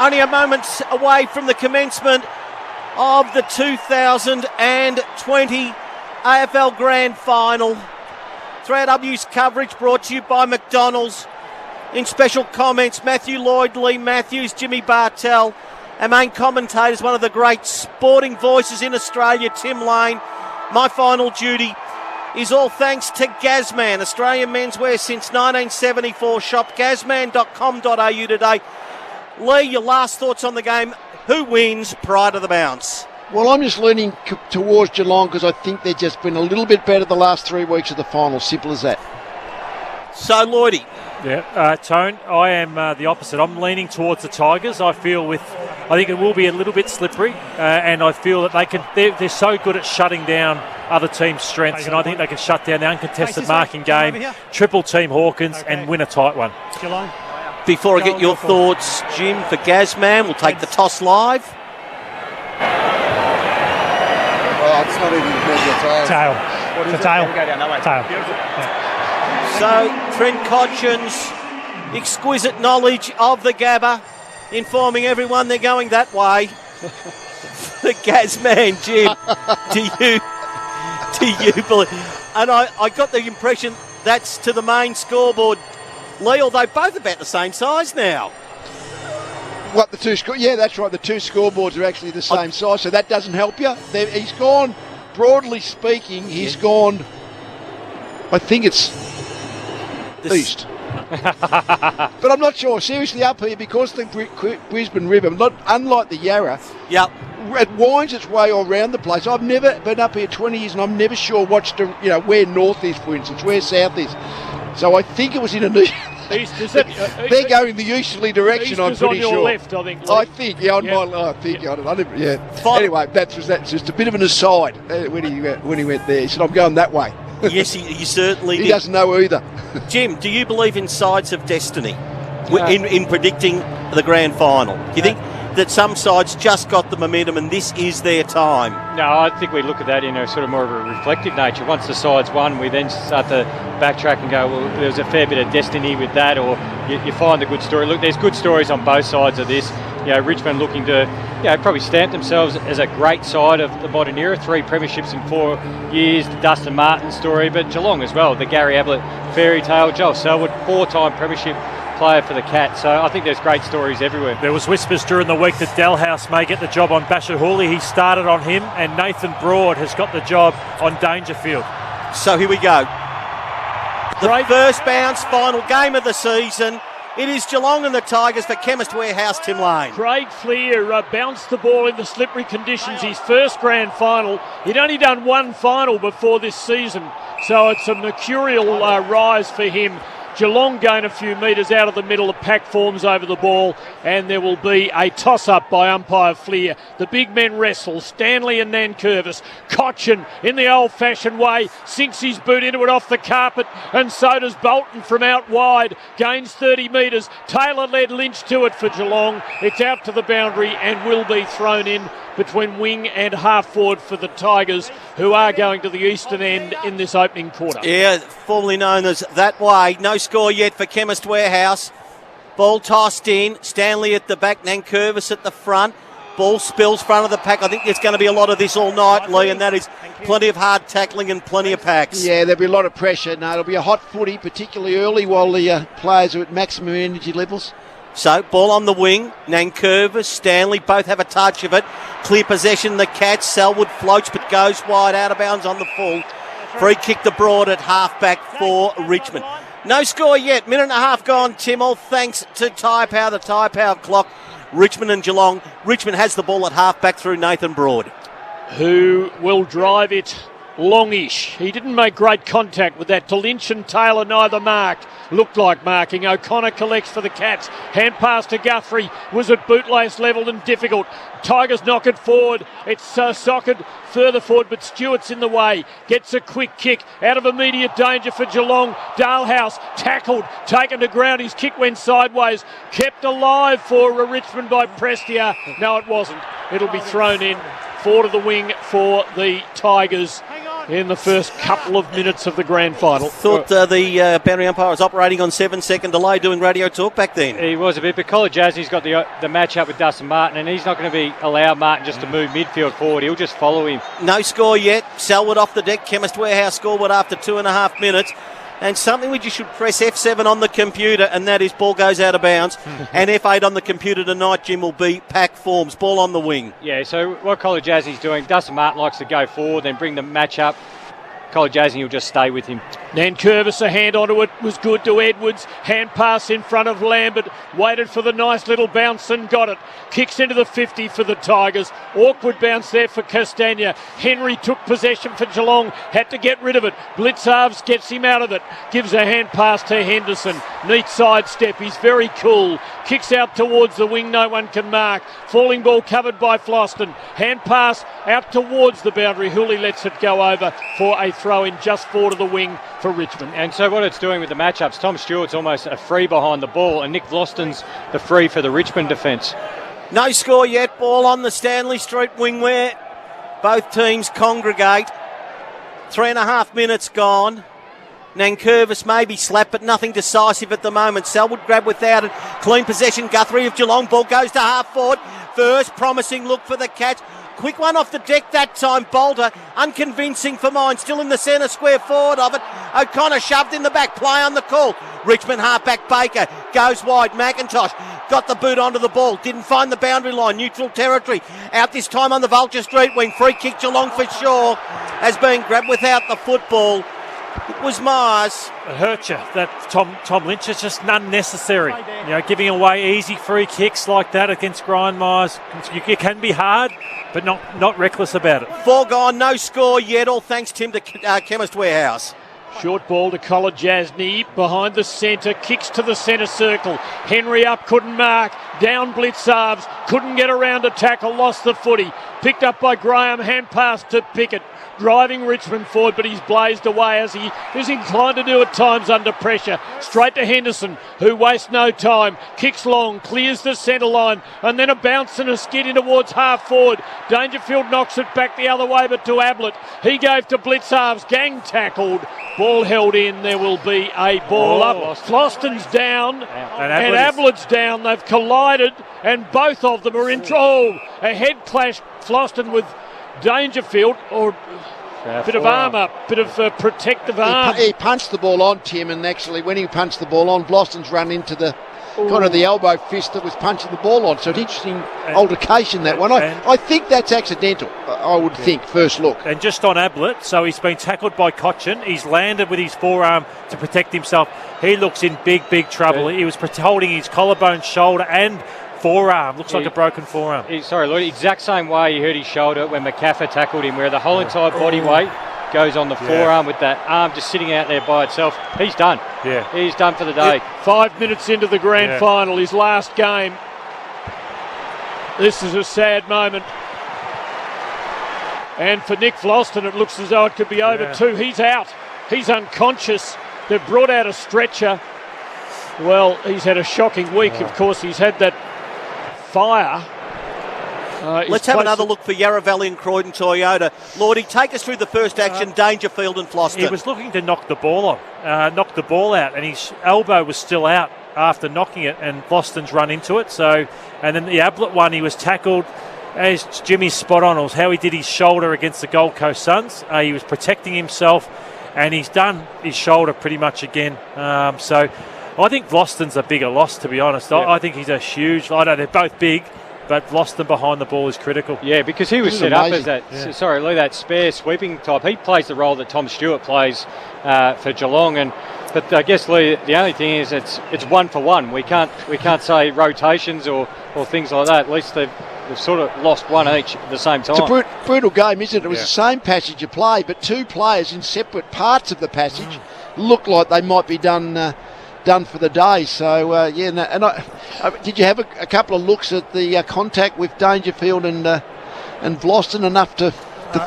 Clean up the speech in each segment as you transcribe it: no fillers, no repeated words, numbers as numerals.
only a moment away from the commencement of the 2020 AFL Grand Final. 3AW's coverage brought to you by McDonald's. In special comments, Matthew Lloyd, Lee Matthews, Jimmy Bartell. Our main commentators, one of the great sporting voices in Australia, Tim Lane. My final duty is all thanks to Gazman, Australian menswear since 1974. Shop gazman.com.au today. Lee, your last thoughts on the game. Who wins prior to the bounce? Well, I'm just leaning towards Geelong because I think they've just been a little bit better the last 3 weeks of the final. Simple as that. So, Lloydie. Yeah, Tone, I am the opposite. I'm leaning towards the Tigers. I think it will be a little bit slippery, and I feel that they're so good at shutting down other teams' strengths, and I think they can shut down the uncontested marking game, triple team Hawkins, and win a tight one. Before I get your thoughts, Jim, for Gazman, we'll take the toss live. Oh, it's not even tail. It's a tail. Tail. So, Trent Cotchin's exquisite knowledge of the Gabba, informing everyone they're going that way. The Gazman, Jim, do you believe? And I got the impression that's to the main scoreboard. Lee, although both about the same size now. What, the two yeah, that's right. The two scoreboards are actually the same size, so that doesn't help you. He's gone, broadly speaking, gone, I think it's east. But I'm not sure. Seriously, up here, because the Brisbane River, unlike the Yarra, it winds its way all around the place. I've never been up here 20 years, and I'm never sure where north is, for instance, where south is. So I think it was in a new... They're going the easterly direction, I'm pretty sure. On your left, I think. I think, my I think, Anyway, that's just a bit of an aside when he went there. He said, I'm going that way. Yes, he certainly did. He doesn't know either. Jim, do you believe in sides of destiny in predicting the grand final? Do you think that some sides just got the momentum and this is their time? No, I think we look at that in a sort of more of a reflective nature. Once the side's won, we then start to backtrack and go, well, there's a fair bit of destiny with that, or you find the good story. Look, there's good stories on both sides of this. Richmond looking to probably stamp themselves as a great side of the modern era. 3 premierships in 4 years, the Dustin Martin story, but Geelong as well, the Gary Ablett fairy tale. Joel Selwood, 4-time premiership player for the Cats. So I think there's great stories everywhere. There was whispers during the week that Dalhouse may get the job on Bashir Hooley. He started on him, and Nathan Broad has got the job on Dangerfield. So here we go. The first bounce, final game of the season. It is Geelong and the Tigers for Chemist Warehouse, Tim Lane. Craig Fleer bounced the ball in the slippery conditions, his first grand final. He'd only done one final before this season, so it's a mercurial rise for him. Geelong gain a few metres out of the middle. The pack forms over the ball, and there will be a toss-up by umpire Fleer. The big men wrestle. Stanley and Nankervis. Cotchin, in the old-fashioned way, sinks his boot into it off the carpet, and so does Bolton from out wide. Gains 30 metres. Taylor led Lynch to it for Geelong. It's out to the boundary and will be thrown in between wing and half forward for the Tigers, who are going to the eastern end in this opening quarter. Yeah, formerly known as that way. No score yet for Chemist Warehouse. Ball tossed in. Stanley at the back, Nankervis at the front. Ball spills front of the pack. I think there's going to be a lot of this all night, Lee, and that is plenty of hard tackling and plenty of packs. Yeah, there'll be a lot of pressure. No, it'll be a hot footy, particularly early while the players are at maximum energy levels. So, ball on the wing. Nankervis, Stanley, both have a touch of it. Clear possession, the Cats. Selwood floats but goes wide, out of bounds on the full. Free kick to Broad at half-back for Richmond. No score yet. Minute and a half gone, Tim. All thanks to Tyre Power, the Tyre Power clock. Richmond and Geelong. Richmond has the ball at half-back through Nathan Broad. Who will drive it longish. He didn't make great contact with that. To Lynch and Taylor, neither marked. Looked like marking. O'Connor collects for the Cats. Hand pass to Guthrie was at bootlace level and difficult. Tigers knock it forward. It's socket further forward, but Stewart's in the way. Gets a quick kick out of immediate danger for Geelong. Dalhouse tackled, taken to ground. His kick went sideways. Kept alive for Richmond by Prestia. No, it wasn't. It'll be thrown in. Forward of the wing for the Tigers. in the first couple of minutes of the grand final. Thought the boundary umpire was operating on 7-second delay doing radio talk back then. He was a bit, but Colin Jasney's got the match up with Dustin Martin, and he's not going to be allow Martin just to move midfield forward. He'll just follow him. No score yet. Selwood off the deck. Chemist Warehouse scoreboard after 2.5 minutes. And something which you should press F7 on the computer, and that is ball goes out of bounds. And F8 on the computer tonight, Jim, will be pack forms. Ball on the wing. Yeah, so what Colin Jasney's doing, Dustin Martin likes to go forward, then bring the match up. Colin Jasney will just stay with him. Nankervis, a hand onto it, was good to Edwards. Hand pass in front of Lambert. Waited for the nice little bounce and got it. Kicks into the 50 for the Tigers. Awkward bounce there for Castagna. Henry took possession for Geelong. Had to get rid of it. Blitzarves gets him out of it. Gives a hand pass to Henderson. Neat sidestep. He's very cool. Kicks out towards the wing. No one can mark. Falling ball covered by Floston. Hand pass out towards the boundary. Hooley lets it go over for a throw in just forward of the wing for Richmond. And so what it's doing with the matchups, Tom Stewart's almost a free behind the ball, and Nick Vlosten's the free for the Richmond defence. No score yet. Ball on the Stanley Street wing where both teams congregate. 3.5 minutes gone. Nankervis may be slapped, but nothing decisive at the moment. Selwood grab without it. Clean possession. Guthrie of Geelong. Ball goes to half forward. First promising look for the catch. Quick one off the deck that time. Bolter, unconvincing for mine. Still in the centre square forward of it. O'Connor shoved in the back. Play on the call. Richmond halfback Baker goes wide. McIntosh got the boot onto the ball. Didn't find the boundary line. Neutral territory. Out this time on the Vulture Street wing. Free kick Geelong for sure. Has been grabbed without the football. It was Myers. It hurt you. That Tom Lynch is just unnecessary. You know, giving away easy free kicks like that against Brian Myers. It can be hard, but not reckless about it. 4 gone, no score yet. All thanks, Tim, to Chemist Warehouse. Short ball to Colin Jasney behind the centre, kicks to the centre circle. Henry up, couldn't mark. Down Blitzarves, couldn't get around a tackle, lost the footy. Picked up by Graham, hand pass to Pickett. Driving Richmond forward, but he's blazed away as he is inclined to do at times under pressure. Straight to Henderson, who wastes no time. Kicks long, clears the centre line, and then a bounce and a skid in towards half forward. Dangerfield knocks it back the other way, but to Ablett. He gave to Blitzarves, gang tackled. Ball held in, there will be a ball up. Floston's down, and Ablett's down. They've collided, and both of them are in trouble. A head clash, Floston with Dangerfield, or a bit of arm up, bit of protective arm. He punched the ball on, Tim, and actually when he punched the ball on, Bloston's run into the kind of the elbow fist that was punching the ball on. So it's interesting altercation, that one. I think that's accidental, I would think, first look. And just on Ablett, so he's been tackled by Cochin. He's landed with his forearm to protect himself. He looks in big trouble. He was holding his collarbone, shoulder and forearm. Looks like a broken forearm. Sorry, Lloyd, exact same way you hurt his shoulder when McCaffer tackled him, where the whole entire body weight goes on the forearm with that arm just sitting out there by itself. He's done. Yeah. He's done for the day. 5 minutes into the grand final, his last game. This is a sad moment. And for Nick Vlosten, it looks as though it could be over too. He's out. He's unconscious. They've brought out a stretcher. Well, he's had a shocking week. Of course, he's had that fire. Let's have another look for Yarra Valley and Croydon Toyota. Lordy, take us through the first action, Dangerfield and Floston. He was looking to knock the ball out, and his elbow was still out after knocking it, and Floston's run into it. So, and then the Ablett one, he was tackled. As Jimmy's spot on, it was how he did his shoulder against the Gold Coast Suns. He was protecting himself, and he's done his shoulder pretty much again. So I think Vlosten's a bigger loss, to be honest. I think he's a huge... I know they're both big, but Vlosten behind the ball is critical. Yeah, because he was set up as that, that spare sweeping type. He plays the role that Tom Stewart plays for Geelong. But I guess, Lee, the only thing is it's 1 for 1. We can't say rotations or things like that. At least they've sort of lost one each at the same time. It's a brutal game, isn't it? It was the same passage of play, but two players in separate parts of the passage looked like they might be done for the day. So, did you have a couple of looks at the contact with Dangerfield and Vlosten enough to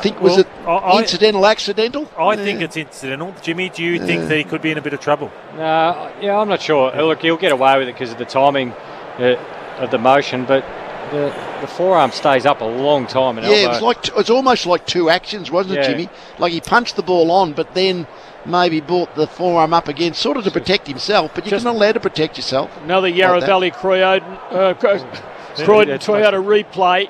think, was it incidental, accidental? I think it's incidental. Jimmy, do you think that he could be in a bit of trouble? I'm not sure. Look, he'll get away with it because of the timing of the motion, but The forearm stays up a long time. Yeah, it's almost like two actions, wasn't it, Jimmy? Like he punched the ball on, but then maybe brought the forearm up again, sort of to protect himself. But you're not allowed to protect yourself. Another Yarra Valley Croydon Toyota replay.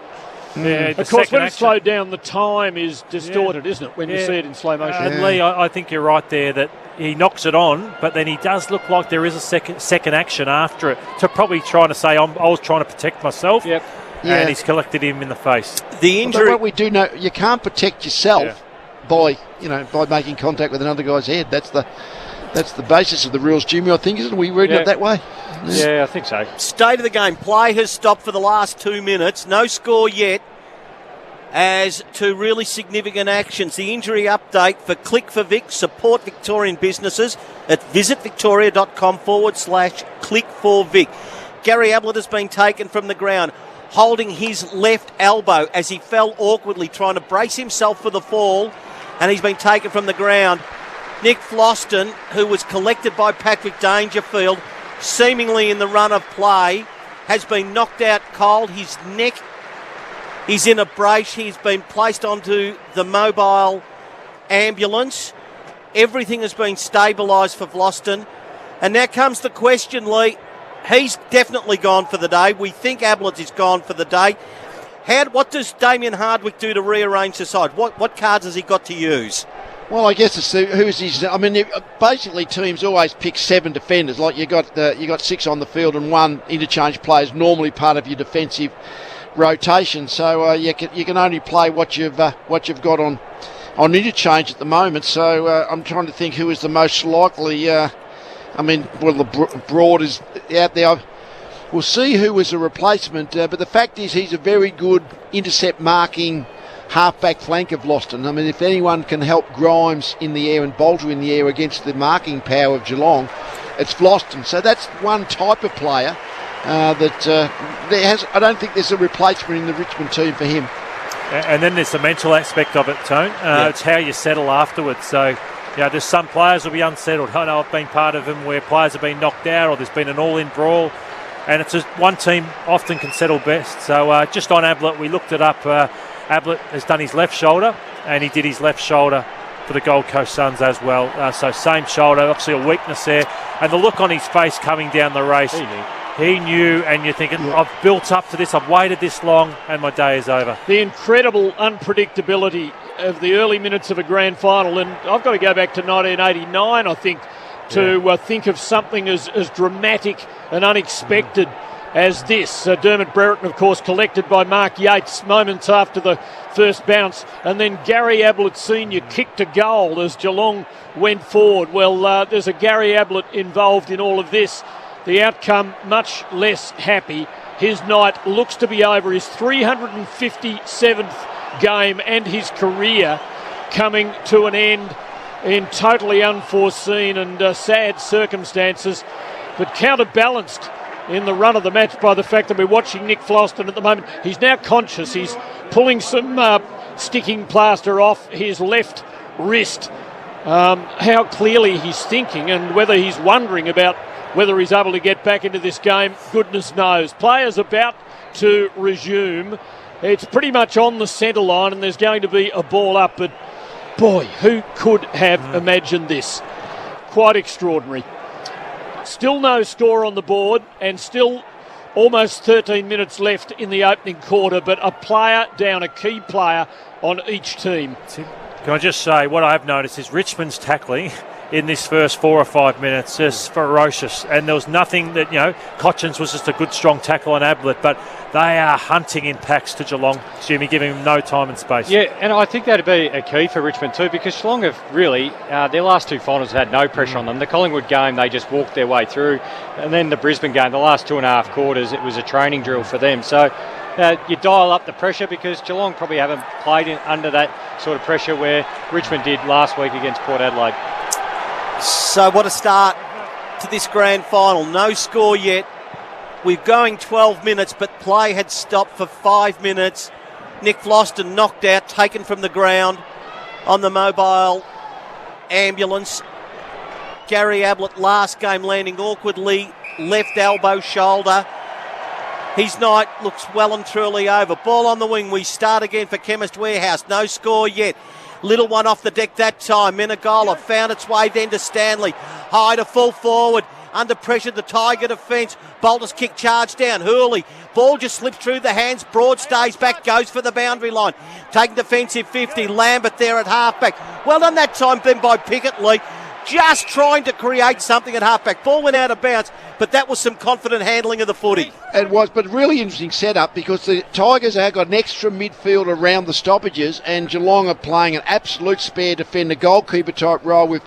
Yeah, of course, when it's slowed down, the time is distorted, isn't it, when you see it in slow motion? And Lee, I think you're right there that he knocks it on, but then he does look like there is a second action after it to probably trying to say, I was trying to protect myself. Yep. And he's collected him in the face. The injury. But what we do know, you can't protect yourself by making contact with another guy's head. That's the basis of the rules, Jimmy. I think, isn't it? We read it that way. Yeah, I think so. State of the game. Play has stopped for the last 2 minutes. No score yet. As two really significant actions. The injury update for Click for Vic. Support Victorian businesses at visitvictoria.com/click4vic. Gary Ablett has been taken from the ground, holding his left elbow as he fell awkwardly, trying to brace himself for the fall, and he's been taken from the ground. Nick Floston, who was collected by Patrick Dangerfield, seemingly in the run of play, has been knocked out cold. His neck is in a brace. He's been placed onto the mobile ambulance. Everything has been stabilised for Floston. And now comes the question, Lee. He's definitely gone for the day. We think Ablett is gone for the day. What does Damien Hardwick do to rearrange the side? What cards has he got to use? Well, I guess it's who's his. I mean, basically, teams always pick 7 defenders. Like you got 6 on the field and 1 interchange player is normally part of your defensive rotation. So you can only play what you've got on interchange at the moment. So I'm trying to think who is the most likely. The Broad is out there. We'll see who was a replacement. But the fact is, he's a very good intercept marking half-back flank of Loston. I mean, if anyone can help Grimes in the air and Bolger in the air against the marking power of Geelong, it's Floston. So that's one type of player I don't think there's a replacement in the Richmond team for him. And then there's the mental aspect of it, Tone. It's how you settle afterwards. So, there's some players will be unsettled. I know I've been part of them where players have been knocked out or there's been an all-in brawl. And it's just one team often can settle best. So just on Ablett, we looked it up. Ablett has done his left shoulder and he did his left shoulder for the Gold Coast Suns as well. So same shoulder, obviously a weakness there. And the look on his face coming down the race. He knew, and you're thinking, I've built up to this, I've waited this long, and my day is over. The incredible unpredictability of the early minutes of a grand final, and I've got to go back to 1989, I think, to think of something as dramatic and unexpected as this. Dermot Brereton, of course, collected by Mark Yates moments after the first bounce, and then Gary Ablett Sr. kicked a goal as Geelong went forward. Well, there's a Gary Ablett involved in all of this. The outcome, much less happy. His night looks to be over. His 357th game and his career coming to an end in totally unforeseen and sad circumstances, but counterbalanced in the run of the match by the fact that we're watching Nick Floston at the moment. He's now conscious. He's pulling some sticking plaster off his left wrist. How clearly he's thinking and whether he's wondering about whether he's able to get back into this game, goodness knows. Players about to resume. It's pretty much on the centre line and there's going to be a ball up, but boy, who could have imagined this? Quite extraordinary. Still no score on the board and still almost 13 minutes left in the opening quarter, but a player down, a key player on each team. Can I just say, what I've noticed is Richmond's tackling in this first 4 or 5 minutes just ferocious, and there was nothing that, Cotchins was just a good strong tackle on Ablett, but they are hunting in packs to Geelong, Jimmy, giving them no time and space. Yeah, and I think that'd be a key for Richmond too, because Geelong have really, their last 2 finals had no pressure on them. The Collingwood game, they just walked their way through, and then the Brisbane game, the last 2.5 quarters, it was a training drill for them. So you dial up the pressure because Geelong probably haven't played under that sort of pressure where Richmond did last week against Port Adelaide. So what a start to this grand final. No score yet. We're going 12 minutes, but play had stopped for 5 minutes. Nick Floston knocked out, taken from the ground on the mobile ambulance. Gary Ablett last game landing awkwardly, left elbow, shoulder. His night looks well and truly over. Ball on the wing. We start again for Chemist Warehouse. No score yet. Little one off the deck that time. Menegola found its way then to Stanley. High to full forward. Under pressure, the Tiger defence. Bolter's kick charge down. Hurley. Ball just slips through the hands. Broad stays back, goes for the boundary line. Taking defensive 50. Lambert there at halfback. Well done that time then by Picketley. Just trying to create something at halfback. Ball went out of bounds, but that was some confident handling of the footy. It was, but really interesting setup because the Tigers have got an extra midfield around the stoppages, and Geelong are playing an absolute spare defender, goalkeeper type role with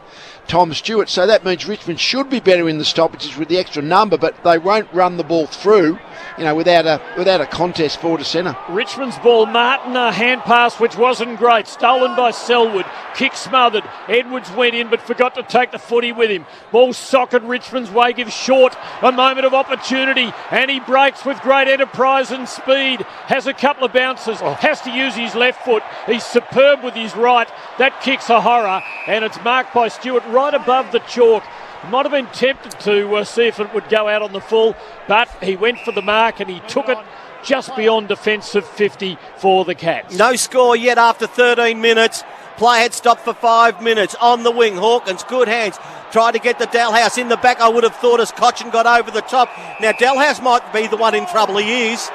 Tom Stewart. So that means Richmond should be better in the stoppages with the extra number, but they won't run the ball through, without a contest forward to centre. Richmond's ball, Martin, a hand pass which wasn't great, stolen by Selwood, kick smothered. Edwards went in but forgot to take the footy with him. Ball socket Richmond's way, gives Short a moment of opportunity, and he breaks with great enterprise and speed. Has a couple of bounces, has to use his left foot. He's superb with his right. That kick's a horror, and it's marked by Stewart right above the chalk. Might have been tempted to see if it would go out on the full, but he went for the mark and he took it just beyond defensive 50 for the Cats. No score yet after 13 minutes. Play had stopped for 5 minutes. On the wing, Hawkins, good hands. Tried to get the Dalhouse in the back, I would have thought, as Cochin got over the top. Now, Dalhouse might be the one in trouble. He is.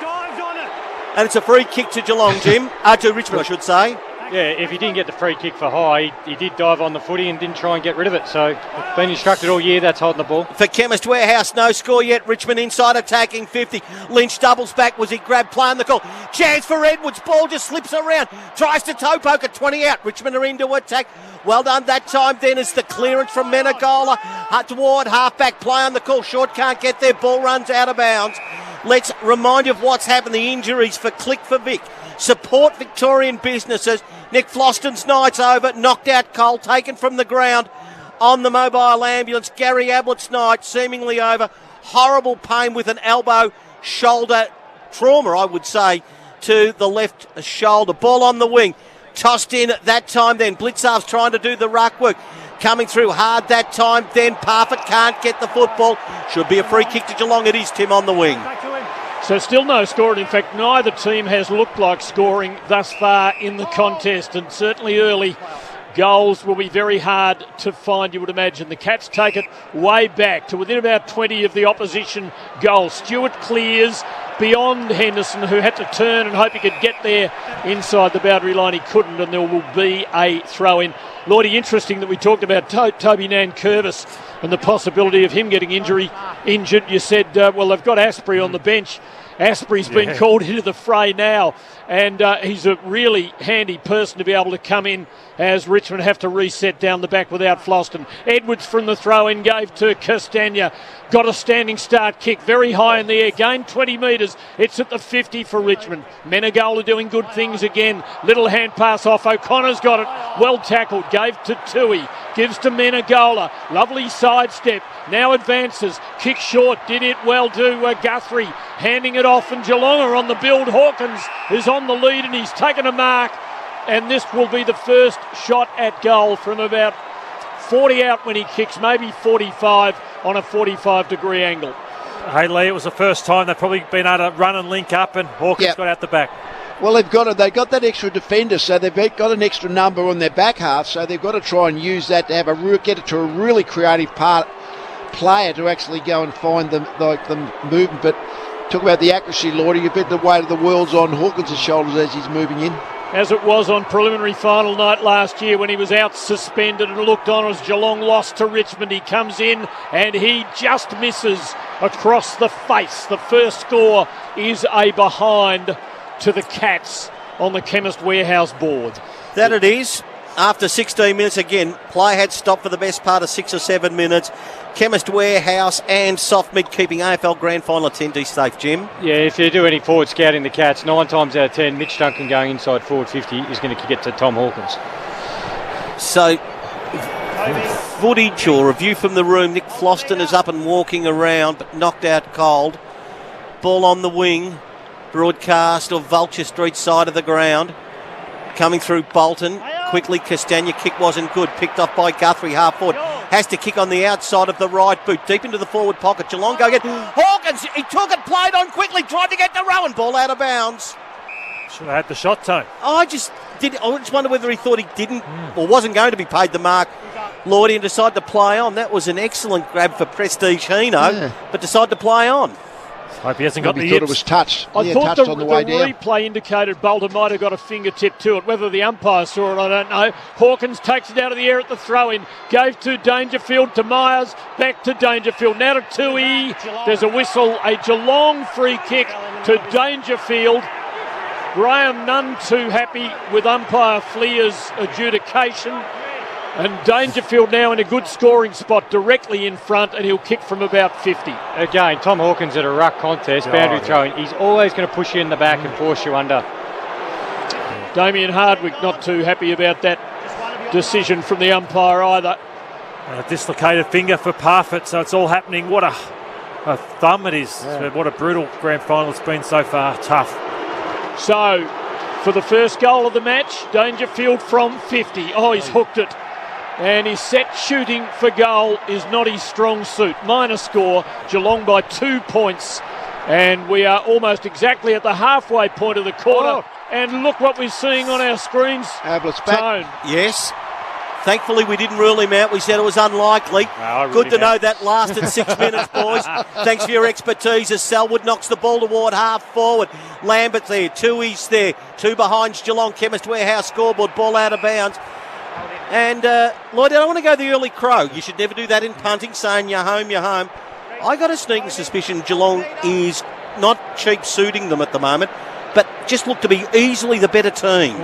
And it's a free kick to Geelong, Jim. To Richmond, I should say. Yeah, if he didn't get the free kick for high, he did dive on the footy and didn't try and get rid of it. So, been instructed all year, that's holding the ball. For Chemist Warehouse, no score yet. Richmond inside attacking 50. Lynch doubles back. Was he grabbed, playing the call? Chance for Edwards. Ball just slips around. Tries to toe poke at 20 out. Richmond are into attack. Well done that time then as the clearance from Menegola toward halfback. Play on the call. Short can't get there. Ball runs out of bounds. Let's remind you of what's happened. The injuries for Click for Vic. Support Victorian businesses. Nick Floston's night's over. Knocked out cold. Taken from the ground on the mobile ambulance. Gary Ablett's night seemingly over. Horrible pain with an elbow shoulder trauma, I would say, to the left shoulder. Ball on the wing. Tossed in that time then. Blitzarv's trying to do the ruck work. Coming through hard that time. Then Parfitt can't get the football. Should be a free kick to Geelong. It is, Tim, on the wing. So still no score, and in fact neither team has looked like scoring thus far in the contest, and certainly early goals will be very hard to find, you would imagine. The Cats take it way back to within about 20 of the opposition goal. Stewart clears beyond Henderson, who had to turn and hope he could get there inside the boundary line. He couldn't, and there will be a throw-in. Lordy, interesting that we talked about Toby Nankervis and the possibility of him getting injured. You said, well, they've got Asprey on the bench. Asprey's been called into the fray now, and he's a really handy person to be able to come in as Richmond have to reset down the back without Floston. Edwards from the throw-in gave to Castagna. Got a standing start kick very high in the air, gained 20 metres. It's at the 50 for Richmond. Menegola doing good things again. Little hand pass off. O'Connor's got it. Well tackled. Gave to Tui. Gives to Menegola. Lovely sidestep. Now advances. Kick short. Did it well to Guthrie. Handing it off, and Geelong are on the build. Hawkins is on the lead and he's taken a mark. And this will be the first shot at goal from about 40 out when he kicks, maybe 45 on a 45-degree angle. Hey, Lee, it was the first time they've probably been able to run and link up, and Hawkins got out the back. Well, they've got that extra defender, so they've got an extra number on their back half, so they've got to try and use that to have get it to a really creative player to actually go and find the movement. But talk about the accuracy, Lordy. You bet the weight of the world's on Hawkins' shoulders as he's moving in. As it was on preliminary final night last year when he was out suspended and looked on as Geelong lost to Richmond. He comes in and he just misses across the face. The first score is a behind to the Cats on the Chemist Warehouse board. That it is. After 16 minutes again, play had stopped for the best part of 6 or 7 minutes. Chemist Warehouse and Soft Mid keeping AFL Grand Final attendees safe, Jim. Yeah, if you do any forward scouting the Cats, 9 times out of 10, Mitch Duncan going inside forward 50 is going to kick it to Tom Hawkins. So, footage or review from the room. Nick Floston is up and walking around, but knocked out cold. Ball on the wing. Broadcast of Vulture Street side of the ground. Coming through Bolton. Quickly, Castagna kick wasn't good. Picked off by Guthrie, half forward. has to kick on the outside of the right boot, deep into the forward pocket. Geelong go again. Hawkins, he took it, played on quickly, tried to get the Rowan ball out of bounds. Should have had the shot, Tone. I just wonder whether he thought he didn't or wasn't going to be paid the mark, Lloydie, and decided to play on. That was an excellent grab for Prestige Hino, but decided to play on. Hope he hasn't got the thought yips. it was touched. I thought touched on the way down. replay indicated Bolter might have got a fingertip to it. Whether the umpire saw it, I don't know. Hawkins takes it out of the air at the throw-in. Gave to Dangerfield, to Myers, back to Dangerfield. Now to Tui. There's a whistle. A Geelong free kick to Dangerfield. Graham none too happy with umpire Fleer's adjudication. And Dangerfield now in a good scoring spot directly in front, and he'll kick from about 50. Again, Tom Hawkins at a ruck contest, boundary throwing. He's always going to push you in the back and force you under. Damien Hardwick not too happy about that decision from the umpire either. A dislocated finger for Parfitt, so it's all happening. What a thumb it is. What a brutal grand final it's been so far. Tough. So, for the first goal of the match, Dangerfield from 50. Oh, he's hooked it. And his set shooting for goal is not his strong suit. Minor score, Geelong by 2 points. And we are almost exactly at the halfway point of the quarter. And look what we're seeing on our screens. Ablett's back. Tone. Yes. Thankfully, we didn't rule him out. We said it was unlikely. Good to know that lasted 6 minutes, boys. Thanks for your expertise as Selwood knocks the ball toward half forward. Lambert there, Tui's there. 2 behind Geelong. Chemist Warehouse scoreboard, ball out of bounds. And, Lloyd, I don't want to go the early crow. You should never do that in punting, saying you're home, you're home. I got a sneaking suspicion Geelong is not cheap suiting them at the moment, but just look to be easily the better team.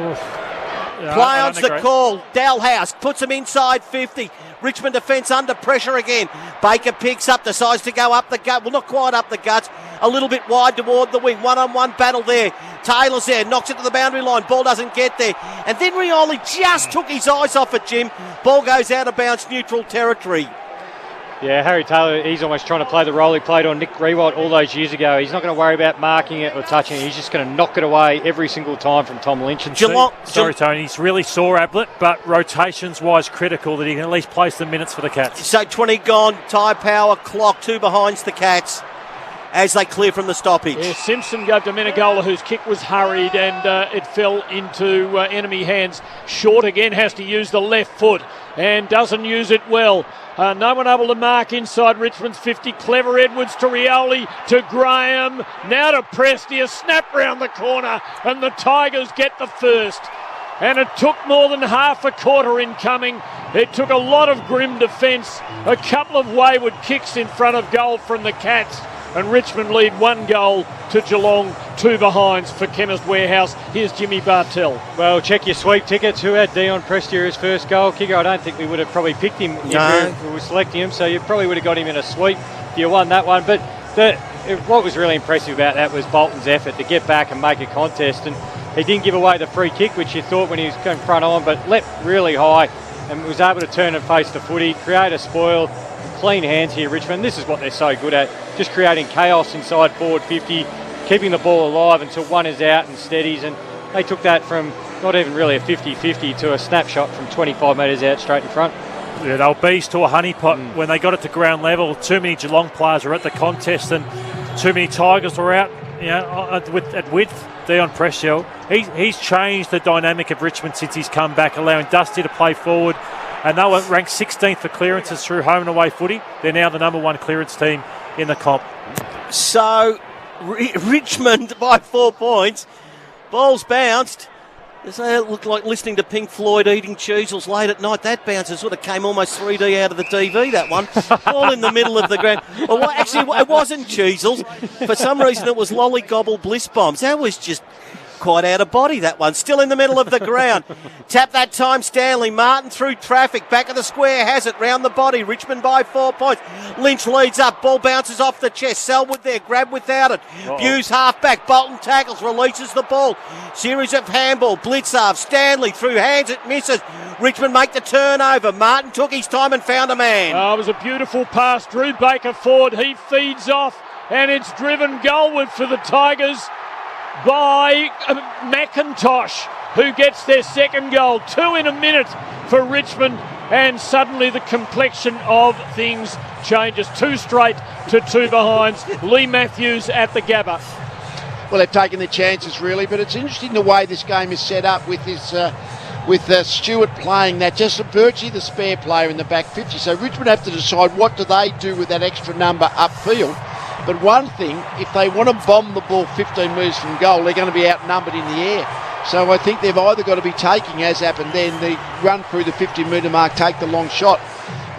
Play on's the call. Dalhouse puts him inside 50. Richmond defence under pressure again. Baker picks up, decides to go up the gut. Well, not quite up the guts. A little bit wide toward the wing. One-on-one battle there. Taylor's there. Knocks it to the boundary line. Ball doesn't get there. And then Rioli just took his eyes off it, Jim. Ball goes out of bounds, neutral territory. Yeah, Harry Taylor, he's almost trying to play the role he played on Nick Rewalt all those years ago. He's not going to worry about marking it or touching it. He's just going to knock it away every single time from Tom Lynch. And Sorry, Tony, he's really sore, Ablett, but rotations-wise critical that he can at least place the minutes for the Cats. So 20 gone, tie power, clock, 2 behind the Cats as they clear from the stoppage. Yeah, Simpson gave to Menegola, whose kick was hurried and it fell into enemy hands. Short again has to use the left foot and doesn't use it well. No one able to mark inside Richmond's 50. Clever Edwards to Rioli, to Graham. Now to Presti, a snap round the corner, and the Tigers get the first. And it took more than half a quarter in coming. It took a lot of grim defence, a couple of wayward kicks in front of goal from the Cats, and Richmond lead 1 goal to Geelong, 2 behinds for Chemist Warehouse. Here's Jimmy Bartell. Well, check your sweep tickets. Who had Dion Prestia as first goal kicker? I don't think we would have probably picked him if we were selecting him, so you probably would have got him in a sweep if you won that one. But what was really impressive about that was Bolton's effort to get back and make a contest, and he didn't give away the free kick, which you thought when he was going front on, but leapt really high and was able to turn and face the footy, create a spoil. Clean hands here, Richmond. This is what they're so good at, just creating chaos inside forward 50, keeping the ball alive until one is out and steadies, and they took that from not even really a 50-50 to a snapshot from 25 metres out straight in front. Yeah, they were bees to a honeypot when they got it to ground level. Too many Geelong players were at the contest and too many Tigers were out, at width. Dion Prestia, he's changed the dynamic of Richmond since he's come back, allowing Dusty to play forward. And they were ranked 16th for clearances through home and away footy. They're now the number 1 clearance team in the comp. So, Richmond by 4 points. Ball's bounced. It looked like listening to Pink Floyd eating cheesels late at night. That bouncer sort of came almost 3D out of the TV, that one. All in the middle of the ground. Well, actually, it wasn't cheesels. For some reason, it was lollygobble bliss bombs. That was just quite out of body, that one. Still in the middle of the ground. Tap that time, Stanley. Martin through traffic. Back of the square has it. Round the body. Richmond by 4 points. Lynch leads up. Ball bounces off the chest. Selwood there. Grab without it. Buse half back. Bolton tackles. Releases the ball. Series of handball. Blitz off. Stanley through hands. It misses. Richmond make the turnover. Martin took his time and found a man. It was a beautiful pass. Drew Baker forward. He feeds off. And it's driven goalward for the Tigers by McIntosh, who gets their second goal. 2 in a minute for Richmond. and suddenly the complexion of things changes. 2 straight to 2 behinds. Lee Matthews at the Gabba. Well, they've taken their chances, really, but it's interesting the way this game is set up with this, Stewart playing that, just virtually the spare player in the back 50. So Richmond have to decide what do they do with that extra number upfield. But one thing, if they want to bomb the ball 15 metres from goal, they're going to be outnumbered in the air. So I think they've either got to be taking, as happened then, the run through the 50-metre mark, take the long shot,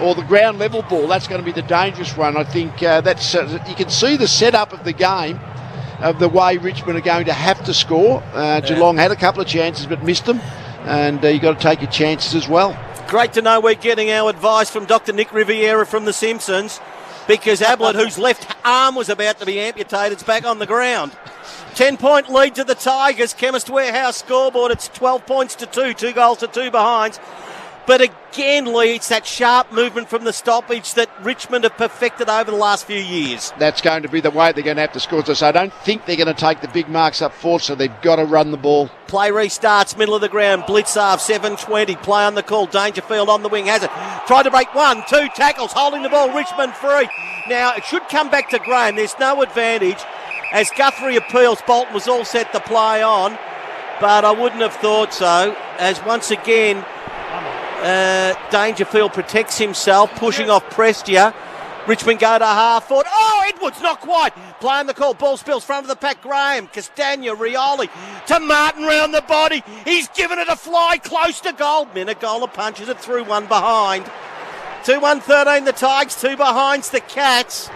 or the ground level ball. That's going to be the dangerous one. I think that's you can see the setup of the game, of the way Richmond are going to have to score. Geelong had a couple of chances but missed them, and you've got to take your chances as well. Great to know we're getting our advice from Dr. Nick Riviera from The Simpsons, because Ablett, whose left arm was about to be amputated, is back on the ground. 10-point lead to the Tigers. Chemist Warehouse scoreboard, it's 12 points to 2, 2 goals to 2 behinds. But again, Lee, it's that sharp movement from the stoppage that Richmond have perfected over the last few years. That's going to be the way they're going to have to score. So I don't think they're going to take the big marks up forward, so they've got to run the ball. Play restarts, middle of the ground. Blitzarve, 7:20. Play on the call. Dangerfield on the wing, has it. Tried to break 1, 2 tackles, holding the ball. Richmond free. Now, it should come back to Graham. There's no advantage. As Guthrie appeals, Bolton was all set to play on, but I wouldn't have thought so, as once again, Dangerfield protects himself, pushing off Prestia. Richmond go to half forward. Oh, Edwards, not quite. Playing the call. Ball spills front of the pack. Graham, Castagna, Rioli to Martin round the body. He's given it a fly close to goal. Menegola punches it through, 1 behind. 2-1-13 the Tigers, 2 behinds the Cats.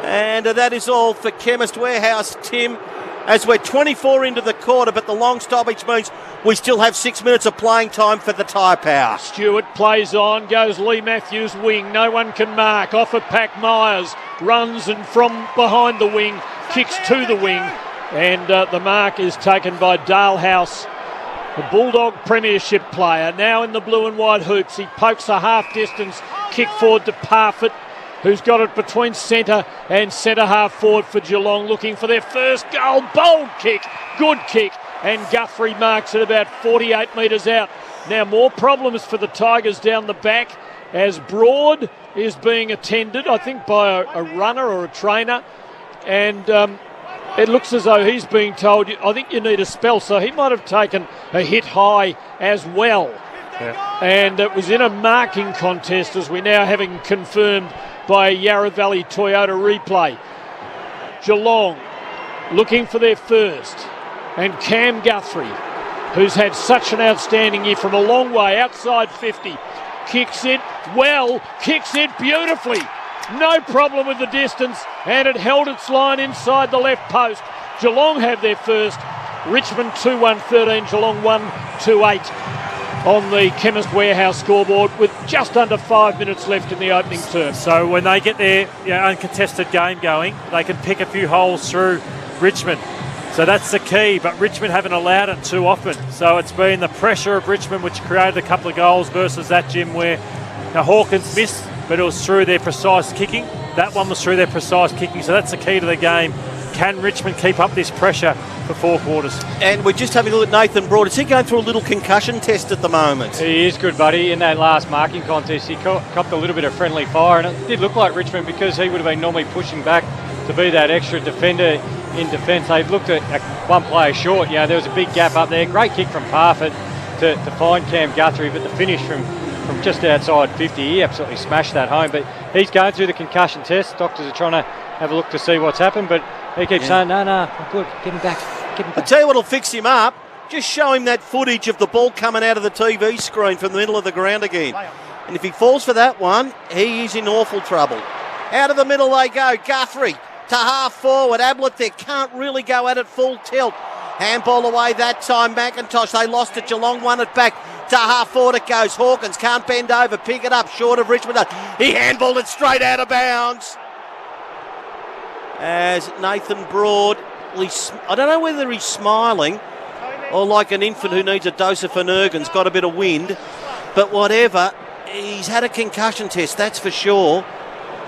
And that is all for Chemist Warehouse, Tim, as we're 24 into the quarter, but the long stoppage means we still have 6 minutes of playing time for the tyre power. Stewart plays on, goes Lee Matthews wing, no one can mark, off at Pack Myers, runs and from behind the wing, kicks to the wing, and the mark is taken by Dalehouse, the Bulldog Premiership player, now in the blue and white hoops. He pokes a half distance kick forward to Parfitt, who's got it between centre and centre half forward for Geelong, looking for their first goal. Bold kick, good kick, and Guthrie marks it about 48 metres out. Now more problems for the Tigers down the back, as Broad is being attended, I think, by a runner or a trainer, and it looks as though he's being told, I think you need a spell, so he might have taken a hit high as well. Yeah. And it was in a marking contest, as we now having confirmed by Yarra Valley Toyota replay. Geelong looking for their first, and Cam Guthrie, who's had such an outstanding year from a long way outside 50, kicks it well, kicks it beautifully, no problem with the distance, and it held its line inside the left post. Geelong have their first. Richmond 2-1-13, Geelong 1-2-8 on the Chemist Warehouse scoreboard, with just under 5 minutes left in the opening term. So when they get their uncontested game going, they can pick a few holes through Richmond. So that's the key, but Richmond haven't allowed it too often. So it's been the pressure of Richmond which created a couple of goals versus that, Jim, where Hawkins missed, but it was through their precise kicking. That one was through their precise kicking. So that's the key to the game. Can Richmond keep up this pressure for 4 quarters? And we're just having a look at Nathan Broad. Is he going through a little concussion test at the moment? He is, good buddy. In that last marking contest, he copped a little bit of friendly fire, and it did look like Richmond, because he would have been normally pushing back to be that extra defender in defence. They've looked at one player short. There was a big gap up there. Great kick from Parfitt to find Cam Guthrie, but the finish from just outside 50, he absolutely smashed that home. But he's going through the concussion test. Doctors are trying to have a look to see what's happened, but he keeps saying, no, I'm good, get him back. I'll tell you what'll fix him up. Just show him that footage of the ball coming out of the TV screen from the middle of the ground again. And if he falls for that one, he is in awful trouble. Out of the middle they go. Guthrie to half forward. Ablett there can't really go at it full tilt. Handball away that time. McIntosh, they lost it. Geelong won it back. To half forward it goes. Hawkins can't bend over. Pick it up short of Richmond. He handballed it straight out of bounds. As Nathan Broad, I don't know whether he's smiling or like an infant who needs a dose of Finurgan's got a bit of wind, but whatever, he's had a concussion test, that's for sure.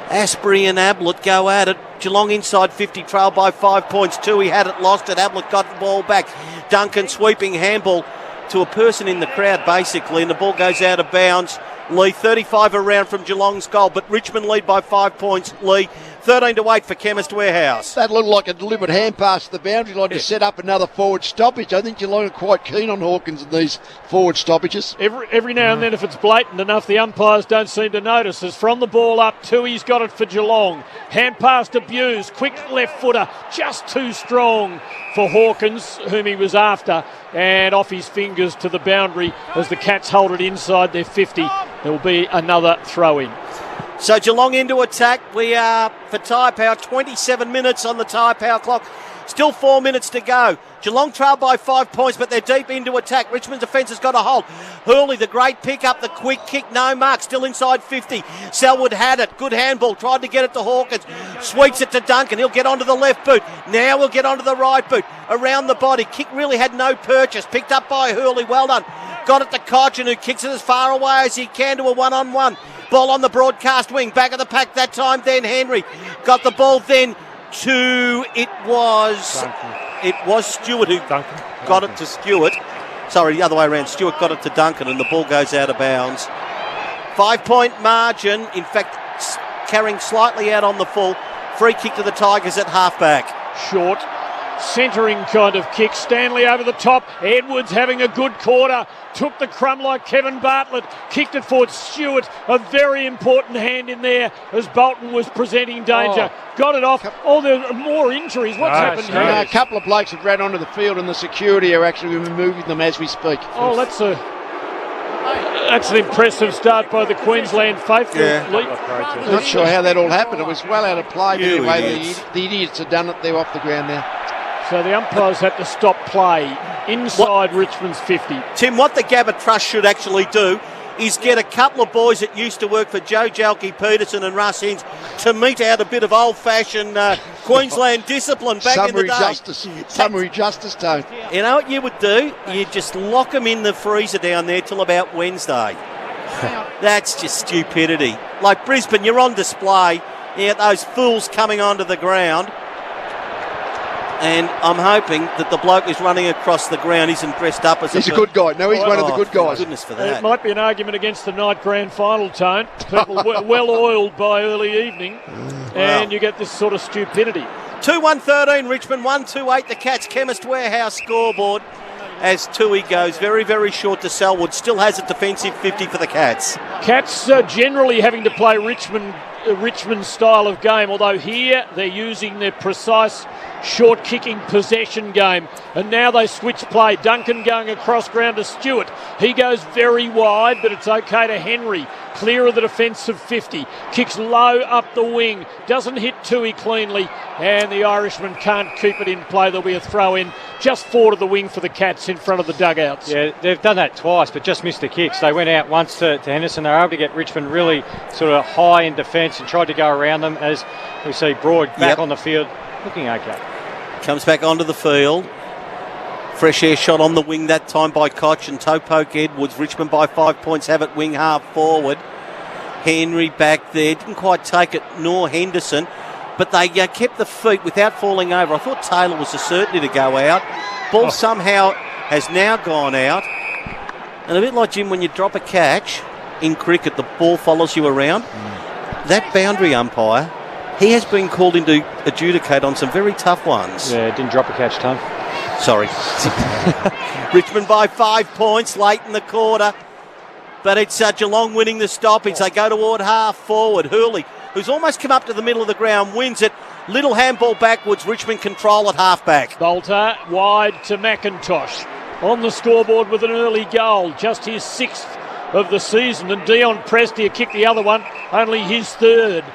Asprey and Ablett go at it. Geelong inside 50, trail by 5 points. 2, he had it, lost it. Ablett got the ball back. Duncan sweeping handball to a person in the crowd, basically, and the ball goes out of bounds Lee, 35 around from Geelong's goal, but Richmond lead by 5 points. Lee, 13-8 for Chemist Warehouse. That looked like a deliberate hand pass to the boundary line to set up another forward stoppage. I think Geelong are quite keen on Hawkins in these forward stoppages. Every now and then, if it's blatant enough, the umpires don't seem to notice. As from the ball up, Tui's got it for Geelong. Hand pass to Buse, quick left footer, just too strong for Hawkins, whom he was after, and off his fingers to the boundary as the Cats hold it inside their 50. There will be another throw-in. So Geelong into attack. We are, for tyre power, 27 minutes on the tyre power clock. Still 4 minutes to go. Geelong trail by 5 points, but they're deep into attack. Richmond's defence has got a hold. Hurley, the great pick up, the quick kick, no mark, still inside 50. Selwood had it, good handball, tried to get it to Hawkins. Sweeps it to Duncan, he'll get onto the left boot. Now he'll get onto the right boot. Around the body, kick really had no purchase. Picked up by Hurley, well done. Got it to Cochin, who kicks it as far away as he can to a one-on-one. Ball on the broadcast wing, back of the pack that time then Henry. Got the ball then to, it was Stewart who got it to Stewart. Sorry, the other way around. Stewart got it to Duncan and the ball goes out of bounds. 5 point margin, in fact, carrying slightly out on the full. Free kick to the Tigers at halfback. Short, centering kind of kick. Stanley over the top. Edwards having a good quarter. Took the crumb like Kevin Bartlett. Kicked it forward. Stewart, a very important hand in there as Bolton was presenting danger. Got it off. Oh, there are more injuries. What's happened here? A couple of blokes have ran onto the field and the security are actually removing them as we speak. Oh, that's an impressive start by the Queensland faithful. I'm not sure how that all happened. It was well out of play. But anyway, the idiots have done it. They're off the ground now. So the umpires had to stop play inside Richmond's 50. Tim, what the Gabba Trust should actually do is get a couple of boys that used to work for Joe Jalke Peterson and Russ Inns to mete out a bit of old-fashioned Queensland discipline back in the day. Summary justice, Tone. You know what you would do? You'd just lock them in the freezer down there till about Wednesday. That's just stupidity. Like Brisbane, you're on display. You get those fools coming onto the ground. And I'm hoping that the bloke who's running across the ground isn't dressed up as He's a good guy. No, he's one of the good guys. Goodness for that. It might be an argument against the night grand final, Tone. People well oiled by early evening, and you get this sort of stupidity. 2-1-13 Richmond, 1-2-8 the Cats. Chemist Warehouse scoreboard as Tui goes very, very short to Selwood. Still has a defensive 50 for the Cats. Cats generally having to play Richmond style of game, although here they're using their precise short kicking possession game, and now they switch play. Duncan going across ground to Stewart. He goes very wide, but it's okay to Henry. Clear of the defensive 50. Kicks low up the wing. Doesn't hit Tui cleanly, and the Irishman can't keep it in play. There'll be a throw in just forward of the wing for the Cats in front of the dugouts. Yeah, they've done that twice, but just missed the kicks. They went out once to Henderson. They were able to get Richmond really sort of high in defence and tried to go around them, as we see Broad back on the field looking okay. Comes back onto the field. Fresh air shot on the wing that time by Koch and toe poke Edwards. Richmond by 5 points have it wing half forward. Henry back there. Didn't quite take it, nor Henderson. But they kept the feet without falling over. I thought Taylor was a certainty to go out. Ball somehow has now gone out. And a bit like, Jim, when you drop a catch in cricket, the ball follows you around. That boundary umpire, he has been called in to adjudicate on some very tough ones. Yeah, didn't drop a catch, Tom. Sorry. Richmond by 5 points late in the quarter. But it's Geelong winning the stoppage. They go toward half forward. Hurley, who's almost come up to the middle of the ground, wins it. Little handball backwards. Richmond control at halfback. Bolter wide to McIntosh. On the scoreboard with an early goal. Just his 6th of the season. And Dion Prestia kicked the other one. Only his 3rd.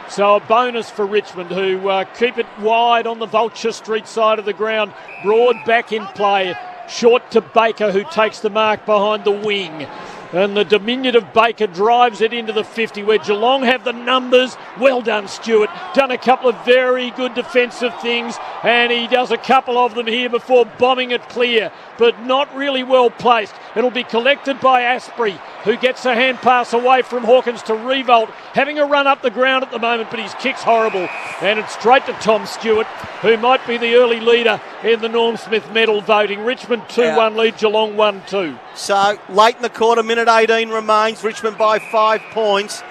So a bonus for Richmond, who keep it wide on the Vulture Street side of the ground. Broad back in play. Short to Baker, who takes the mark behind the wing. And the diminutive Baker drives it into the 50, where Geelong have the numbers. Well done, Stewart. Done a couple of very good defensive things, and he does a couple of them here before bombing it clear, but not really well placed. It'll be collected by Asprey, who gets a hand pass away from Hawkins to Revolt, having a run up the ground at the moment, but his kick's horrible. And it's straight to Tom Stewart, who might be the early leader in the Norm Smith medal voting. Richmond 2-1 lead, Geelong 1-2. So late in the quarter, minute 18 remains. Richmond by 5 points.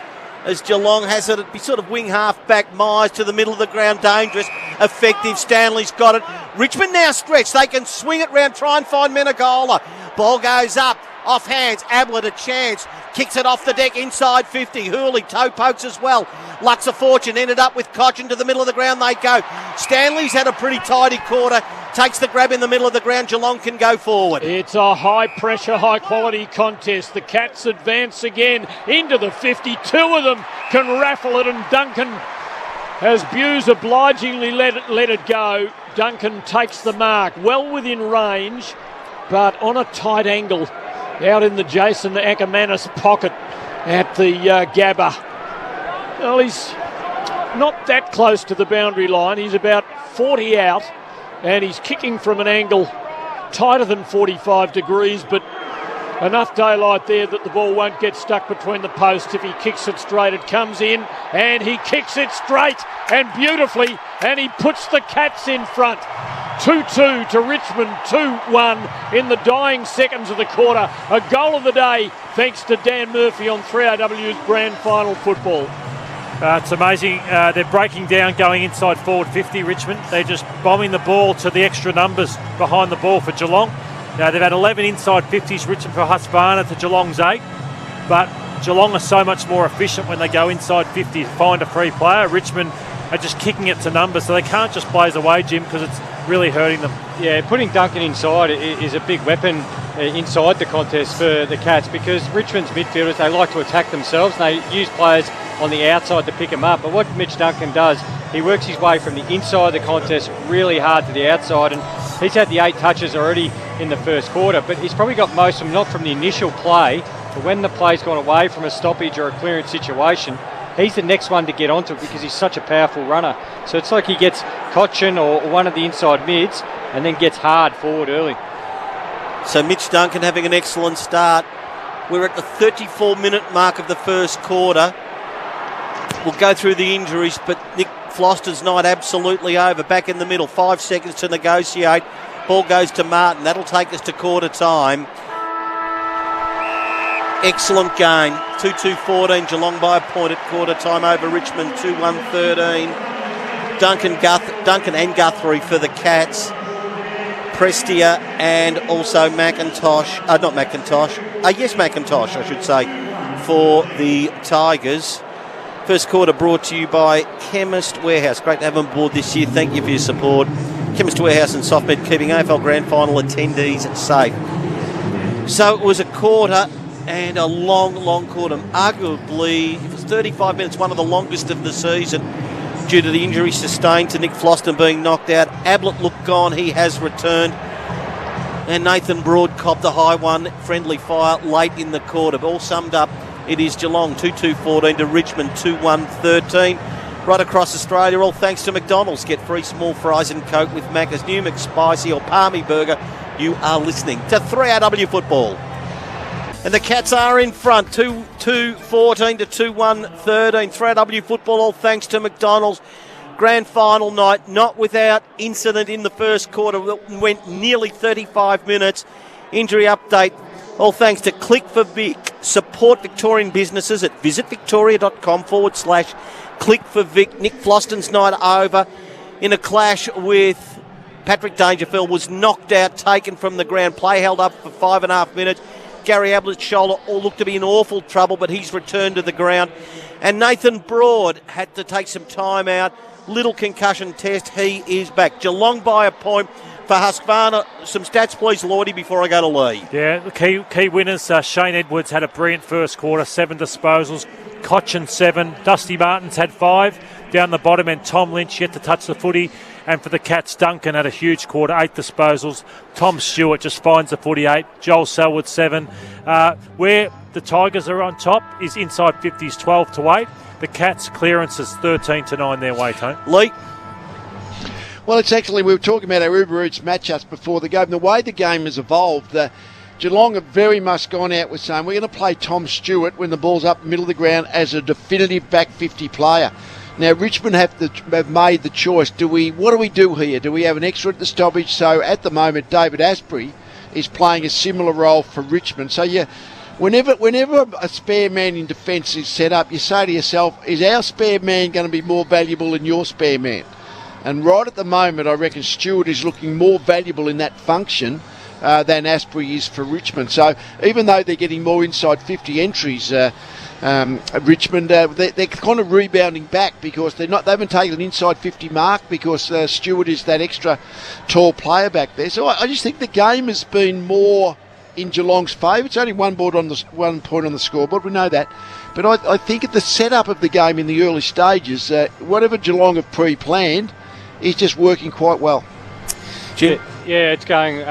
As Geelong has it, be sort of wing half back. Myers to the middle of the ground, dangerous, effective. Stanley's got it. Richmond now stretched. They can swing it round, try and find Menegola. Ball goes up, off hands. Ablett a chance, kicks it off the deck inside 50. Hooley toe pokes as well. Lux a fortune, ended up with Cochin to the middle of the ground. They go. Stanley's had a pretty tidy quarter. Takes the grab in the middle of the ground. Geelong can go forward. It's a high-pressure, high-quality contest. The Cats advance again into the 50. Two of them can raffle it, and Duncan, as Buse obligingly let it go, Duncan takes the mark. Well within range, but on a tight angle out in the Jason Ackermanis pocket at the Gabba. Well, he's not that close to the boundary line. He's about 40 out. And he's kicking from an angle tighter than 45 degrees, but enough daylight there that the ball won't get stuck between the posts. If he kicks it straight, it comes in, and he kicks it straight and beautifully, and he puts the Cats in front. 2-2 to Richmond, 2-1 in the dying seconds of the quarter. A goal of the day thanks to Dan Murphy on 3AW's grand final football. It's amazing. They're breaking down, going inside forward 50, Richmond. They're just bombing the ball to the extra numbers behind the ball for Geelong. Now, they've had 11 inside 50s written for Husqvarna to Geelong's 8. But Geelong are so much more efficient when they go inside 50 to find a free player. Richmond are just kicking it to numbers, so they can't just blaze away, Jim, because it's really hurting them. Yeah, putting Duncan inside is a big weapon inside the contest for the Cats, because Richmond's midfielders, they like to attack themselves. They use players on the outside to pick them up. But what Mitch Duncan does, he works his way from the inside of the contest really hard to the outside, and he's had the 8 touches already in the first quarter, but he's probably got most of them not from the initial play, but when the play's gone away from a stoppage or a clearance situation, he's the next one to get onto it because he's such a powerful runner. So it's like he gets Cochin or one of the inside mids and then gets hard forward early. So Mitch Duncan having an excellent start. We're at the 34-minute mark of the first quarter. We'll go through the injuries, but Nick Foster's night absolutely over. Back in the middle, 5 seconds to negotiate. Ball goes to Martin. That'll take us to quarter time. Excellent game. 2-2-14. Geelong by a point at quarter time over Richmond. 2-1-13. Duncan and Guthrie for the Cats. Prestia and also McIntosh. McIntosh, I should say, for the Tigers. First quarter brought to you by Chemist Warehouse. Great to have them on board this year. Thank you for your support. Chemist Warehouse and SoftMed keeping AFL Grand Final attendees safe. So it was a quarter and a long quarter. Arguably, it was 35 minutes, one of the longest of the season due to the injury sustained to Nick Floston being knocked out. Ablett looked gone. He has returned. And Nathan Broad copped a high one, friendly fire late in the quarter. But all summed up, it is Geelong 2-2-14 to Richmond 2-1-13. Right across Australia, all thanks to McDonald's. Get free small fries and Coke with Macca's new McSpicy or Palmy Burger. You are listening to 3AW Football. And the Cats are in front, 2-2-14 to 2-1-13. 3AW Football, all thanks to McDonald's. Grand final night, not without incident in the first quarter. Went nearly 35 minutes. Injury update, all thanks to Click for Vic. Support Victorian businesses at visitvictoria.com/Click for Vic. Nick Floston's night over in a clash with Patrick Dangerfield. Was knocked out, taken from the ground. Play held up for 5.5 minutes. Gary Ablett's shoulder all looked to be in awful trouble, but he's returned to the ground. And Nathan Broad had to take some time out. Little concussion test. He is back. Geelong by a point for Husqvarna. Some stats, please, Lloydie, before I go to Lee. Yeah, the key winners. Shane Edwards had a brilliant first quarter, 7 disposals. Cochin 7. Dusty Martins had 5 down the bottom, and Tom Lynch yet to touch the footy. And for the Cats, Duncan had a huge quarter, 8 disposals. Tom Stewart just finds the footy, 8. Joel Selwood 7. Where the Tigers are on top is inside 50s, 12-8. The Cats' clearances 13-9 their way, Tone. Lee? Well, it's actually, we were talking about our Uber Eats matchups before the game. The way the game has evolved, Geelong have very much gone out with saying we're going to play Tom Stewart when the ball's up the middle of the ground as a definitive back 50 player. Now, Richmond have made the choice. What do we do here? Do we have an extra at the stoppage? So, at the moment, David Asprey is playing a similar role for Richmond. So whenever a spare man in defence is set up, you say to yourself, is our spare man going to be more valuable than your spare man? And right at the moment, I reckon Stewart is looking more valuable in that function than Asprey is for Richmond. So even though they're getting more inside 50 entries, Richmond, they're kind of rebounding back because they haven't taken an inside 50 mark because Stewart is that extra tall player back there. So I just think the game has been more in Geelong's favour. It's only 1 point on the scoreboard, we know that. But I think at the setup of the game in the early stages, whatever Geelong have pre-planned is just working quite well. Yeah, it's going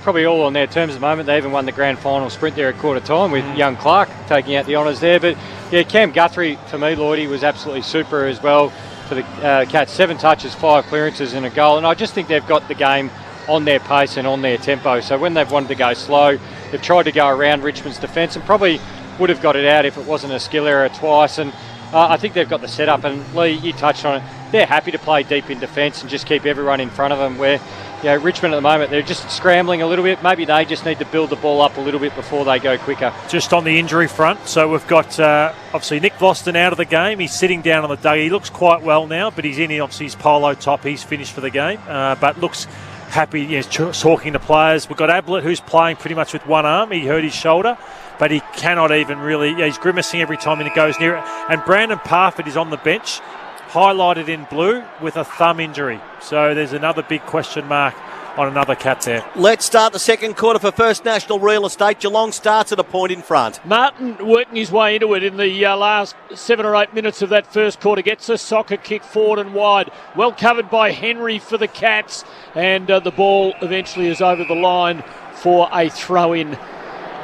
probably all on their terms at the moment. They even won the grand final sprint there at quarter time with young Clark taking out the honours there. But yeah, Cam Guthrie, for me, Lloydie, was absolutely super as well for the Cats. 7 touches, 5 clearances and a goal. And I just think they've got the game on their pace and on their tempo. So when they've wanted to go slow, they've tried to go around Richmond's defence and probably would have got it out if it wasn't a skill error twice. And I think they've got the setup. And Lee, you touched on it. They're happy to play deep in defence and just keep everyone in front of them, where Richmond at the moment, they're just scrambling a little bit. Maybe they just need to build the ball up a little bit before they go quicker. Just on the injury front, so we've got obviously Nick Voston out of the game. He's sitting down on the dug. He looks quite well now, but he's in obviously his polo top. He's finished for the game, but looks happy. He's talking to players. We've got Ablett, who's playing pretty much with one arm. He hurt his shoulder, but he cannot even really. He's grimacing every time he goes near it. And Brandon Parfitt is on the bench, highlighted in blue, with a thumb injury. So there's another big question mark on another Cat there. Let's start the second quarter for First National Real Estate. Geelong starts at a point in front. Martin working his way into it in the last 7 or 8 minutes of that first quarter. Gets a soccer kick forward and wide. Well covered by Henry for the Cats. And the ball eventually is over the line for a throw-in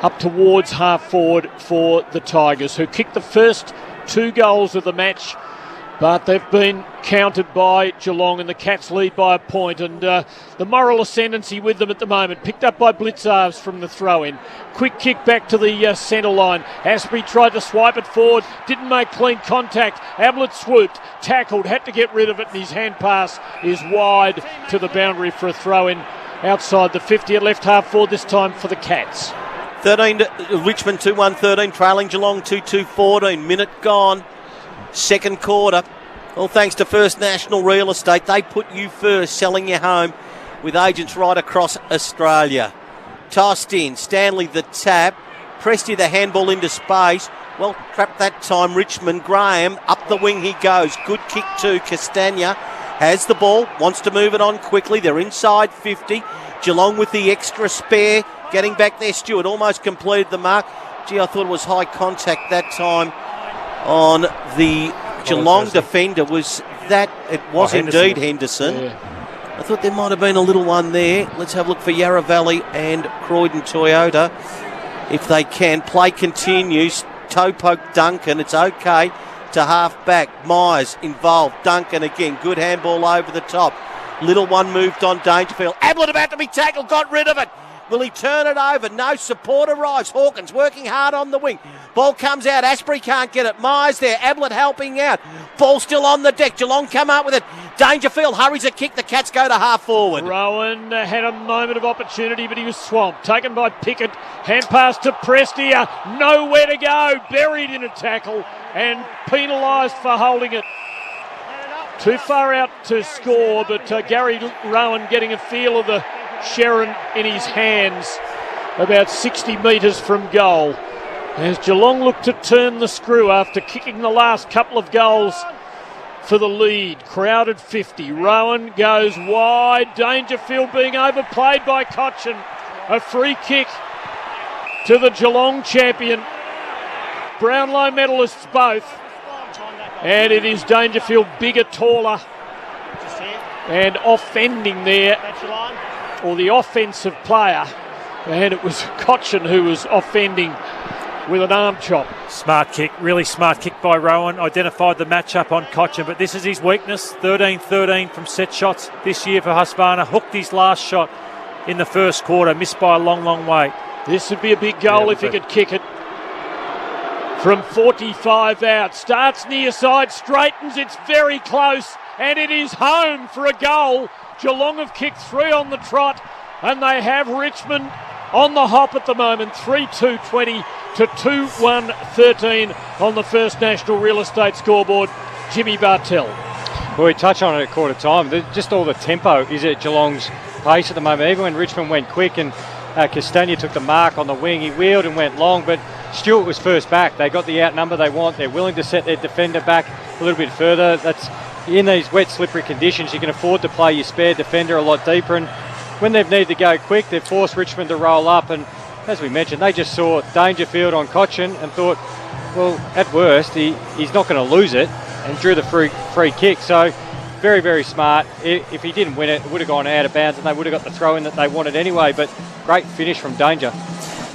up towards half forward for the Tigers, who kicked the first 2 goals of the match. But they've been countered by Geelong, and the Cats lead by a point. And the moral ascendancy with them at the moment, picked up by Blitzarves from the throw-in. Quick kick back to the centre line. Asprey tried to swipe it forward, didn't make clean contact. Ablett swooped, tackled, had to get rid of it, and his hand pass is wide to the boundary for a throw-in outside the 50 at left half forward, this time for the Cats. Richmond 2-1-13, trailing Geelong 2-2-14. Minute gone. Second quarter. All thanks to First National Real Estate. They put you first, selling your home with agents right across Australia. Tossed in. Stanley the tap. Presti the handball into space. Well trapped that time. Richmond. Graham up the wing he goes. Good kick to Castagna. Has the ball. Wants to move it on quickly. They're inside 50. Geelong with the extra spare. Getting back there. Stewart almost completed the mark. Gee, I thought it was high contact that time on the Geelong defender. Was that? It was indeed Henderson. Yeah. I thought there might have been a little one there. Let's have a look for Yarra Valley and Croydon Toyota if they can. Play continues. Toe poke Duncan. It's okay to half back. Myers involved. Duncan again. Good handball over the top. Little one moved on Dangerfield. Ablett about to be tackled. Got rid of it. Will he turn it over? No, support arrives. Hawkins working hard on the wing. Ball comes out. Asprey can't get it. Myers there. Ablett helping out. Ball still on the deck. Geelong come up with it. Dangerfield hurries a kick. The Cats go to half forward. Rowan had a moment of opportunity, but he was swamped. Taken by Pickett. Hand pass to Prestia. Nowhere to go. Buried in a tackle and penalised for holding it. Too far out to score, but Gary Rowan getting a feel of the Sherrin in his hands about 60 metres from goal. As Geelong look to turn the screw after kicking the last couple of goals for the lead. Crowded 50. Rowan goes wide. Dangerfield being overplayed by Cochin. A free kick to the Geelong champion. Brownlow medalists both. And it is Dangerfield, bigger, taller, and offending there, or the offensive player. And it was Cochin who was offending with an arm chop. Smart kick, really smart kick by Rowan. Identified the matchup on Cochin, but this is his weakness. 13-13 from set shots this year for Husqvarna. Hooked his last shot in the first quarter, missed by a long, long way. This would be a big goal if he could kick it. From 45 out, starts near side, straightens, it's very close, and it is home for a goal. Geelong have kicked 3 on the trot, and they have Richmond on the hop at the moment, 3-2-20 to 2-1-13 on the First National Real Estate scoreboard. Jimmy Bartell. Well, we touch on it at quarter time. Just all the tempo is at Geelong's pace at the moment. Even when Richmond went quick and Castagna took the mark on the wing, he wheeled and went long, but Stewart was first back. They got the outnumber they want. They're willing to set their defender back a little bit further. That's in these wet, slippery conditions. You can afford to play your spare defender a lot deeper, and when they've needed to go quick, they've forced Richmond to roll up, and as we mentioned, they just saw Dangerfield on Cochin and thought, well, at worst, he's not going to lose it, and drew the free kick. So very, very smart. If he didn't win it, it would have gone out of bounds and they would have got the throw in that they wanted anyway, but great finish from Danger.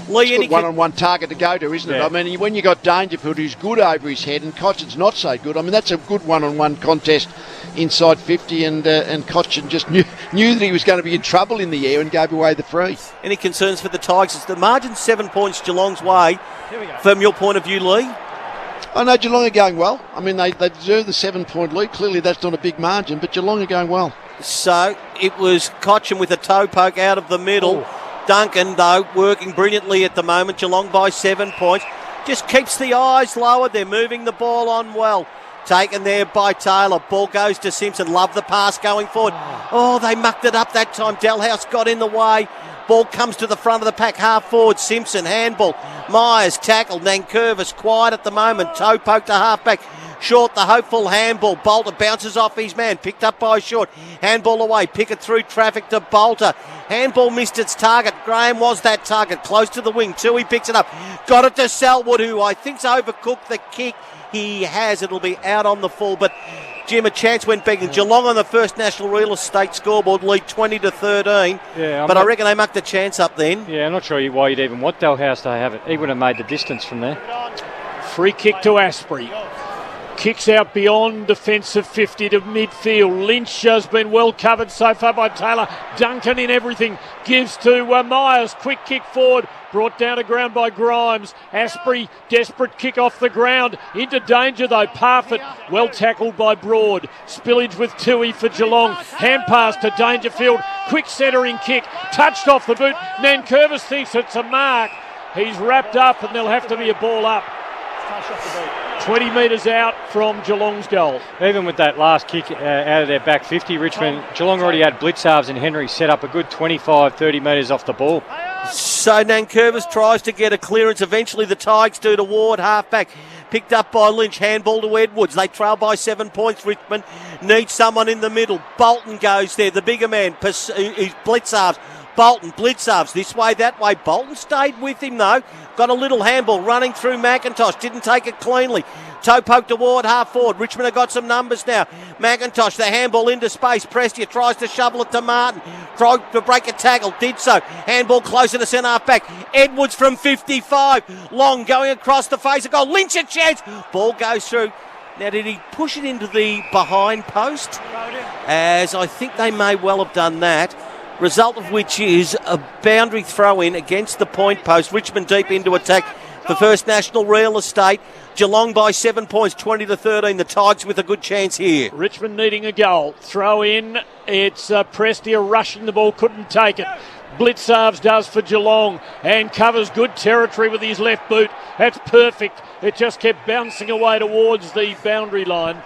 Lee, it's a good one-on-one target to go to, isn't it? Yeah. I mean, when you got Dangerfield, who's good over his head, and Cochin's not so good, I mean, that's a good one-on-one contest inside 50, and Cochin just knew that he was going to be in trouble in the air and gave away the free. Any concerns for the Tigers? The margin's 7 points Geelong's way. From your point of view, Lee? I know Geelong are going well. I mean, they deserve the 7-point lead. Clearly, that's not a big margin, but Geelong are going well. So it was Cochin with a toe poke out of the middle. Duncan, though, working brilliantly at the moment. Geelong by 7 points. Just keeps the eyes lowered. They're moving the ball on well. Taken there by Taylor. Ball goes to Simpson. Love the pass going forward. Oh, they mucked it up that time. Dalhouse got in the way. Ball comes to the front of the pack, half forward. Simpson, handball. Myers tackled. Nankervis quiet at the moment. Toe poke to half back. Short, the hopeful handball. Bolter bounces off his man. Picked up by Short. Handball away. Pickett through traffic to Bolter. Handball missed its target. Graham was that target. Close to the wing. Tui picks it up. Got it to Selwood, who I think's overcooked the kick. He has. It'll be out on the full. But Jim, a chance went begging. Geelong on the First National Real Estate scoreboard lead 20-13. Yeah, but I reckon they mucked a chance up then. Yeah, I'm not sure why you'd even want Dalhouse to have it. He would have made the distance from there. Free kick to Asprey. Kicks out beyond defensive 50 to midfield. Lynch has been well covered so far by Taylor. Duncan in everything. Gives to Myers. Quick kick forward. Brought down to ground by Grimes. Asprey, desperate kick off the ground. Into danger though. Parfitt, well tackled by Broad. Spillage with Tui for Geelong. Hand pass to Dangerfield. Quick centering kick. Touched off the boot. Nankervis thinks it's a mark. He's wrapped up and there'll have to be a ball up. 20 metres out from Geelong's goal. Even with that last kick out of their back 50, Richmond, Geelong already had Blitzarves and Henry set up a good 25-30 metres off the ball. So Nankervis tries to get a clearance. Eventually the Tigers do to Ward, halfback. Picked up by Lynch. Handball to Edwards. They trail by 7 points. Richmond needs someone in the middle. Bolton goes there, the bigger man. He's Blitzarves. Bolton, Blitzarves, this way, that way. Bolton stayed with him, though. Got a little handball running through McIntosh. Didn't take it cleanly. Toe poke toward half forward. Richmond have got some numbers now. McIntosh, the handball into space. Prestia tries to shovel it to Martin. Tried to break a tackle. Did so. Handball closer to centre half back. Edwards from 55. Long going across the face of goal. Lynch a chance. Ball goes through. Now, did he push it into the behind post? As I think they may well have done that. Result of which is a boundary throw-in against the point post. Richmond deep into attack for First National Real Estate. Geelong by 7 points, 20-13. The Tigers with a good chance here. Richmond needing a goal. Throw in. It's Prestia rushing the ball. Couldn't take it. Blitzarves does for Geelong and covers good territory with his left boot. That's perfect. It just kept bouncing away towards the boundary line.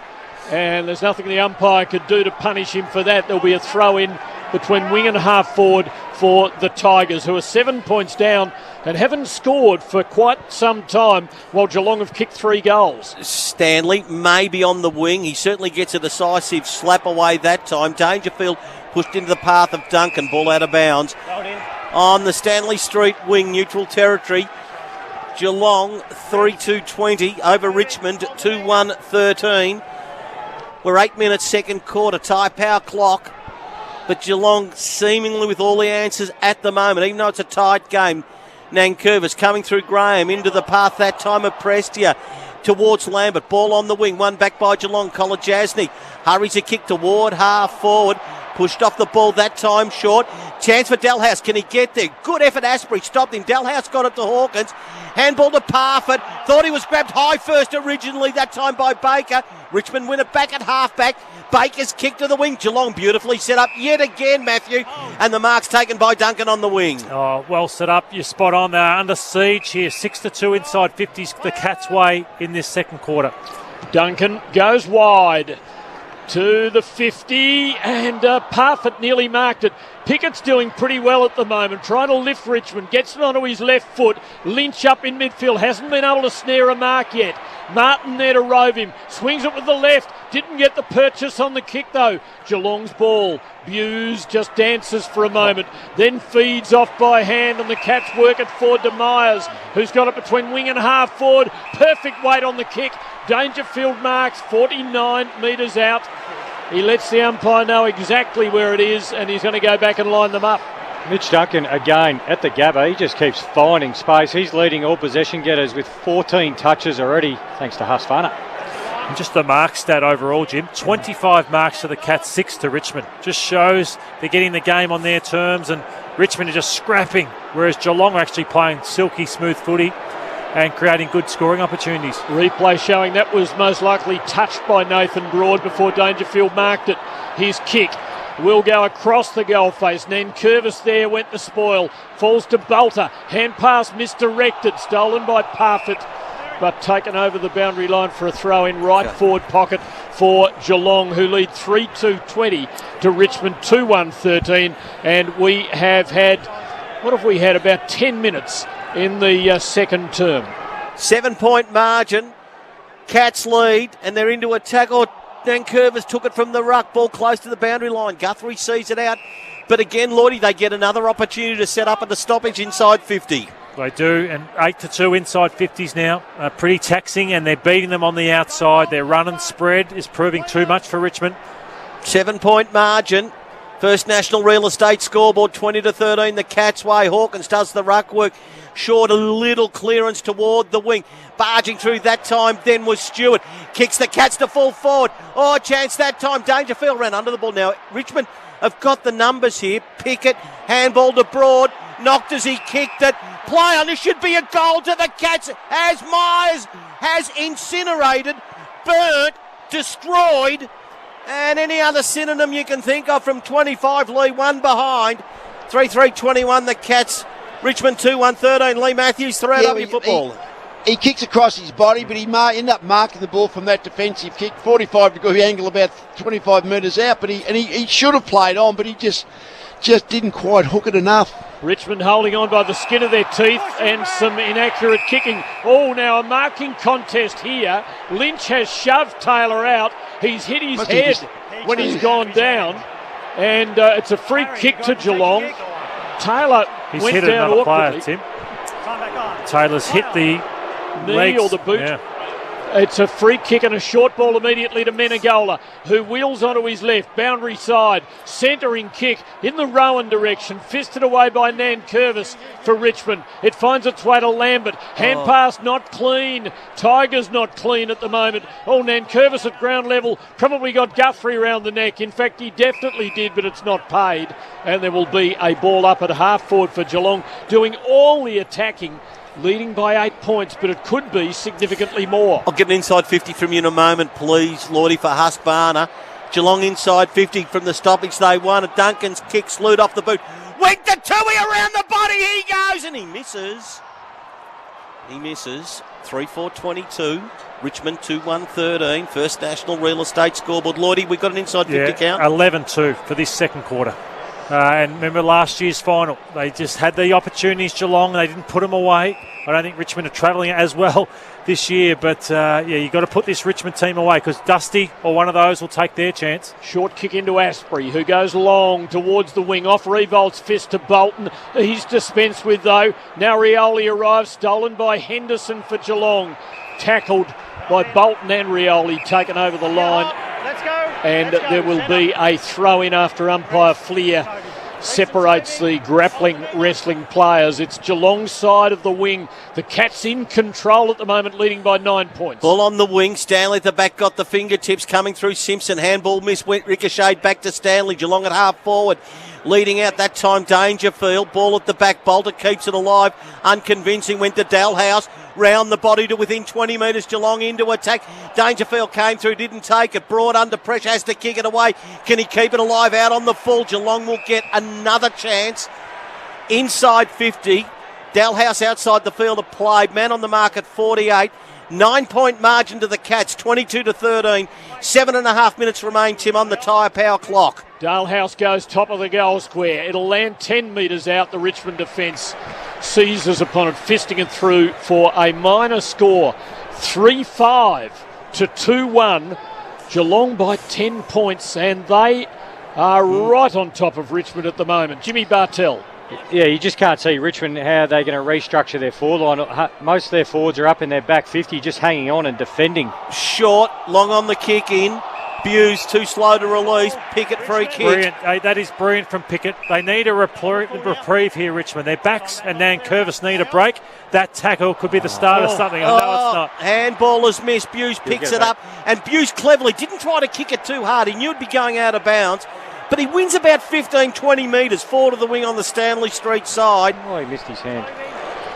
And there's nothing the umpire could do to punish him for that. There'll be a throw-in between wing and half forward for the Tigers, who are 7 points down and haven't scored for quite some time, while Geelong have kicked 3 goals. Stanley may be on the wing. He certainly gets a decisive slap away that time. Dangerfield pushed into the path of Duncan. Ball out of bounds. On the Stanley Street wing, neutral territory. Geelong 3-2-20 over Richmond 2-1-13. We're 8 minutes second quarter. Tie power clock. But Geelong seemingly with all the answers at the moment, even though it's a tight game. Nankervis coming through Graham into the path that time of Prestia towards Lambert. Ball on the wing, one back by Geelong. Kolajasny hurries a kick toward half forward. Pushed off the ball that time short. Chance for Dalhouse. Can he get there? Good effort. Asprey stopped him. Dalhouse got it to Hawkins. Handball to Parfitt. Thought he was grabbed high first originally, that time by Baker. Richmond win it back at halfback. Baker's kick to the wing. Geelong beautifully set up yet again, Matthew. And the mark's taken by Duncan on the wing. Oh, well set up. You're spot on. They're under siege here. 6-2 inside 50s the Cats' way in this second quarter. Duncan goes wide to the 50 and Parfitt nearly marked it. Pickett's doing pretty well at the moment, trying to lift Richmond, gets it onto his left foot. Lynch up in midfield, hasn't been able to snare a mark yet. Martin there to rove him, swings it with the left, didn't get the purchase on the kick though. Geelong's ball, Buse just dances for a moment, then feeds off by hand and the Cats work it forward to Myers, who's got it between wing and half forward. Perfect weight on the kick. Dangerfield marks 49 metres out. He lets the umpire know exactly where it is and he's going to go back and line them up. Mitch Duncan, again, at the Gabba, he just keeps finding space. He's leading all possession getters with 14 touches already, thanks to Husfana. And just the mark stat overall, Jim, 25 marks to the Cats, 6 to Richmond. Just shows they're getting the game on their terms and Richmond are just scrapping, whereas Geelong are actually playing silky smooth footy and creating good scoring opportunities. Replay showing that was most likely touched by Nathan Broad before Dangerfield marked it. His kick will go across the goal face. Nankervis there went the spoil. Falls to Bolter. Hand pass misdirected. Stolen by Parfitt, but taken over the boundary line for a throw in right forward pocket for Geelong, who lead 3-2-20 to Richmond 2-1-13. And we have had, what have we had, about 10 minutes in the second term. 7-point margin. Cats lead and they're into a tackle. Nankervis took it from the ruck, ball close to the boundary line. Guthrie sees it out. But again, Lloydie, they get another opportunity to set up at the stoppage inside 50. They do, and 8-2 inside 50s now. Pretty taxing, and they're beating them on the outside. Their run and spread is proving too much for Richmond. 7-point margin. First National Real Estate scoreboard, 20-13, the Cats' way. Hawkins does the ruck work. Short, a little clearance toward the wing. Barging through that time then was Stewart. Kicks the Cats to full forward. Oh, chance that time. Dangerfield ran under the ball. Now, Richmond have got the numbers here. Pickett, handball to Broad. Knocked as he kicked it. Play on. This should be a goal to the Cats as Myers has incinerated, burnt, destroyed, and any other synonym you can think of from 25. Lee, one behind. 3-3-21, the Cats. Richmond 2-1-13. Lee Matthews, 3AW football. He kicks across his body, but he ended up marking the ball from that defensive kick. 45-degree angle, about 25 metres out, but he should have played on, but he just didn't quite hook it enough. Richmond holding on by the skin of their teeth and some inaccurate kicking. Oh, now a marking contest here. Lynch has shoved Taylor out. He's hit his head when he's gone down. And it's a free kick to Geelong. Taylor He's went hit down another awkwardly. player, Tim. Taylor's hit the knee legs. or the boot. Yeah. It's a free kick and a short ball immediately to Menegola, who wheels onto his left, boundary side, centering kick in the Rowan direction, fisted away by Nankervis for Richmond. It finds its way to Lambert. Hand pass not clean. Tigers not clean at the moment. Oh, Nankervis at ground level probably got Guthrie around the neck. In fact, he definitely did, but it's not paid. And there will be a ball up at half forward for Geelong, doing all the attacking, leading by 8 points, but it could be significantly more. I'll get an inside 50 from you in a moment, please, Lloydie, for Husqvarna. Geelong inside 50 from the stoppage they won. Duncan's kick slewed off the boot. Went to Tui around the body. He goes and he misses. He misses. 3-4-22. Richmond 2-1-13. First National Real Estate scoreboard. Lloydie, we've got an inside 50 count. 11-2 for this second quarter. And remember last year's final, they just had the opportunities, Geelong, they didn't put them away. I don't think Richmond are travelling as well this year, but you've got to put this Richmond team away because Dusty or one of those will take their chance. Short kick into Asprey, who goes long towards the wing, off Revolt's fist to Bolton. He's dispensed with though. Now Rioli arrives, stolen by Henderson for Geelong. Tackled by Bolton and Rioli, taken over the line. And there will be a throw in after umpire Fleer separates the grappling wrestling players. It's Geelong's side of the wing. The Cats in control at the moment, leading by 9 points. Ball on the wing. Stanley at the back got the fingertips coming through Simpson. Handball miss, went ricocheted back to Stanley. Geelong at half forward. Leading out that time, Dangerfield. Ball at the back. Bolter keeps it alive. Unconvincing. Went to Dalhouse. Round the body to within 20 metres. Geelong into attack. Dangerfield came through, didn't take it. Broad under pressure, has to kick it away. Can he keep it alive out on the full? Geelong will get another chance. Inside 50. Dalhouse outside the field of play. Man on the mark at 48. 9-point margin to the Cats, 22-13. 7.5 minutes remain, Tim, on the tyre power clock. Dalhouse goes top of the goal square. It'll land 10 metres out. The Richmond defence seizes upon it, fisting it through for a minor score. 3-5 to 2-1. Geelong by 10 points, and they are right on top of Richmond at the moment. Jimmy Bartell. Yeah, you just can't see Richmond how they're going to restructure their forward line. Most of their forwards are up in their back 50, just hanging on and defending. Short, long on the kick in. Buse too slow to release. Pickett free kick. Brilliant. That is brilliant from Pickett. They need a reprieve here, Richmond. Their backs and Nankervis need a break. That tackle could be the start of something. I know it's not. Handball is missed. Buse picks it up. And Buse cleverly didn't try to kick it too hard. He knew it'd be going out of bounds. But he wins about 15, 20 metres forward of the wing on the Stanley Street side. Oh, he missed his hand.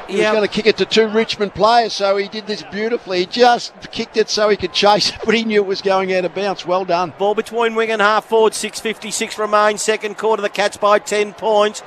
He was going to kick it to two Richmond players, so he did this beautifully. He just kicked it so he could chase it, but he knew it was going out of bounds. Well done. Ball between wing and half forward. 6:56 remains. Second quarter, the Cats by 10 points.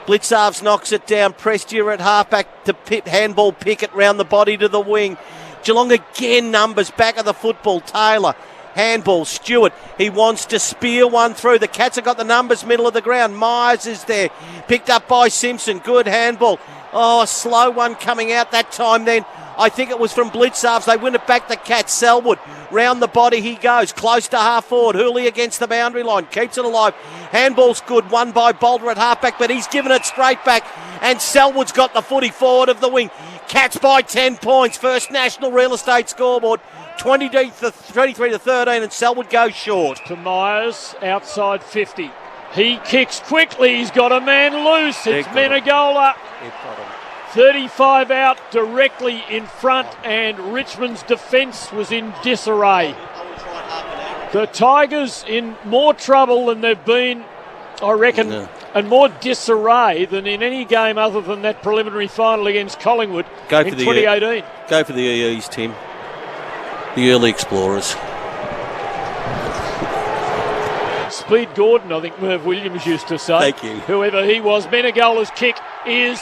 Blitzarves knocks it down. Prestia at halfback to handball Pickett round the body to the wing. Geelong again numbers back of the football. Taylor. Handball, Stewart, he wants to spear one through. The Cats have got the numbers, middle of the ground. Myers is there, picked up by Simpson. Good handball. Oh, a slow one coming out that time then. I think it was from Blitzarves. They win it back, the Cats. Selwood, round the body he goes, close to half forward. Hooley against the boundary line, keeps it alive. Handball's good, won by Bolter at halfback, but he's given it straight back. And Selwood's got the footy forward of the wing. Cats by 10 points. First National Real Estate scoreboard. 23-13, and Selwood goes short. To Myers, outside 50. He kicks quickly. He's got a man loose. It's Menegola. 35 out, directly in front, and Richmond's defence was in disarray. The Tigers in more trouble than they've been, I reckon, and more disarray than in any game other than that preliminary final against Collingwood in 2018. Go for the EEs, Tim. The early explorers. Speed Gordon, I think Merv Williams used to say. Thank you. Whoever he was, Menegola's kick is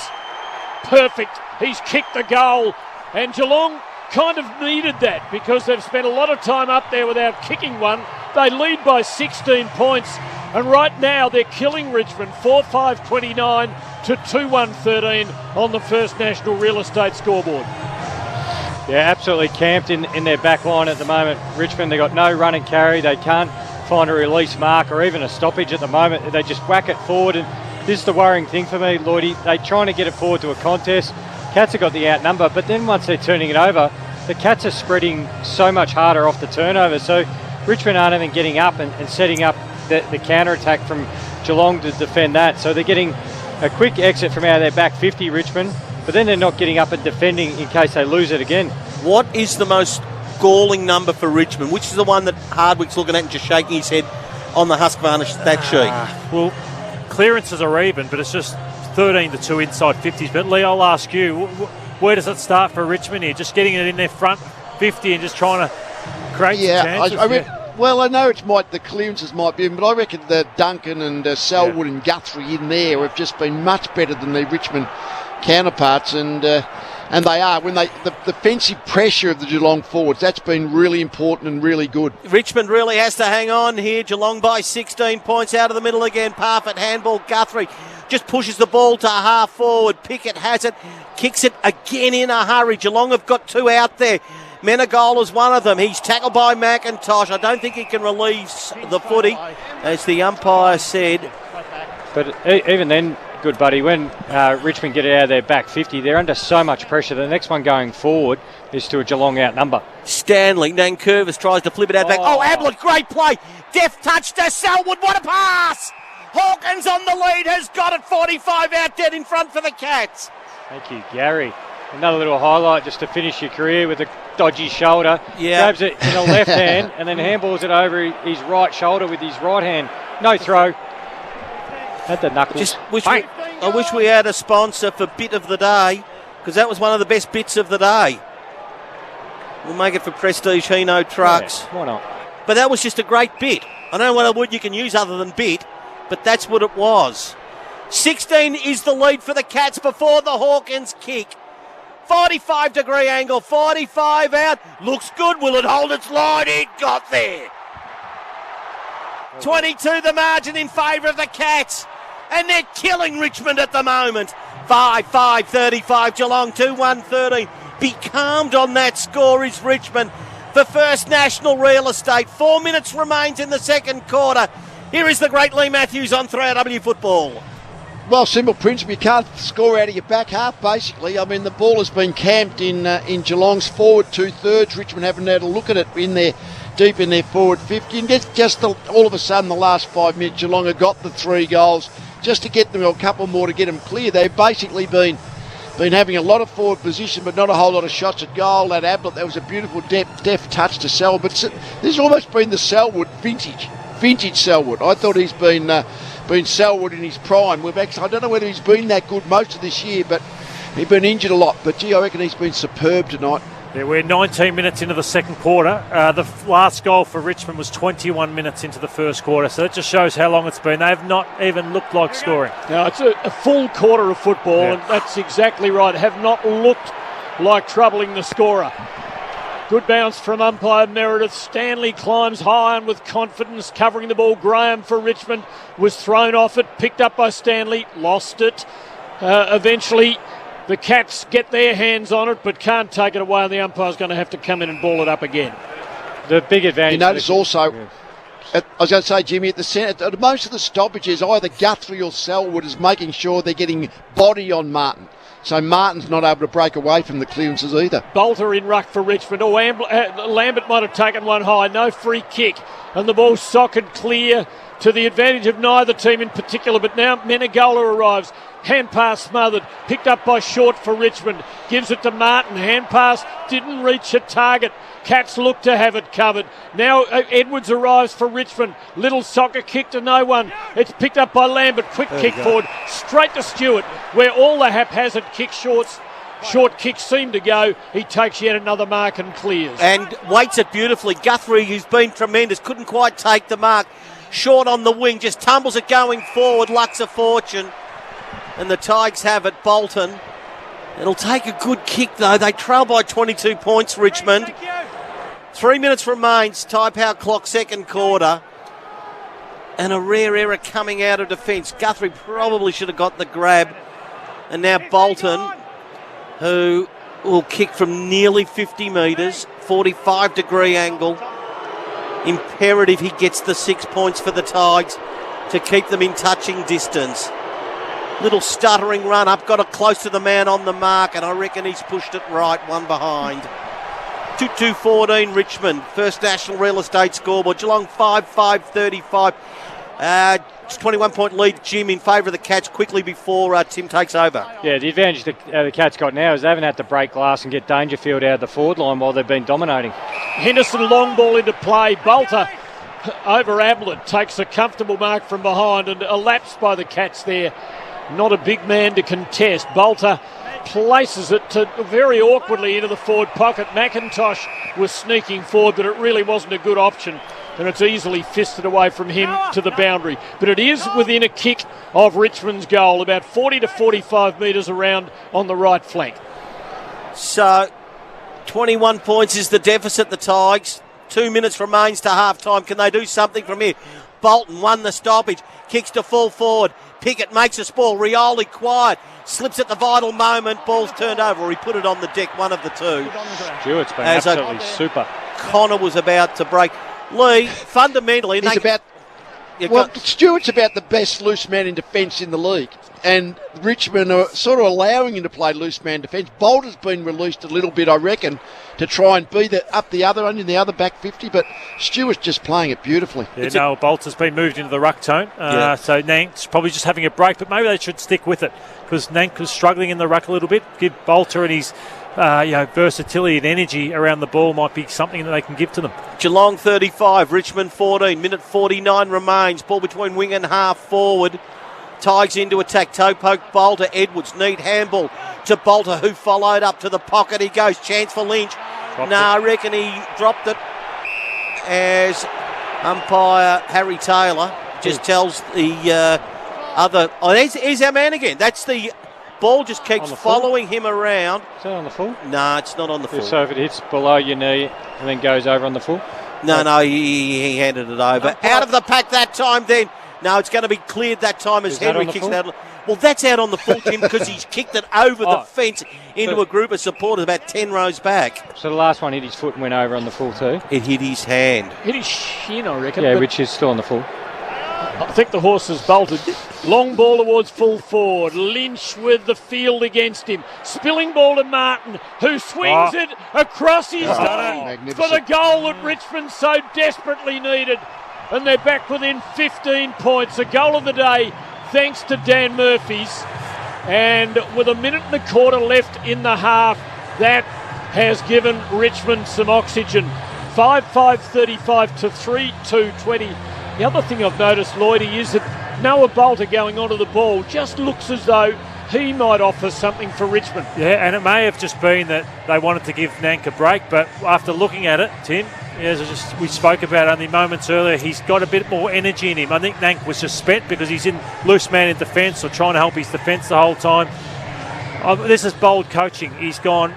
perfect. He's kicked the goal, and Geelong kind of needed that because they've spent a lot of time up there without kicking one. They lead by 16 points, and right now they're killing Richmond 4-5-29 to 2-1-13 on the First National Real Estate scoreboard. Yeah, absolutely camped in their back line at the moment. Richmond, they got no run and carry. They can't find a release mark or even a stoppage at the moment. They just whack it forward, and this is the worrying thing for me, Lloydie. They're trying to get it forward to a contest. Cats have got the outnumber, but then once they're turning it over, the Cats are spreading so much harder off the turnover. So Richmond aren't even getting up and setting up the counter-attack from Geelong to defend that. So they're getting a quick exit from out of their back 50, Richmond, but then they're not getting up and defending in case they lose it again. What is the most galling number for Richmond? Which is the one that Hardwick's looking at and just shaking his head on the Husqvarna stat sheet? Well, clearances are even, but it's just 13-2 inside 50s. But Lee, I'll ask you, where does it start for Richmond here? Just getting it in their front 50 and just trying to create some chances? Well, I know the clearances might be in, but I reckon that Duncan and Selwood and Guthrie in there have just been much better than the Richmond counterparts, and they are. When the defensive pressure of the Geelong forwards, that's been really important and really good. Richmond really has to hang on here. Geelong by 16 points out of the middle again. Parfitt handball. Guthrie just pushes the ball to half forward. Pickett has it, kicks it again in a hurry. Geelong have got two out there. Menegola's one of them. He's tackled by McIntosh. I don't think he can release the footy, as the umpire said. But even then, good buddy, when Richmond get it out of their back 50, they're under so much pressure. The next one going forward is to a Geelong outnumber. Stanley, Nankervis tries to flip it out back. Oh, Ablett, great play. Deft touch to Selwood. What a pass! Hawkins on the lead, has got it 45 out dead in front for the Cats. Thank you, Gary. Another little highlight just to finish your career with a dodgy shoulder. Yeah. Grabs it in the left hand and then handballs it over his right shoulder with his right hand. No throw. Had the knuckles. I wish we had a sponsor for Bit of the Day, because that was one of the best bits of the day. We'll make it for Prestige Hino trucks. Yeah, why not? But that was just a great bit. I don't know what word you can use other than bit, but that's what it was. 16 is the lead for the Cats before the Hawkins kick. 45-degree angle, 45 out. Looks good. Will it hold its line? It got there. 22 the margin in favour of the Cats. And they're killing Richmond at the moment. 5-5-35 Geelong, 2-1-13. Be calmed on that score is Richmond for First National Real Estate. 4 minutes remains in the second quarter. Here is the great Lee Matthews on 3RW Football. Well, simple principle. You can't score out of your back half, basically. I mean, the ball has been camped in Geelong's forward 2/3. Richmond haven't had a look at it in their deep in their forward 50. And all of a sudden, the last 5 minutes, Geelong have got the 3 goals just to get them a couple more to get them clear. They've basically been having a lot of forward position, but not a whole lot of shots at goal. That Ablett, that was a beautiful deft touch to Selwood. But this has almost been the Selwood vintage Selwood. I thought he's been Selwood in his prime. I don't know whether he's been that good most of this year, but he's been injured a lot. But gee, I reckon he's been superb tonight. Yeah, we're 19 minutes into the second quarter. The last goal for Richmond was 21 minutes into the first quarter, so that just shows how long it's been. They have not even looked like scoring. Now, it's a full quarter of football, and that's exactly right. Have not looked like troubling the scorer. Good bounce from umpire Meredith. Stanley climbs high and with confidence, covering the ball. Graham for Richmond was thrown off it, picked up by Stanley, lost it. Eventually, the Cats get their hands on it, but can't take it away, and the umpire's going to have to come in and ball it up again. The big advantage. You notice also, I was going to say, Jimmy, at the centre, at most of the stoppages, either Guthrie or Selwood is making sure they're getting body on Martin. So Martin's not able to break away from the clearances either. Bolter in ruck for Richmond. Lambert might have taken one high. No free kick. And the ball socked clear to the advantage of neither team in particular. But now Menegola arrives. Hand pass smothered. Picked up by Short for Richmond. Gives it to Martin. Hand pass didn't reach a target. Cats look to have it covered. Now Edwards arrives for Richmond. Little soccer kick to no one. It's picked up by Lambert. Quick kick forward. Straight to Stewart, where all the haphazard short kicks seem to go. He takes yet another mark and clears. And waits it beautifully. Guthrie, who's been tremendous, couldn't quite take the mark. Short on the wing, just tumbles it going forward. Luck's a fortune. And the Tigers have it. Bolton. It'll take a good kick, though. They trail by 22 points, Richmond. 3 minutes remains. Type power clock, second quarter. And a rare error coming out of defence. Guthrie probably should have got the grab. And now Bolton, who will kick from nearly 50 metres, 45-degree angle. Imperative he gets the 6 points for the Tigers to keep them in touching distance. Little stuttering run up, got it close to the man on the mark, and I reckon he's pushed it right, one behind. 2-2-14 Richmond, First National Real Estate scoreboard. Geelong 5-5-35. It's 21-point lead, Jim, in favour of the Cats quickly before Tim takes over. Yeah, the advantage the Cats got now is they haven't had to break glass and get Dangerfield out of the forward line while they've been dominating. Henderson long ball into play. Bolter over Ablett takes a comfortable mark from behind and elapsed by the Cats there. Not a big man to contest. Bolter places it very awkwardly into the forward pocket. McIntosh was sneaking forward, but it really wasn't a good option. And it's easily fisted away from him to the boundary. But it is within a kick of Richmond's goal, about 40 to 45 metres around on the right flank. So, 21 points is the deficit, the Tigers. 2 minutes remains to half-time. Can they do something from here? Bolton won the stoppage. Kicks to full forward. Pickett makes a sprawl. Rioli quiet. Slips at the vital moment. Ball's turned over. Or he put it on the deck, one of the two. Stewart's been absolutely super. Connor was about to break. Lee, fundamentally... Stewart's about the best loose man in defence in the league. and Richmond are sort of allowing him to play loose man defence. Bolt has been released a little bit, I reckon, to try and be up the other end in the other back 50, but Stewart's just playing it beautifully. Yeah, Bolt has been moved into the ruck tone, so Nank's probably just having a break, but maybe they should stick with it because Nank was struggling in the ruck a little bit. Give Bolter and his versatility and energy around the ball might be something that they can give to them. Geelong 35, Richmond 14, minute 49 remains. Ball between wing and half forward. Tigers into attack, toe poke, Bolter, Edwards, neat handball to Bolter, who followed up to the pocket. He goes, chance for Lynch. I reckon he dropped it as umpire Harry Taylor just tells the other... Oh, here's our man again. That's the... Ball just keeps following him around. Is that on the full? No, it's not on the full. So if it hits below your knee and then goes over on the full? No, he handed it over. Out of the pack that time then. No, it's going to be cleared that time as Henry kicks it out. Well, that's out on the full, Tim, because he's kicked it over the fence into a group of supporters about 10 rows back. So the last one hit his foot and went over on the full too? It hit his hand. Hit his shin, I reckon. Yeah, which is still on the full. I think the horse has bolted. Long ball towards full forward. Lynch with the field against him. Spilling ball to Martin, who swings it across his body for the goal that Richmond so desperately needed. And they're back within 15 points. A goal of the day, thanks to Dan Murphy's. And with a minute and a quarter left in the half, that has given Richmond some oxygen. 5-5-35 to 3-2-20. The other thing I've noticed, Lloydie, is that Noah Bolter going onto the ball just looks as though he might offer something for Richmond. Yeah, and it may have just been that they wanted to give Nank a break, but after looking at it, Tim, as we spoke about only moments earlier, he's got a bit more energy in him. I think Nank was just spent because he's in loose man in defence or trying to help his defence the whole time. This is bold coaching. He's gone,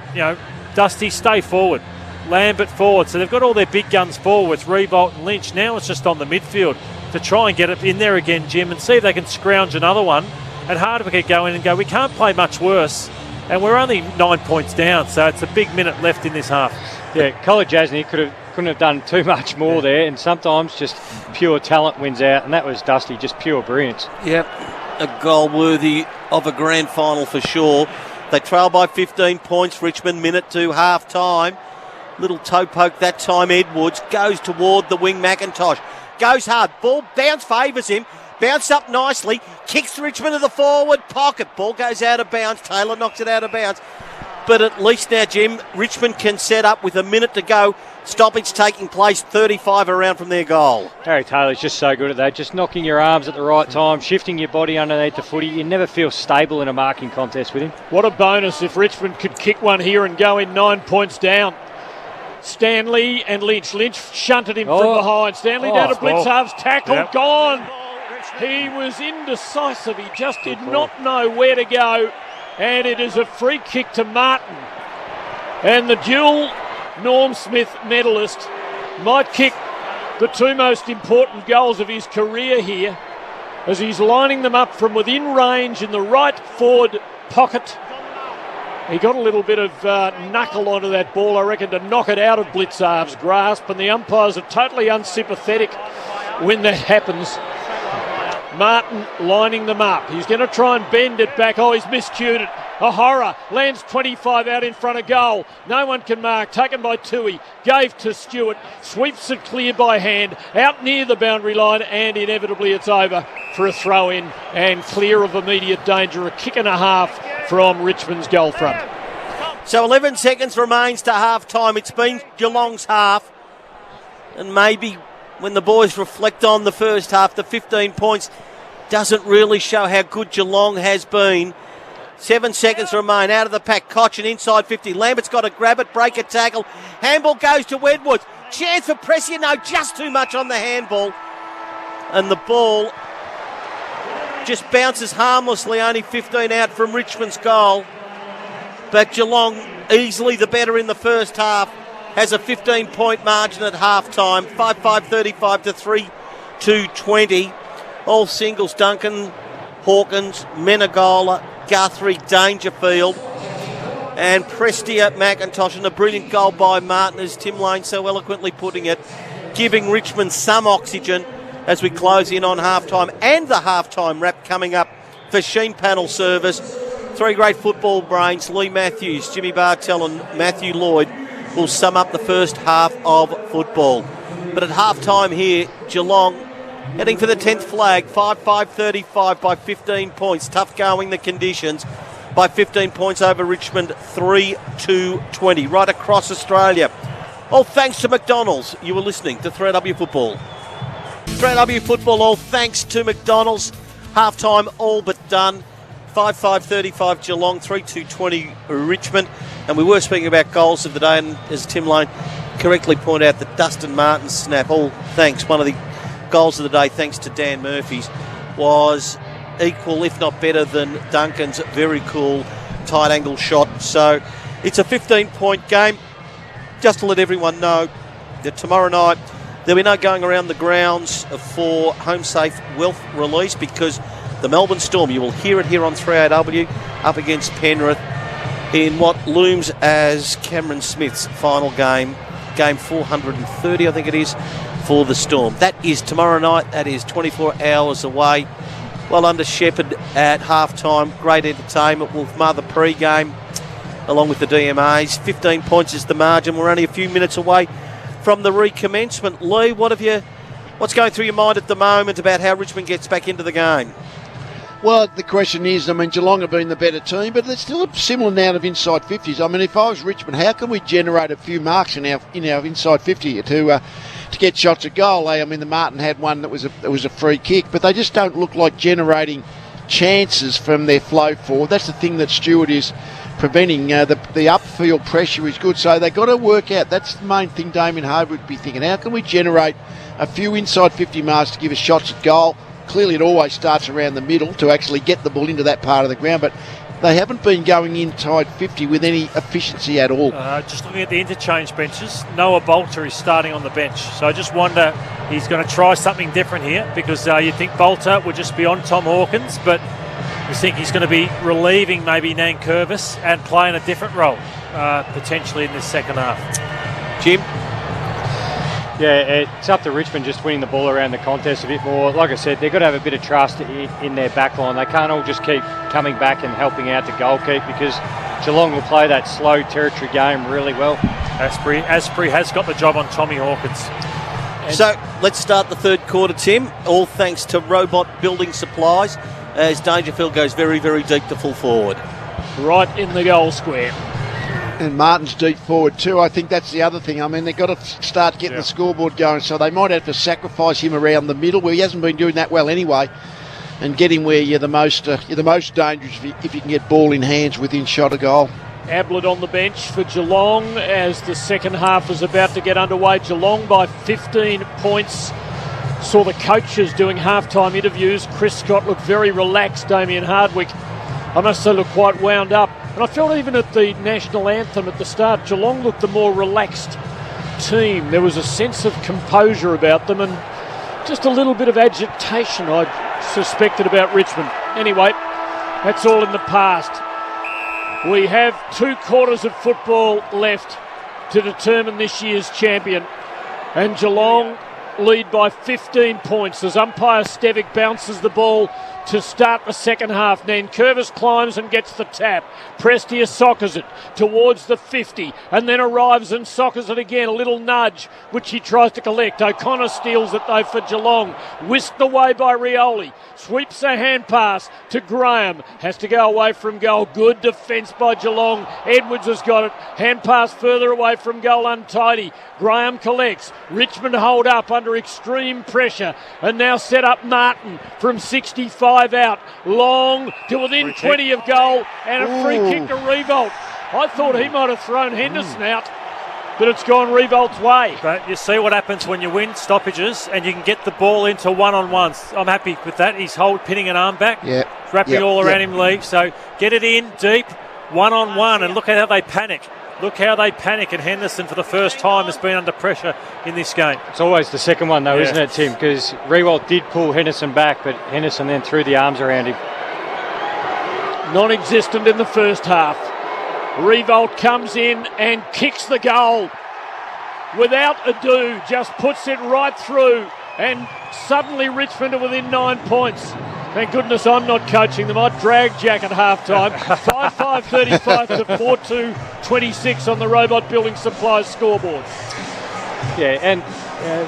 Dusty, stay forward. Lambert forward. So they've got all their big guns forward. It's Revolt and Lynch. Now it's just on the midfield to try and get it in there again, Jim, and see if they can scrounge another one. And Hardwick could go in and go, we can't play much worse. And we're only 9 points down, so it's a big minute left in this half. Yeah, Colin Jasny couldn't have done too much more there, and sometimes just pure talent wins out, and that was Dusty, just pure brilliance. Yep, a goal worthy of a grand final for sure. They trail by 15 points, Richmond, minute to half time. Little toe poke that time, Edwards goes toward the wing, McIntosh. Goes hard, ball bounce favours him, bounced up nicely, kicks Richmond to the forward pocket. Ball goes out of bounds, Taylor knocks it out of bounds. But at least now, Jim, Richmond can set up with a minute to go. Stoppage taking place 35 around from their goal. Harry Taylor's just so good at that, just knocking your arms at the right time, shifting your body underneath the footy. You never feel stable in a marking contest with him. What a bonus if Richmond could kick one here and go in 9 points down. Stanley and Lynch. Lynch shunted him from behind. Stanley down to Blitzharv's tackle, gone. He was indecisive. He just did not know where to go. And it is a free kick to Martin. And the dual Norm Smith medalist might kick the two most important goals of his career here as he's lining them up from within range in the right forward pocket. He got a little bit of knuckle onto that ball, I reckon, to knock it out of Blitzharv's grasp, and the umpires are totally unsympathetic when that happens. Martin lining them up. He's going to try and bend it back. Oh, he's miscued it. A horror. Lands 25 out in front of goal. No one can mark. Taken by Tui. Gave to Stewart. Sweeps it clear by hand. Out near the boundary line, and inevitably it's over for a throw in and clear of immediate danger. A kick and a half from Richmond's goal front. So 11 seconds remains to half time. It's been Geelong's half. And maybe when the boys reflect on the first half, the 15 points doesn't really show how good Geelong has been. 7 seconds remain. Out of the pack, Cochin inside 50. Lambert's got to grab it, break a tackle. Handball goes to Edwards. Chance for Pressia. No, just too much on the handball. And the ball just bounces harmlessly, only 15 out from Richmond's goal. But Geelong, easily the better in the first half, has a 15-point margin at half-time. 5-5-35 to 3-2-20. All singles, Duncan, Hawkins, Menegola, Guthrie, Dangerfield, and Prestia, McIntosh, and a brilliant goal by Martin, as Tim Lane so eloquently putting it, giving Richmond some oxygen as we close in on half-time, and the half-time wrap coming up for Sheen Panel Service. Three great football brains, Lee Matthews, Jimmy Bartell and Matthew Lloyd, will sum up the first half of football. But at half-time here, Geelong heading for the 10th flag, 5-5-35 by 15 points. Tough going, the conditions, by 15 points over Richmond, 3-2-20, right across Australia. All thanks to McDonald's. You were listening to 3AW Football. 3AW Football, all thanks to McDonald's. Half-time all but done. 5-5-35 Geelong, 3-2-20 Richmond. And we were speaking about goals of the day, and as Tim Lane correctly pointed out, the Dustin Martin snap, all thanks, one of the goals of the day, thanks to Dan Murphy's, was equal, if not better, than Duncan's very cool tight angle shot. So it's a 15-point game. Just to let everyone know that tomorrow night there'll be no going around the grounds for Home Safe Wealth release, because the Melbourne Storm, you will hear it here on 3AW, up against Penrith in what looms as Cameron Smith's final game, game 430, I think it is, for the Storm. That is tomorrow night. That is 24 hours away. Well under Shepherd at half-time. Great entertainment. We'll mother pre-game along with the DMAs. 15 points is the margin. We're only a few minutes away from the recommencement. Lee, what's going through your mind at the moment about how Richmond gets back into the game? Well, the question is, Geelong have been the better team, but there's still a similar amount of inside 50s. If I was Richmond, how can we generate a few marks in our inside 50 to get shots at goal? The Martin had one that was a free kick, but they just don't look like generating chances from their flow forward. That's the thing that Stewart is preventing. The upfield pressure is good, so they've got to work out. That's the main thing Damien Harwood would be thinking. How can we generate a few inside 50 marks to give us shots at goal? Clearly it always starts around the middle to actually get the ball into that part of the ground, but they haven't been going inside 50 with any efficiency at all. Just looking at the interchange benches, Noah Bolter is starting on the bench, so I just wonder he's going to try something different here, because you think Bolter would just be on Tom Hawkins, but you think he's going to be relieving maybe Nankervis and playing a different role potentially in this second half. Jim? Yeah, it's up to Richmond just winning the ball around the contest a bit more. Like I said, they've got to have a bit of trust in their back line. They can't all just keep coming back and helping out to goal keep, because Geelong will play that slow territory game really well. Asprey has got the job on Tommy Hawkins. So let's start the third quarter, Tim. All thanks to Robot Building Supplies, as Dangerfield goes very, very deep to full forward. Right in the goal square. And Martin's deep forward too. I think that's the other thing. They've got to start getting the scoreboard going, so they might have to sacrifice him around the middle, where he hasn't been doing that well anyway, and get him where you're the most dangerous if you can get ball in hands within shot of goal. Ablett on the bench for Geelong as the second half is about to get underway. Geelong by 15 points. Saw the coaches doing halftime interviews. Chris Scott looked very relaxed. Damien Hardwick, I must say, looked quite wound up. And I felt even at the national anthem at the start, Geelong looked the more relaxed team. There was a sense of composure about them and just a little bit of agitation, I suspected, about Richmond. Anyway, that's all in the past. We have 2 quarters of football left to determine this year's champion. And Geelong lead by 15 points as umpire Stevic bounces the ball to start the second half. Nankervis climbs and gets the tap. Prestia soccers it towards the 50 and then arrives and soccers it again. A little nudge which he tries to collect. O'Connor steals it though for Geelong. Whisked away by Rioli. Sweeps a hand pass to Graham. Has to go away from goal. Good defence by Geelong. Edwards has got it. Hand pass further away from goal, untidy. Graham collects. Richmond hold up under extreme pressure and now set up Martin from 65 out. Long to within 20 of goal and a free kick to Revolt. I thought he might have thrown Henderson out, but it's gone Revolt's way. But you see what happens when you win stoppages and you can get the ball into one-on-ones. I'm happy with that. He's pinning an arm back, wrapping all around him, Lee. So get it in deep, one-on-one, and look at how they panic. Look how they panic, and Henderson for the first time has been under pressure in this game. It's always the second one though, isn't it, Tim? Because Rewalt did pull Henderson back, but Henderson then threw the arms around him. Non-existent in the first half. Revolt comes in and kicks the goal. Without ado, just puts it right through, and suddenly Richmond are within 9 points. Thank goodness I'm not coaching them. I'd drag Jack at half-time. 5-5-35 to 4-2-26 on the Robot Building Supplies scoreboard. Yeah, and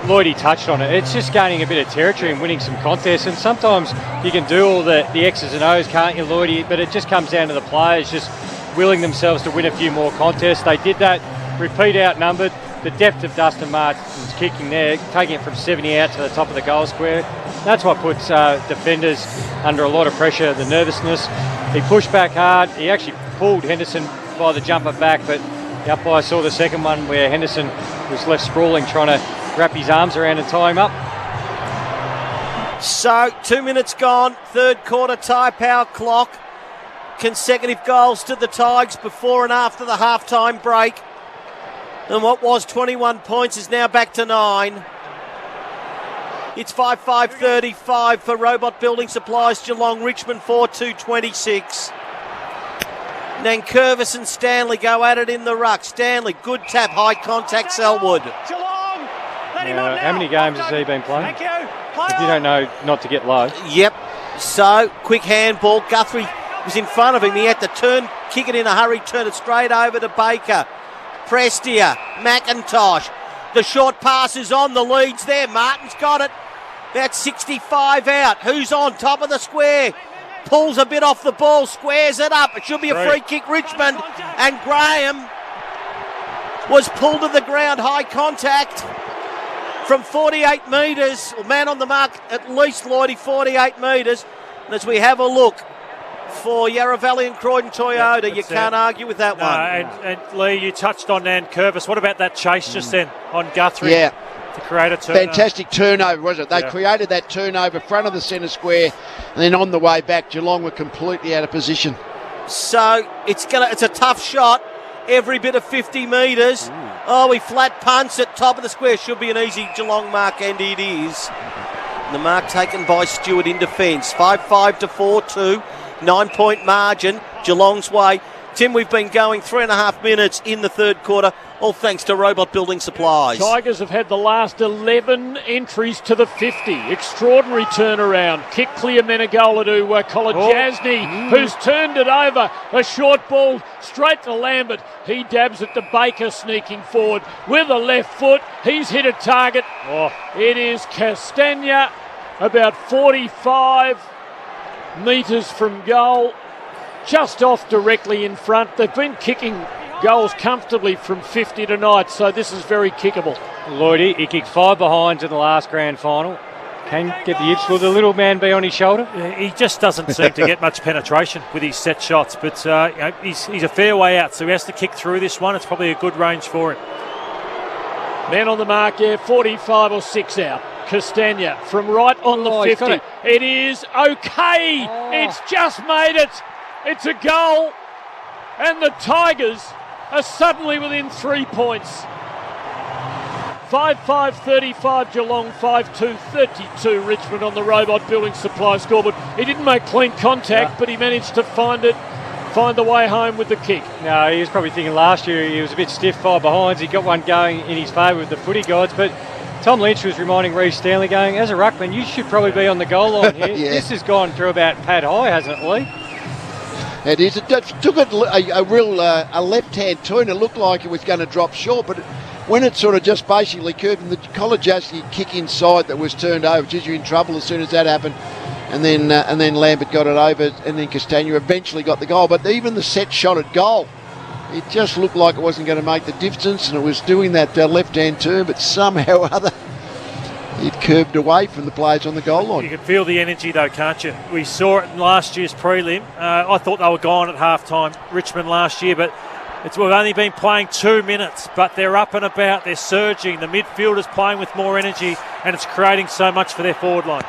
Lloydie touched on it. It's just gaining a bit of territory and winning some contests. And sometimes you can do all the X's and O's, can't you, Lloydie? But it just comes down to the players just willing themselves to win a few more contests. They did that, repeat outnumbered. The depth of Dustin Martin's kicking there, taking it from 70 out to the top of the goal square. That's what puts defenders under a lot of pressure, the nervousness. He pushed back hard. He actually pulled Henderson by the jumper back, but the umpire saw the second one where Henderson was left sprawling, trying to wrap his arms around and tie him up. So, 2 minutes gone, third quarter tyre power clock. Consecutive goals to the Tigers before and after the half-time break. And what was 21 points is now back to 9. It's 5-5-35 for Robot Building Supplies Geelong. Richmond 4-2-26. Nankervis and Stanley go at it in the ruck. Stanley, good tap, high contact, Selwood. How many games has he been playing? If you don't know not to get low. Yep. So, quick handball. Guthrie was in front of him. He had to turn, kick it in a hurry, turn it straight over to Baker. Prestia, McIntosh. The short pass is on, the lead's there. Martin's got it. That's 65 out. Who's on top of the square? Pulls a bit off the ball, squares it up. It should be a free kick, Richmond. And Graham was pulled to the ground, high contact from 48 metres. Man on the mark, at least, Lloydie, 48 metres. And as we have a look for Yarra Valley and Croydon Toyota, you can't argue with that one. And Lee, you touched on Nankervis. What about that chase just then on Guthrie? Yeah. To create a turnover. Fantastic turnover, wasn't it? They created that turnover, front of the centre square, and then on the way back, Geelong were completely out of position. So it's a tough shot, every bit of 50 metres. Oh, he flat punts at top of the square. Should be an easy Geelong mark, and it is. The mark taken by Stewart in defence. 5-5 to 4-2. 9-point margin, Geelong's way. Tim, we've been going 3.5 minutes in the third quarter, all thanks to Robot Building Supplies. Tigers have had the last 11 entries to the 50. Extraordinary turnaround. Kick clear Menegola to Kolodjasny, who's turned it over. A short ball straight to Lambert. He dabs it to Baker, sneaking forward with a left foot. He's hit a target. It is Castagna, about 45 metres from goal, just off directly in front. They've been kicking goals comfortably from 50 tonight, so this is very kickable. Lloydie, he kicked 5 behinds in the last grand final. Can get the yips. Will the little man be on his shoulder? He just doesn't seem to get much penetration with his set shots, but he's a fair way out, so he has to kick through this one. It's probably a good range for him. Man on the mark here, 45 or 6 out. Castagna from right on the 50. It is okay. It's just made it. It's a goal. And the Tigers are suddenly within 3 points. 5-5-35 Geelong, 5-2-32 Richmond on the Robot Building Supply scoreboard. He didn't make clean contact, but he managed to find the way home with the kick. No, he was probably thinking last year he was a bit stiff 5 behinds. He got one going in his favour with the footy gods, but Tom Lynch was reminding Reece Stanley, going, as a ruckman, you should probably be on the goal line here. This has gone through about pad high, hasn't it, Lee? It is. It took it a real left-hand turn. It looked like it was going to drop short, but when it sort of just basically curved, and the Kolodjasny kick inside that was turned over, geez, you're in trouble as soon as that happened. And then Lambert got it over, and then Castagna eventually got the goal. But even the set shot at goal, it just looked like it wasn't going to make the distance, and it was doing that left-hand turn, but somehow or other it curved away from the players on the goal line. You can feel the energy though, can't you? We saw it in last year's prelim. I thought they were gone at halftime, Richmond last year, but we've only been playing 2 minutes, but they're up and about, they're surging, the midfielders playing with more energy, and it's creating so much for their forward line.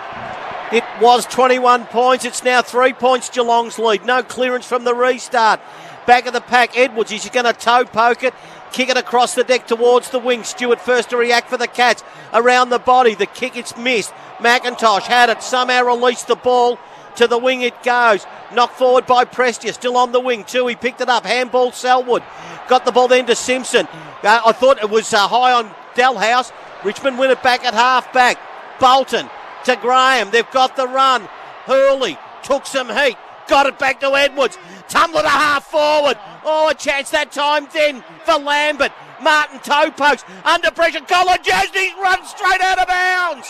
It was 21 points, it's now 3 points Geelong's lead. No clearance from the restart. Back of the pack, Edwards, he's going to toe poke it, kick it across the deck towards the wing. Stewart first to react for the Cats. Around the body, the kick, it's missed. McIntosh had it, somehow released the ball. To the wing it goes. Knocked forward by Prestia, still on the wing too. He picked it up, handball Selwood. Got the ball then to Simpson. I thought it was high on Dalhouse. Richmond win it back at half back. Bolton to Graham, they've got the run. Hurley took some heat, got it back to Edwards, tumbled a half forward. Oh, a chance that time then for Lambert. Martin toe pokes, under pressure, Kolodjasny runs straight out of bounds.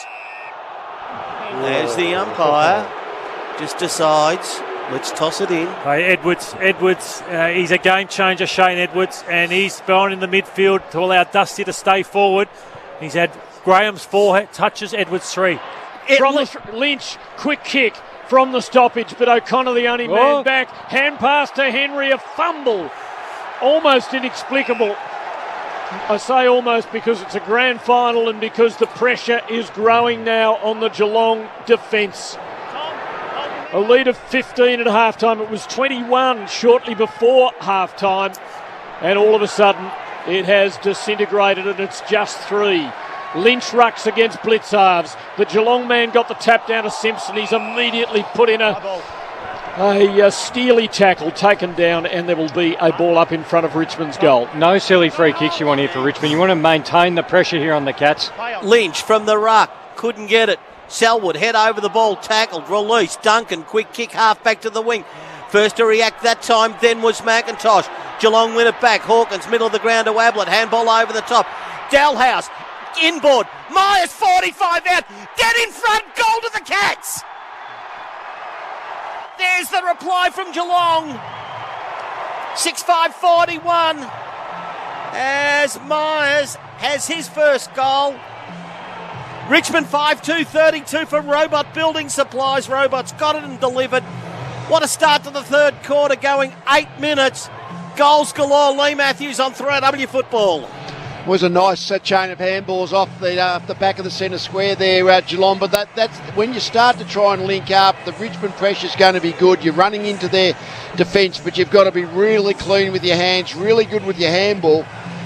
There's the umpire, just decides, let's toss it in. Hey, Edwards, he's a game changer, Shane Edwards, and he's gone in the midfield to allow Dusty to stay forward. He's had Graham's 4 touches, Edwards 3. Lynch, quick kick from the stoppage, but O'Connor the only man back. Hand pass to Henry, a fumble. Almost inexplicable. I say almost because it's a grand final and because the pressure is growing now on the Geelong defence. A lead of 15 at half time. It was 21 shortly before half time, and all of a sudden it has disintegrated and it's just 3. Lynch rucks against blitz halves. The Geelong man got the tap down to Simpson. He's immediately put in a steely tackle, taken down, and there will be a ball up in front of Richmond's goal. No silly free kicks you want here for Richmond. You want to maintain the pressure here on the Cats. Lynch from the ruck, couldn't get it. Selwood head over the ball, tackled, release. Duncan, quick kick, half back to the wing. First to react that time then was McIntosh. Geelong win it back. Hawkins, middle of the ground to Ablett. Handball over the top. Dalhouse, inboard. Myers, 45 out. Dead in front. Goal to the Cats. There's the reply from Geelong. 6-5-41. As Myers has his first goal. Richmond 5-2-32 for Robot Building Supplies. Robot's got it and delivered. What a start to the third quarter, going 8 minutes. Goals galore. Lee Matthews on 3AW Football. Was a nice chain of handballs off the back of the centre square there at Geelong, but that's when you start to try and link up, the Richmond pressure's going to be good. You're running into their defence, but you've got to be really clean with your hands, really good with your handball.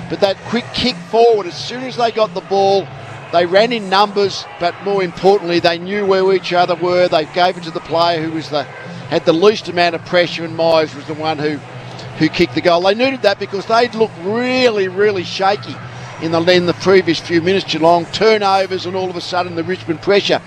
But that quick kick forward, as soon as they got the ball, they ran in numbers, but more importantly, they knew where each other were. They gave it to the player who had the least amount of pressure, and Myers was the one who kicked the goal. They needed that because they'd looked really, really shaky in the previous few minutes. Geelong turnovers, and all of a sudden the Richmond pressure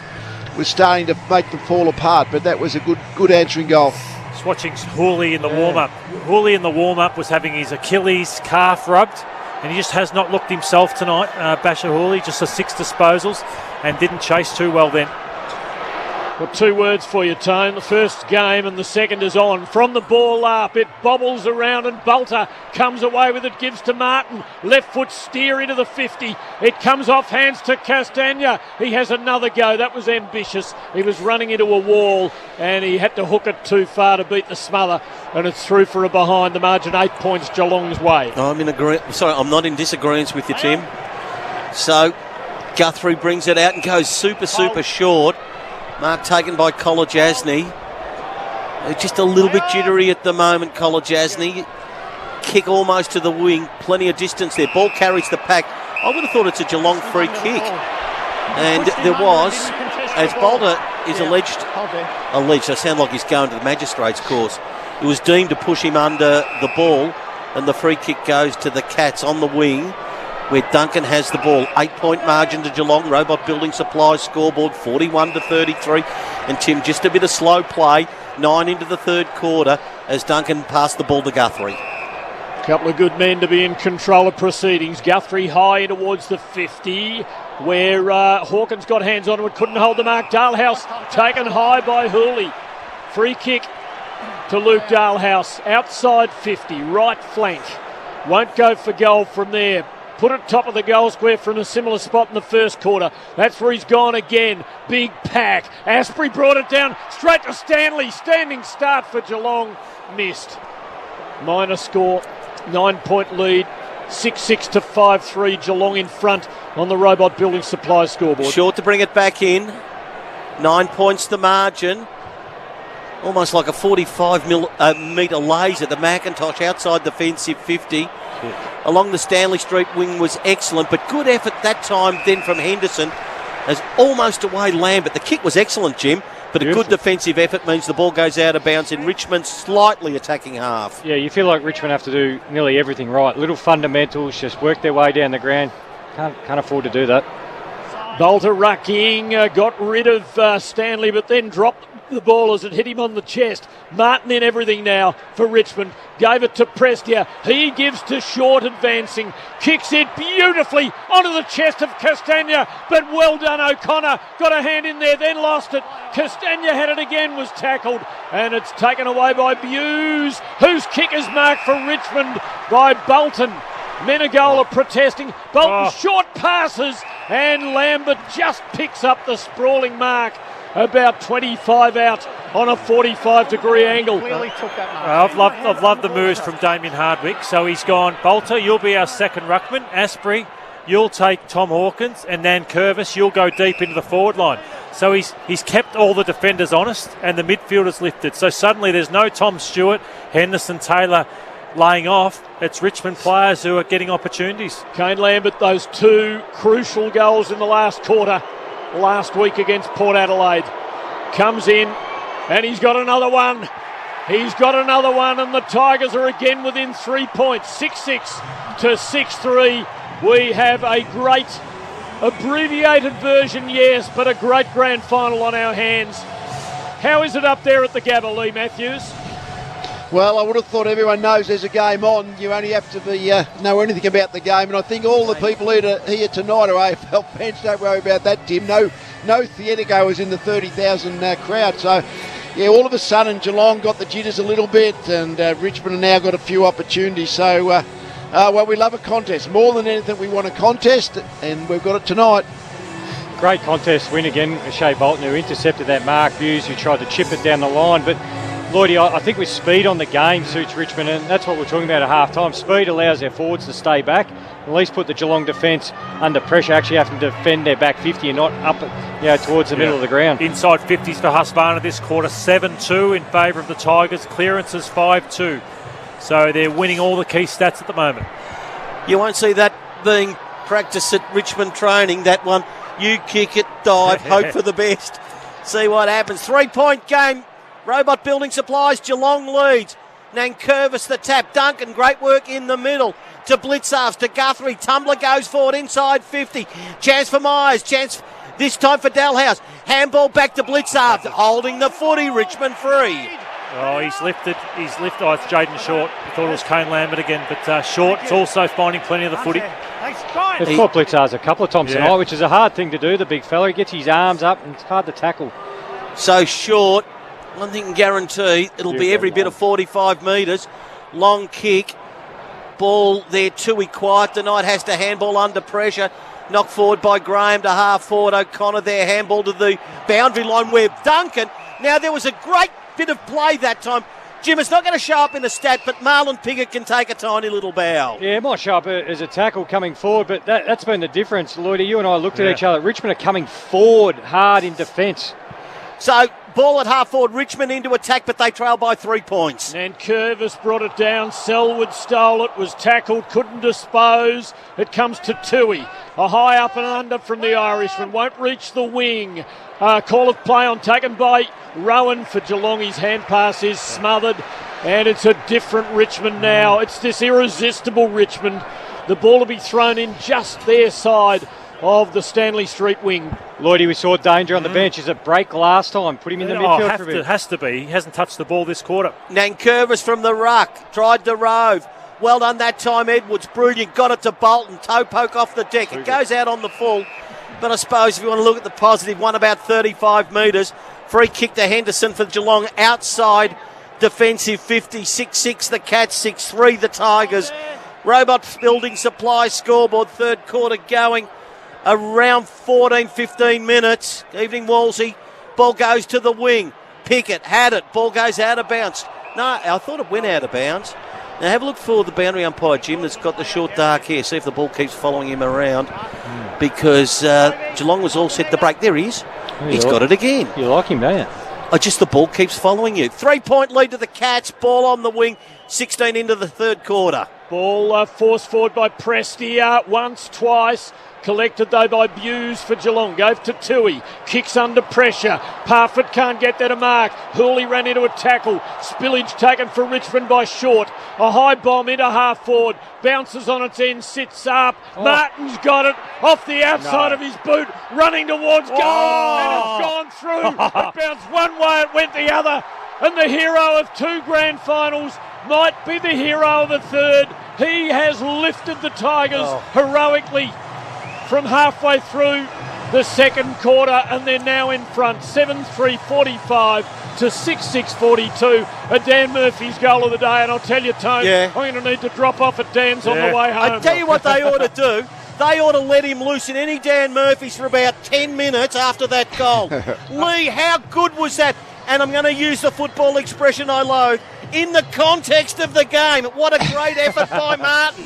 was starting to make them fall apart. But that was a good answering goal. Just watching Hooley in the warm-up. Hooley in the warm-up was having his Achilles calf rubbed, and he just has not looked himself tonight. Basher Hooley, just 6 disposals, and didn't chase too well then. Well, 2 words for you, Tone. The first game and the second is on. From the ball up, it bobbles around and Bolter comes away with it, gives to Martin. Left foot steer into the 50. It comes off hands to Castagna. He has another go. That was ambitious. He was running into a wall and he had to hook it too far to beat the smother, and it's through for a behind. The margin 8 points Geelong's way. I'm not in disagreement with you, Tim. So Guthrie brings it out and goes super short. Mark taken by Kolodjasny. Just a little bit jittery at the moment, Kolodjasny. Kick almost to the wing. Plenty of distance there. Ball carries the pack. I would have thought it's a Geelong free kick. And there was, as Bolter is alleged, I sound like he's going to the magistrate's course. It was deemed to push him under the ball, and the free kick goes to the Cats on the wing, where Duncan has the ball. 8-point margin to Geelong. Robot Building Supplies scoreboard 41-33. And Tim, just a bit of slow play. 9 into the third quarter as Duncan passed the ball to Guthrie. A couple of good men to be in control of proceedings. Guthrie high towards the 50, where Hawkins got hands on it, couldn't hold the mark. Dalhouse taken high by Hooley. Free kick to Luke Dalhouse. Outside 50, right flank. Won't go for goal from there. Put it top of the goal square from a similar spot in the first quarter. That's where he's gone again. Big pack. Asprey brought it down straight to Stanley. Standing start for Geelong. Missed. Minor score. 9-point lead. 6-6 to 5-3. Geelong in front on the Robot Building Supplies scoreboard. Short to bring it back in. 9 points the margin. Almost like a 45 metre laser. The McIntosh outside the defensive 50. Along the Stanley Street wing was excellent, but good effort that time then from Henderson as almost away Lambert. The kick was excellent, Jim, but a good defensive effort means the ball goes out of bounds in Richmond's slightly attacking half. Yeah, you feel like Richmond have to do nearly everything right. Little fundamentals, just work their way down the ground. Can't afford to do that. Bolter rucking, got rid of Stanley, but then dropped the ball as it hit him on the chest. Martin in everything now for Richmond. Gave it to Prestia. He gives to Short, advancing. Kicks it beautifully onto the chest of Castagna, but well done O'Connor. Got a hand in there, then lost it. Castagna had it again, was tackled, and it's taken away by Buse, whose kick is marked for Richmond by Bolton. Menegola protesting. Bolton short passes, and Lambert just picks up the sprawling mark about 25 out on a 45-degree angle. I've loved the moves from Damien Hardwick. So he's gone, Bolter, you'll be our second ruckman. Asprey, you'll take Tom Hawkins, and then Curvis, you'll go deep into the forward line. So he's kept all the defenders honest, and the midfielders lifted. So suddenly there's no Tom Stewart, Henderson, Taylor laying off. It's Richmond players who are getting opportunities. Kane Lambert, those two crucial goals in the last quarter last week against Port Adelaide. Comes in, and he's got another one. He's got another one, and the Tigers are again within 3 points, 6-6 to 6-3. We have a great abbreviated version, yes, but a great grand final on our hands. How is it up there at the Gabba, Lee Matthews? Well, I would have thought everyone knows there's a game on. You only have to be know anything about the game, and I think all the people here tonight are AFL fans. Don't worry about that, Tim. No theatre goers in the 30,000 crowd. So, yeah, all of a sudden Geelong got the jitters a little bit, and Richmond have now got a few opportunities. So, well, we love a contest. More than anything, we want a contest, and we've got it tonight. Great contest win again. Shea Bolton, who intercepted that mark. Buse, who tried to chip it down the line, but Lloydie, I think with speed on the game suits Richmond, and that's what we're talking about at half-time. Speed allows their forwards to stay back, at least put the Geelong defence under pressure, actually having to defend their back 50 and not up towards the middle of the ground. Inside 50s for Husqvarna this quarter, 7-2 in favour of the Tigers. Clearances 5-2. So they're winning all the key stats at the moment. You won't see that being practiced at Richmond training, that one. You kick it, dive, hope for the best. See what happens. 3-point game. Robot Building Supplies, Geelong leads. Nankervis the tap. Duncan, great work in the middle. To Blitzarves, to Guthrie. Tumbler goes forward inside 50. Chance for Myers. Chance this time for Dalhouse. Handball back to Blitzarves. Holding the footy. Richmond free. Oh, he's lifted. Oh, it's Jaden Short. I thought it was Kane Lambert again, but Short's also finding plenty of the footy. They've caught Blitzarves a couple of times tonight, which is a hard thing to do, the big fella. He gets his arms up and it's hard to tackle. So Short, one thing I can guarantee, it'll be every bit of 45 metres. Long kick. Ball there, Tui quiet tonight, has to handball under pressure. Knocked forward by Graham to half forward. O'Connor there, handball to the boundary line where Duncan. Now there was a great bit of play that time. Jim, it's not going to show up in the stat, but Marlon Piggott can take a tiny little bow. Yeah, it might show up as a tackle coming forward, but that's been the difference. Lloydie, you and I looked at each other. Richmond are coming forward hard in defence. So, ball at half forward, Richmond into attack, but they trail by 3 points. And Curvis brought it down. Selwood stole it, was tackled, couldn't dispose. It comes to Tui. A high up and under from the Irishman. Won't reach the wing. Call of play on taken by Rowan for Geelong. His hand pass is smothered. And it's a different Richmond now. It's this irresistible Richmond. The ball will be thrown in just their side of the Stanley Street wing. Lloydie, we saw danger on the bench. Is it break last time? Put him in the midfield for a bit. It has to be. He hasn't touched the ball this quarter. Nankervis from the ruck. Tried to rove. Well done that time, Edwards. Brilliant. Got it to Bolton. Toe poke off the deck. It goes out on the full. But I suppose if you want to look at the positive, one about 35 metres. Free kick to Henderson for Geelong. Outside defensive 50. 6-6 the Cats. 6-3 the Tigers. Robot Building Supply scoreboard. Third quarter going. Around 14-15 minutes. Evening Wolsey. Ball goes to the wing. Pickett had it. Ball goes out of bounds. No, I thought it went out of bounds. Now have a look for the boundary umpire, Jim, that's got the short dark hair. See if the ball keeps following him around. Because Geelong was all set to break. There he is. He's got it again. You like him, don't you? Just the ball keeps following you. 3-point lead to the Cats. Ball on the wing. 16 into the third quarter. Ball forced forward by Prestia. Once, twice. Collected though by Buse for Geelong. Gave to Tui. Kicks under pressure. Parfitt can't get there to mark. Hooley ran into a tackle. Spillage taken for Richmond by Short. A high bomb into half forward. Bounces on its end. Sits up. Martin's got it off the outside of his boot. Running towards goal. And it's gone through. It bounced one way. It went the other. And the hero of 2 grand finals might be the hero of the third. He has lifted the Tigers heroically from halfway through the second quarter, and they're now in front 7-3-45 to 6-6-42. A Dan Murphy's goal of the day, and I'll tell you, Tone, I'm going to need to drop off at Dan's on the way home. I tell you what they ought to do. They ought to let him loose in any Dan Murphy's for about 10 minutes after that goal. Lee, how good was that? And I'm going to use the football expression I loathe. In the context of the game, what a great effort by Martin.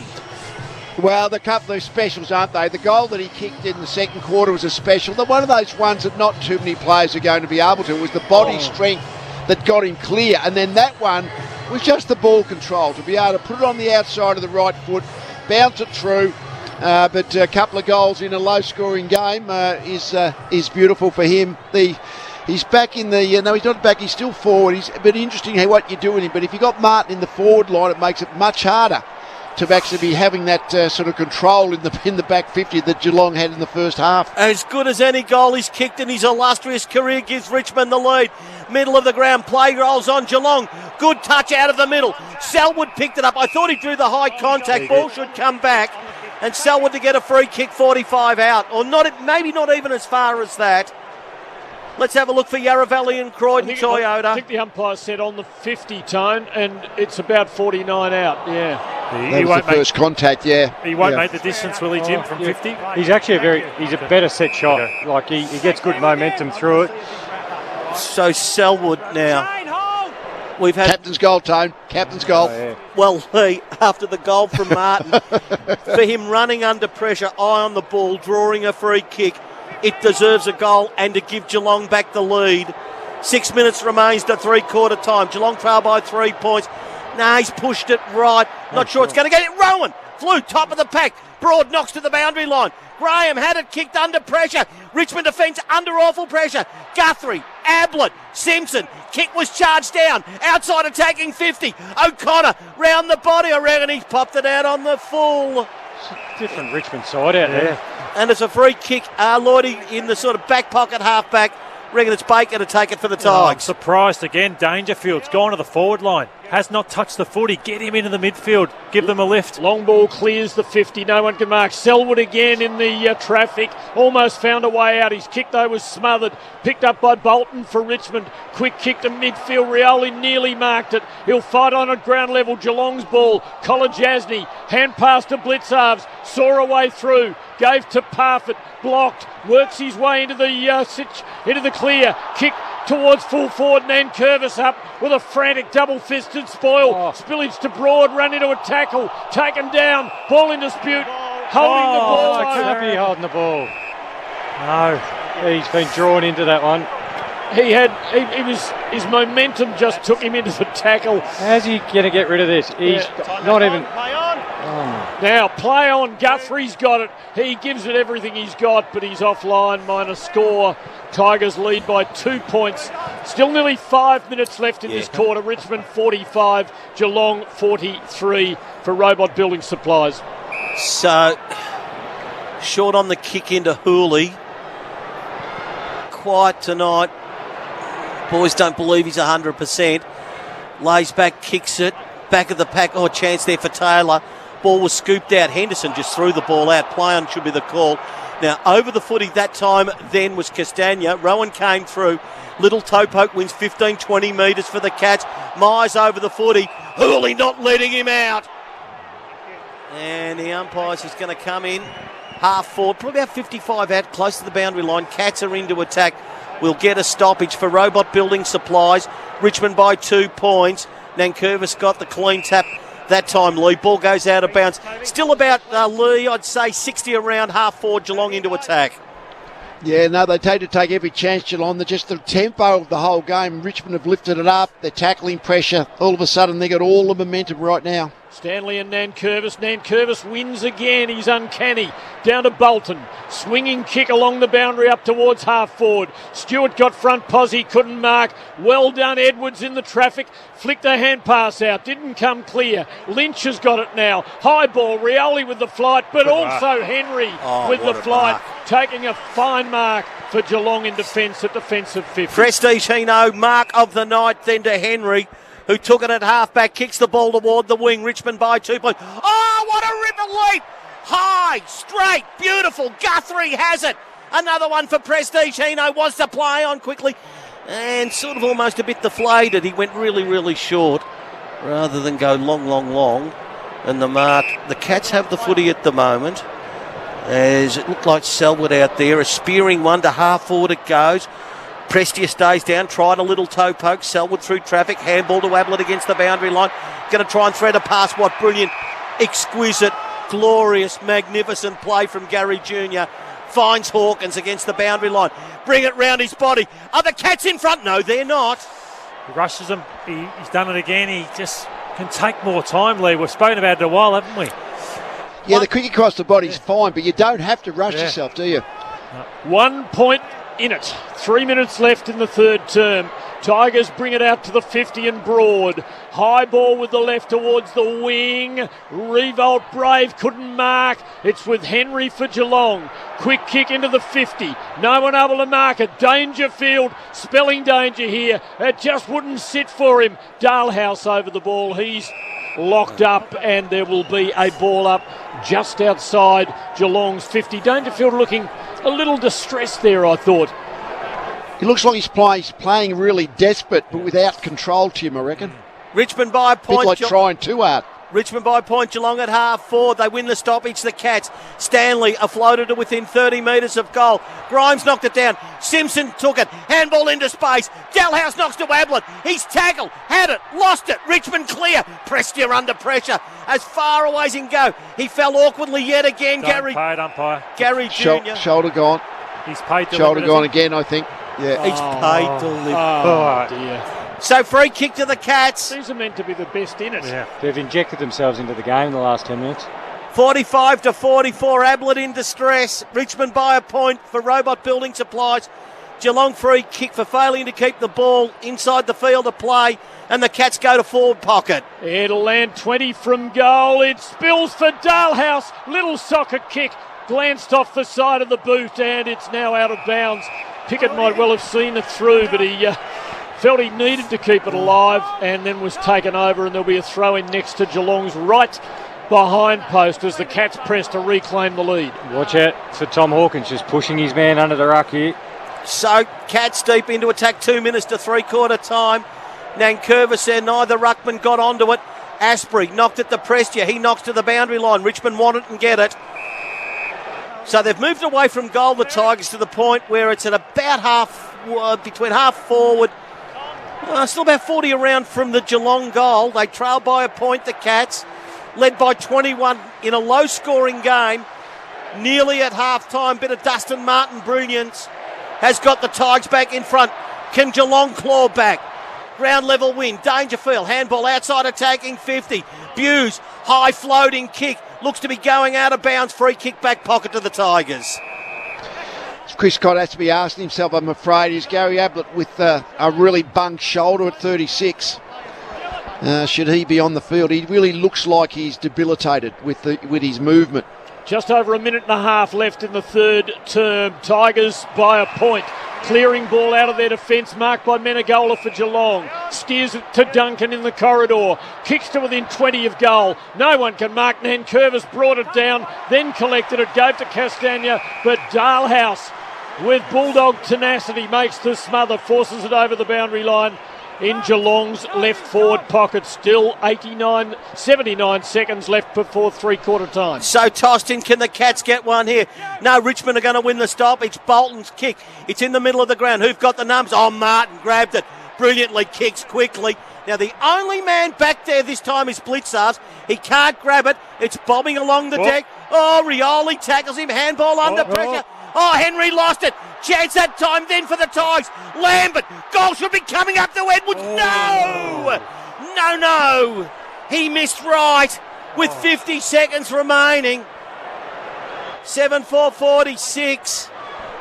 Well, the couple of specials, aren't they? The goal that he kicked in the second quarter was a special. One of those ones that not too many players are going to be able to. It was the body strength that got him clear. And then that one was just the ball control, to be able to put it on the outside of the right foot, bounce it through. But a couple of goals in a low-scoring game is beautiful for him. He's back in the... no, he's not back. He's still forward. It's a bit interesting what you do with him. But if you've got Martin in the forward line, it makes it much harder to actually be having that sort of control in the back 50 that Geelong had in the first half. As good as any goal he's kicked in his illustrious career gives Richmond the lead. Middle of the ground, play rolls on Geelong. Good touch out of the middle. Selwood picked it up. I thought he drew the high contact. Ball should come back. And Selwood to get a free kick, 45 out. Or not, maybe not even as far as that. Let's have a look for Yarra Valley and Croydon Toyota. I think the umpire said on the 50, Tone, and it's about 49 out, That was the first contact, He won't make the distance, will he, Jim, from 50? He's actually he's a better set shot. Like he gets good momentum through it. So Selwood now. We've had Captain's goal, Tone. Captain's goal. Well, Lee, after the goal from Martin, for him running under pressure, eye on the ball, drawing a free kick, it deserves a goal and to give Geelong back the lead. 6 minutes remains to three-quarter time. Geelong trail by 3 points. He's pushed it right. Not sure it's going to get it. Rowan flew top of the pack. Broad knocks to the boundary line. Graham had it kicked under pressure. Richmond defence under awful pressure. Guthrie, Ablett, Simpson. Kick was charged down. Outside attacking 50. O'Connor round the body. I reckon he's popped it out on the full. Different Richmond side out there. And it's a free kick. Lloydie in the sort of back pocket half-back. Reckon it's Baker to take it for the Tigers. I'm surprised again. Dangerfield's gone to the forward line. Has not touched the footy. Get him into the midfield. Give them a lift. Long ball clears the 50. No one can mark. Selwood again in the traffic. Almost found a way out. His kick, though, was smothered. Picked up by Bolton for Richmond. Quick kick to midfield. Rioli nearly marked it. He'll fight on at ground level. Geelong's ball. Kolajasny. Hand pass to Blitzarves. Saw a way through. Gave to Parfitt. Blocked. Works his way into the clear. Kick towards full forward, and Curvis up with a frantic double-fisted spoil. Spillage to Broad, run into a tackle, taken down, ball in dispute, holding the ball. Can't be holding the ball. No, he's been drawn into that one. His momentum just took him into the tackle. How's he going to get rid of this? He's not even... Now, play on. Guthrie's got it. He gives it everything he's got, but he's offline, minus score. Tigers lead by 2 points. Still nearly 5 minutes left in this quarter. Richmond 45, Geelong 43 for Robot Building Supplies. So, short on the kick into Hooley. Quiet tonight. Boys don't believe he's 100%. Lays back, kicks it. Back of the pack. Oh, chance there for Taylor. Ball was scooped out. Henderson just threw the ball out. Play on should be the call. Now, over the footy that time then was Castagna. Rowan came through. Little toe poke wins 15, 20 metres for the Cats. Myers over the footy. Hooley not letting him out. And the umpires is going to come in. Half forward, probably about 55 out, close to the boundary line. Cats are into attack. We'll get a stoppage for Robot Building Supplies. Richmond by 2 points. Nankervis got the clean tap that time, Lee. Ball goes out of bounds. Still about, Lee, I'd say 60 around, half forward, Geelong into attack. Yeah, no, they take every chance, Geelong. They're just the tempo of the whole game. Richmond have lifted it up. They're tackling pressure. All of a sudden, they got all the momentum right now. Stanley and Nankervis. Nankervis wins again. He's uncanny. Down to Bolton. Swinging kick along the boundary up towards half forward. Stewart got front posse, couldn't mark. Well done, Edwards in the traffic. Flicked a hand pass out. Didn't come clear. Lynch has got it now. High ball. Rioli with the flight, but also Henry with the flight. Taking a fine mark for Geelong in defence at defensive 50. Prestige Hino, mark of the night then to Henry, who took it at half-back, kicks the ball toward the wing. Richmond by 2 points. Oh, what a ripper leap! High, straight, beautiful. Guthrie has it. Another one for Prestige Hino, was to play on quickly and sort of almost a bit deflated. He went really, really short rather than go long. And the mark, the Cats have the footy at the moment, as it looked like Selwood out there. A spearing one to half forward it goes. Prestia stays down, tried a little toe poke. Selwood through traffic, handball to Ablett against the boundary line. Going to try and thread a pass. What brilliant, exquisite, glorious, magnificent play from Gary Jr. Finds Hawkins against the boundary line. Bring it round his body. Are the Cats in front? No, they're not. He rushes him. He's done it again. He just can take more time, Lee. We've spoken about it a while, haven't we? Yeah, the kick across the body's fine, but you don't have to rush yourself, do you? 1 point in it. 3 minutes left in the third term. Tigers bring it out to the 50 and broad. High ball with the left towards the wing. Revolt Brave couldn't mark. It's with Henry for Geelong. Quick kick into the 50. No one able to mark it. Dangerfield spelling danger here. It just wouldn't sit for him. Dalehouse over the ball. He's locked up, and there will be a ball up just outside Geelong's 50. Dangerfield looking a little distressed there, I thought. He looks like he's playing really desperate, but without control, Tim, I reckon. Richmond by a point. Bit like trying too hard. Richmond by a point, Geelong at half forward. They win the stoppage, the Cats. Stanley floated to within 30 metres of goal. Grimes knocked it down. Simpson took it. Handball into space. Dalhouse knocks to Ablett. He's tackled. Had it. Lost it. Richmond clear. Prestia under pressure. As far away as he can go. He fell awkwardly yet again. Umpire. Gary Jr. Shoulder gone. He's paid to Shoulder gone again, I think. Yeah. He's paid to live. Oh, dear. So free kick to the Cats. These are meant to be the best in it. Yeah. They've injected themselves into the game in the last 10 minutes. 45-44, Ablett in distress. Richmond by a point for Robot Building Supplies. Geelong free kick for failing to keep the ball inside the field of play, and the Cats go to forward pocket. It'll land 20 from goal. It spills for Dalehouse. Little soccer kick. Glanced off the side of the boot, and it's now out of bounds. Pickett might well have seen it through, but he felt he needed to keep it alive, and then was taken over, and there'll be a throw in next to Geelong's right behind post as the Cats press to reclaim the lead. Watch out for Tom Hawkins, just pushing his man under the ruck here. So Cats deep into attack, 2 minutes to three-quarter time. Nankervis there, neither ruckman got onto it. Asprey knocked at the Prestia. He knocks to the boundary line. Richmond want it and get it. So they've moved away from goal, the Tigers, to the point where it's at about between half forward, still about 40 around from the Geelong goal. They trail by a point, the Cats, led by 21 in a low-scoring game, nearly at half-time. Bit of Dustin Martin brilliance has got the Tigers back in front. Can Geelong claw back? Ground level win. Dangerfield, handball outside attacking 50. Buse, high floating kick. Looks to be going out of bounds. Free kick back pocket to the Tigers. Chris Scott has to be asking himself, I'm afraid, is Gary Ablett with a really bunged shoulder at 36? Should he be on the field? He really looks like he's debilitated with his movement. Just over a minute and a half left in the third term. Tigers by a point. Clearing ball out of their defence, marked by Menegola for Geelong. Steers it to Duncan in the corridor. Kicks to within 20 of goal. No one can mark. Nankervis brought it down, then collected it, gave to Castagna, but Dalehouse, with bulldog tenacity, makes the smother, forces it over the boundary line in Geelong's left forward pocket. Still 79 seconds left before three-quarter time. So tossed in, can the Cats get one here? No, Richmond are going to win the stop. It's Bolton's kick. It's in the middle of the ground. Who've got the numbers? Oh, Martin grabbed it. Brilliantly, kicks quickly. Now, the only man back there this time is Blitzars. He can't grab it. It's bobbing along the deck. Oh, Rioli tackles him. Handball under pressure. Oh, Henry lost it. chance that time then for the Tigers. Lambert, goal should be coming up to Edwards. No! He missed right with 50 seconds remaining. 7-4-46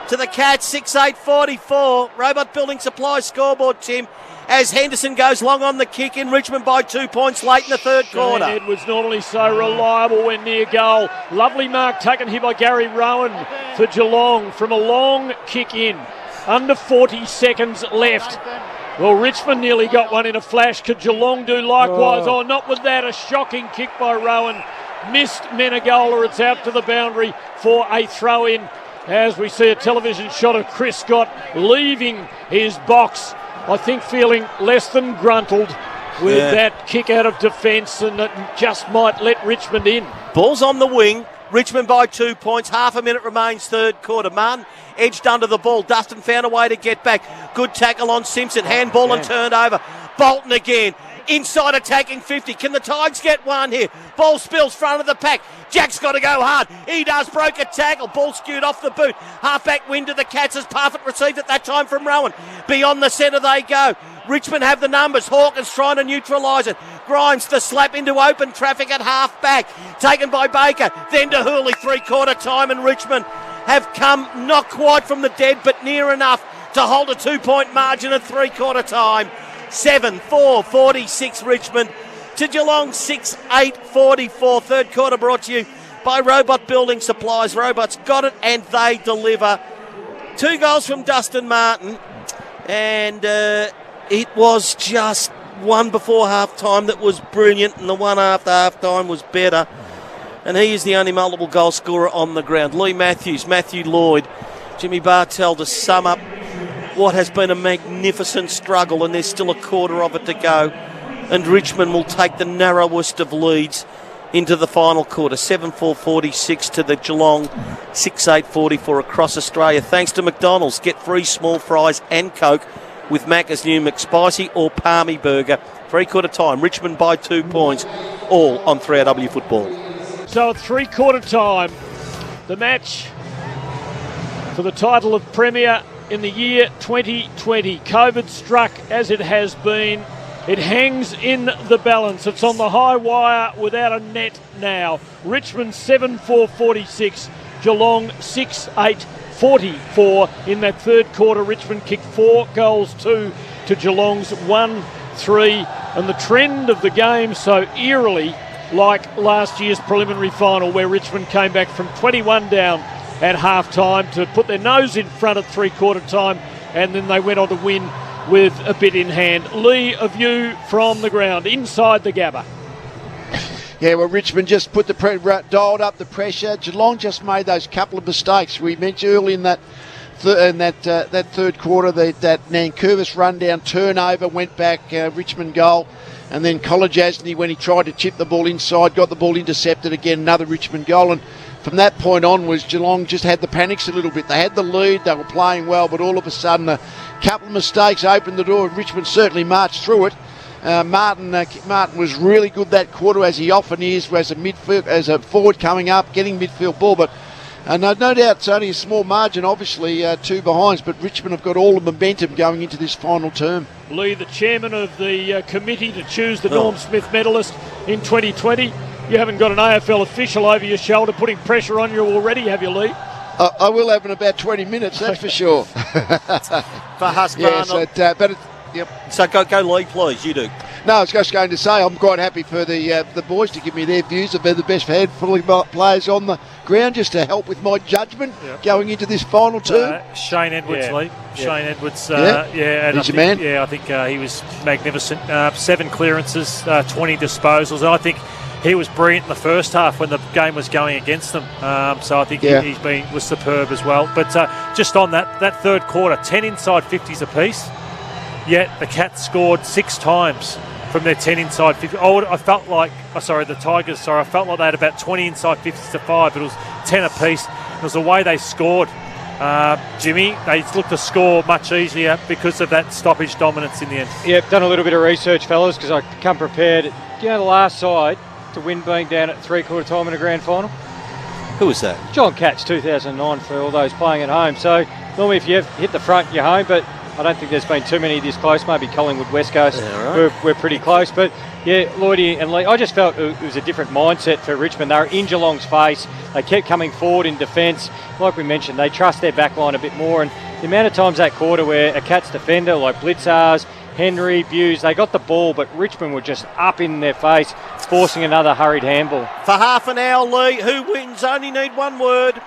to the Cats, 6-8-44. Robot Building Supply scoreboard, Tim, as Henderson goes long on the kick in Richmond by 2 points late in the third quarter. Edwards normally so reliable when near goal. Lovely mark taken here by Gary Rowan for Geelong from a long kick in. Under 40 seconds left. Well, Richmond nearly got one in a flash. Could Geelong do likewise? Oh, not with that. A shocking kick by Rowan. Missed Menegola. It's out to the boundary for a throw-in. As we see a television shot of Chris Scott leaving his box, I think feeling less than gruntled with that kick out of defence, and that just might let Richmond in. Ball's on the wing. Richmond by 2 points. Half a minute remains third quarter. Martin edged under the ball. Dustin found a way to get back. Good tackle on Simpson. Handball and turned over. Bolton again. Inside attacking 50. Can the Tigers get one here? Ball spills front of the pack. Jack's got to go hard. He does. Broke a tackle. Ball skewed off the boot. Half-back win to the Cats as Parfitt received it that time from Rowan. Beyond the centre they go. Richmond have the numbers. Hawkins trying to neutralise it. Grimes the slap into open traffic at half-back. Taken by Baker. Then to Hooley. Three-quarter time, and Richmond have come not quite from the dead but near enough to hold a 2-point margin at three-quarter time. 7-4-46 Richmond to Geelong 6-8-44. Third quarter brought to you by Robot Building Supplies. Robots got it and they deliver. 2 goals from Dustin Martin, and it was just one before half-time that was brilliant, and the one after half-time was better. And he is the only multiple goal scorer on the ground. Lee Matthews, Matthew Lloyd, Jimmy Bartell to sum up what has been a magnificent struggle, and there's still a quarter of it to go. And Richmond will take the narrowest of leads into the final quarter. 7-4-46 to the Geelong 6-8-44 across Australia. Thanks to McDonald's. Get free small fries and Coke with Macca's new McSpicy or Palmy Burger. Three-quarter time. Richmond by 2 points. All on 3RW Football. So at three-quarter time, the match for the title of Premier in the year 2020. COVID struck as it has been. It hangs in the balance. It's on the high wire without a net now. Richmond 7-4-46. Geelong 6-8-44. In that third quarter, Richmond kicked 4 goals, 2 to Geelong's 1-3. And the trend of the game so eerily like last year's preliminary final, where Richmond came back from 21 down at half-time to put their nose in front at three-quarter time, and then they went on to win with a bit in hand. Lee, a view from the ground, inside the Gabba. Yeah, well, Richmond just put dialed up the pressure. Geelong just made those couple of mistakes. We mentioned early in that third quarter that Nankervis run-down turnover, went back, Richmond goal. And then College Asney, when he tried to chip the ball inside, got the ball intercepted again, another Richmond goal. And from that point onwards, Geelong just had the panics a little bit. They had the lead, they were playing well, but all of a sudden a couple of mistakes opened the door, and Richmond certainly marched through it. Martin was really good that quarter, as he often is, as a forward coming up, getting midfield ball. But no doubt it's only a small margin, obviously, 2 behinds, but Richmond have got all the momentum going into this final term. Lee, the chairman of the committee to choose the Norm Smith medalist in 2020. You haven't got an AFL official over your shoulder putting pressure on you already, have you, Lee? I will have in about 20 minutes, that's for sure. For Husqvarna. Yep. So go Lee, please, you do. No, I was just going to say I'm quite happy for the boys to give me their views about the best handful of players on the ground, just to help with my judgment going into this final term. Shane Edwards, Lee. Shane Edwards, and he's your man. Yeah, I think he was magnificent. 7 clearances, 20 disposals, and I think he was brilliant in the first half when the game was going against them. So I think he was superb as well. But just on that third quarter, 10 inside 50s apiece. Yet the Cats scored 6 times from their 10 inside 50. The Tigers, I felt like they had about 20 inside 50s to 5. It was 10 apiece. It was the way they scored. Jimmy, they looked to score much easier because of that stoppage dominance in the end. Yep, done a little bit of research, fellas, because I come prepared. The last side to win being down at three-quarter time in a grand final? Who was that? John Cats, 2009, for all those playing at home. So Normally if you hit the front, you're home, but I don't think there's been too many this close. Maybe Collingwood, West Coast, we're pretty close. But yeah, Lloydie and Lee, I just felt it was a different mindset for Richmond. They were in Geelong's face. They kept coming forward in defence. Like we mentioned, they trust their back line a bit more. And the amount of times that quarter where a Cats defender like Blitzars, Henry, Buse, they got the ball, but Richmond were just up in their face, forcing another hurried handball. For half an hour, Lee, who wins? Only need one word.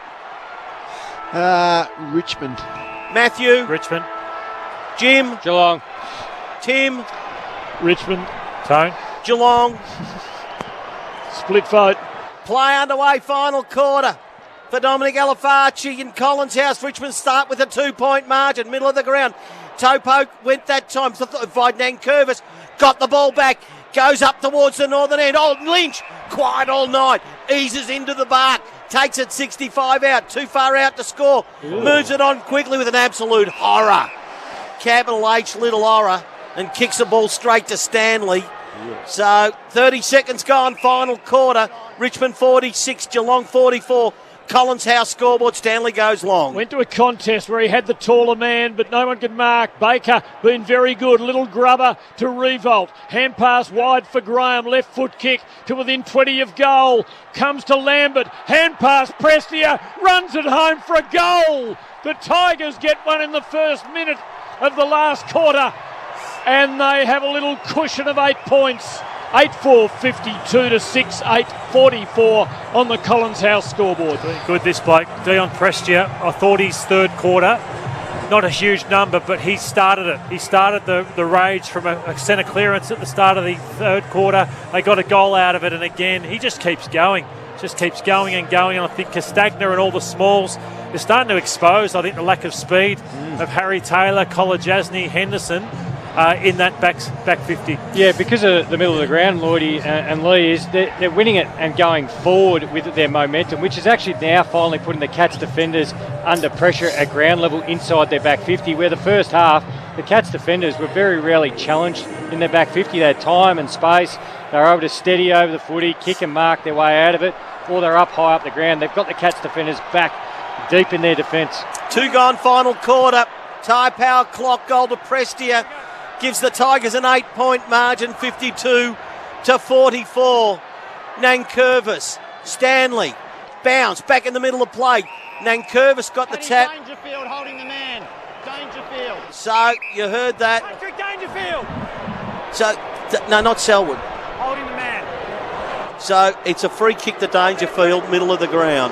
Richmond. Matthew. Richmond. Jim. Geelong. Tim. Richmond. Tone. Geelong. Split vote. Play underway, final quarter. For Dominic Alafaci in Collins House. Richmond start with a 2-point margin, middle of the ground. Topo went that time by Nankervis, got the ball back, goes up towards the northern end. Oh, Lynch, quiet all night, eases into the bark, takes it 65 out, too far out to score. Ooh. Moves it on quickly with an absolute horror. Capital H, little horror, and kicks the ball straight to Stanley. So 30 seconds gone, final quarter. Richmond 46, Geelong 44. Collins House scoreboard, Stanley goes long. Went to a contest where he had the taller man, but no one could mark. Baker been very good. Little grubber to Revolt. Hand pass wide for Graham. Left foot kick to within 20 of goal. Comes to Lambert. Hand pass, Prestia runs it home for a goal. The Tigers get one in the first minute of the last quarter, and they have a little cushion of 8 points. 8-4, 52 to 6-8, 44 on the Collins House scoreboard. Good, this bloke, Dion Prestia. I thought his third quarter, not a huge number, but he started it. He started the rage from a centre clearance at the start of the third quarter. They got a goal out of it, and again, he just keeps going. Just keeps going and going, and I think Castagna and all the smalls are starting to expose, I think, the lack of speed of Harry Taylor, Kolajasny, Henderson, in that back 50. Yeah, because of the middle of the ground, Lloydie and Lee, is they're winning it and going forward with their momentum, which is actually now finally putting the Cats defenders under pressure at ground level inside their back 50, where the first half, the Cats defenders were very rarely challenged in their back 50. They had time and space. They were able to steady over the footy, kick and mark their way out of it, or they're up high up the ground. They've got the Cats defenders back deep in their defence. 2 gone, final quarter. Tie power clock goal to Prestia. Gives the Tigers an 8-point margin, 52 to 44. Nankervis, Stanley, bounce back in the middle of play. Nankervis got the tap. Dangerfield holding the man. Dangerfield. So you heard that. Patrick Dangerfield. So no, not Selwood. Holding the man. So it's a free kick to Dangerfield, middle of the ground.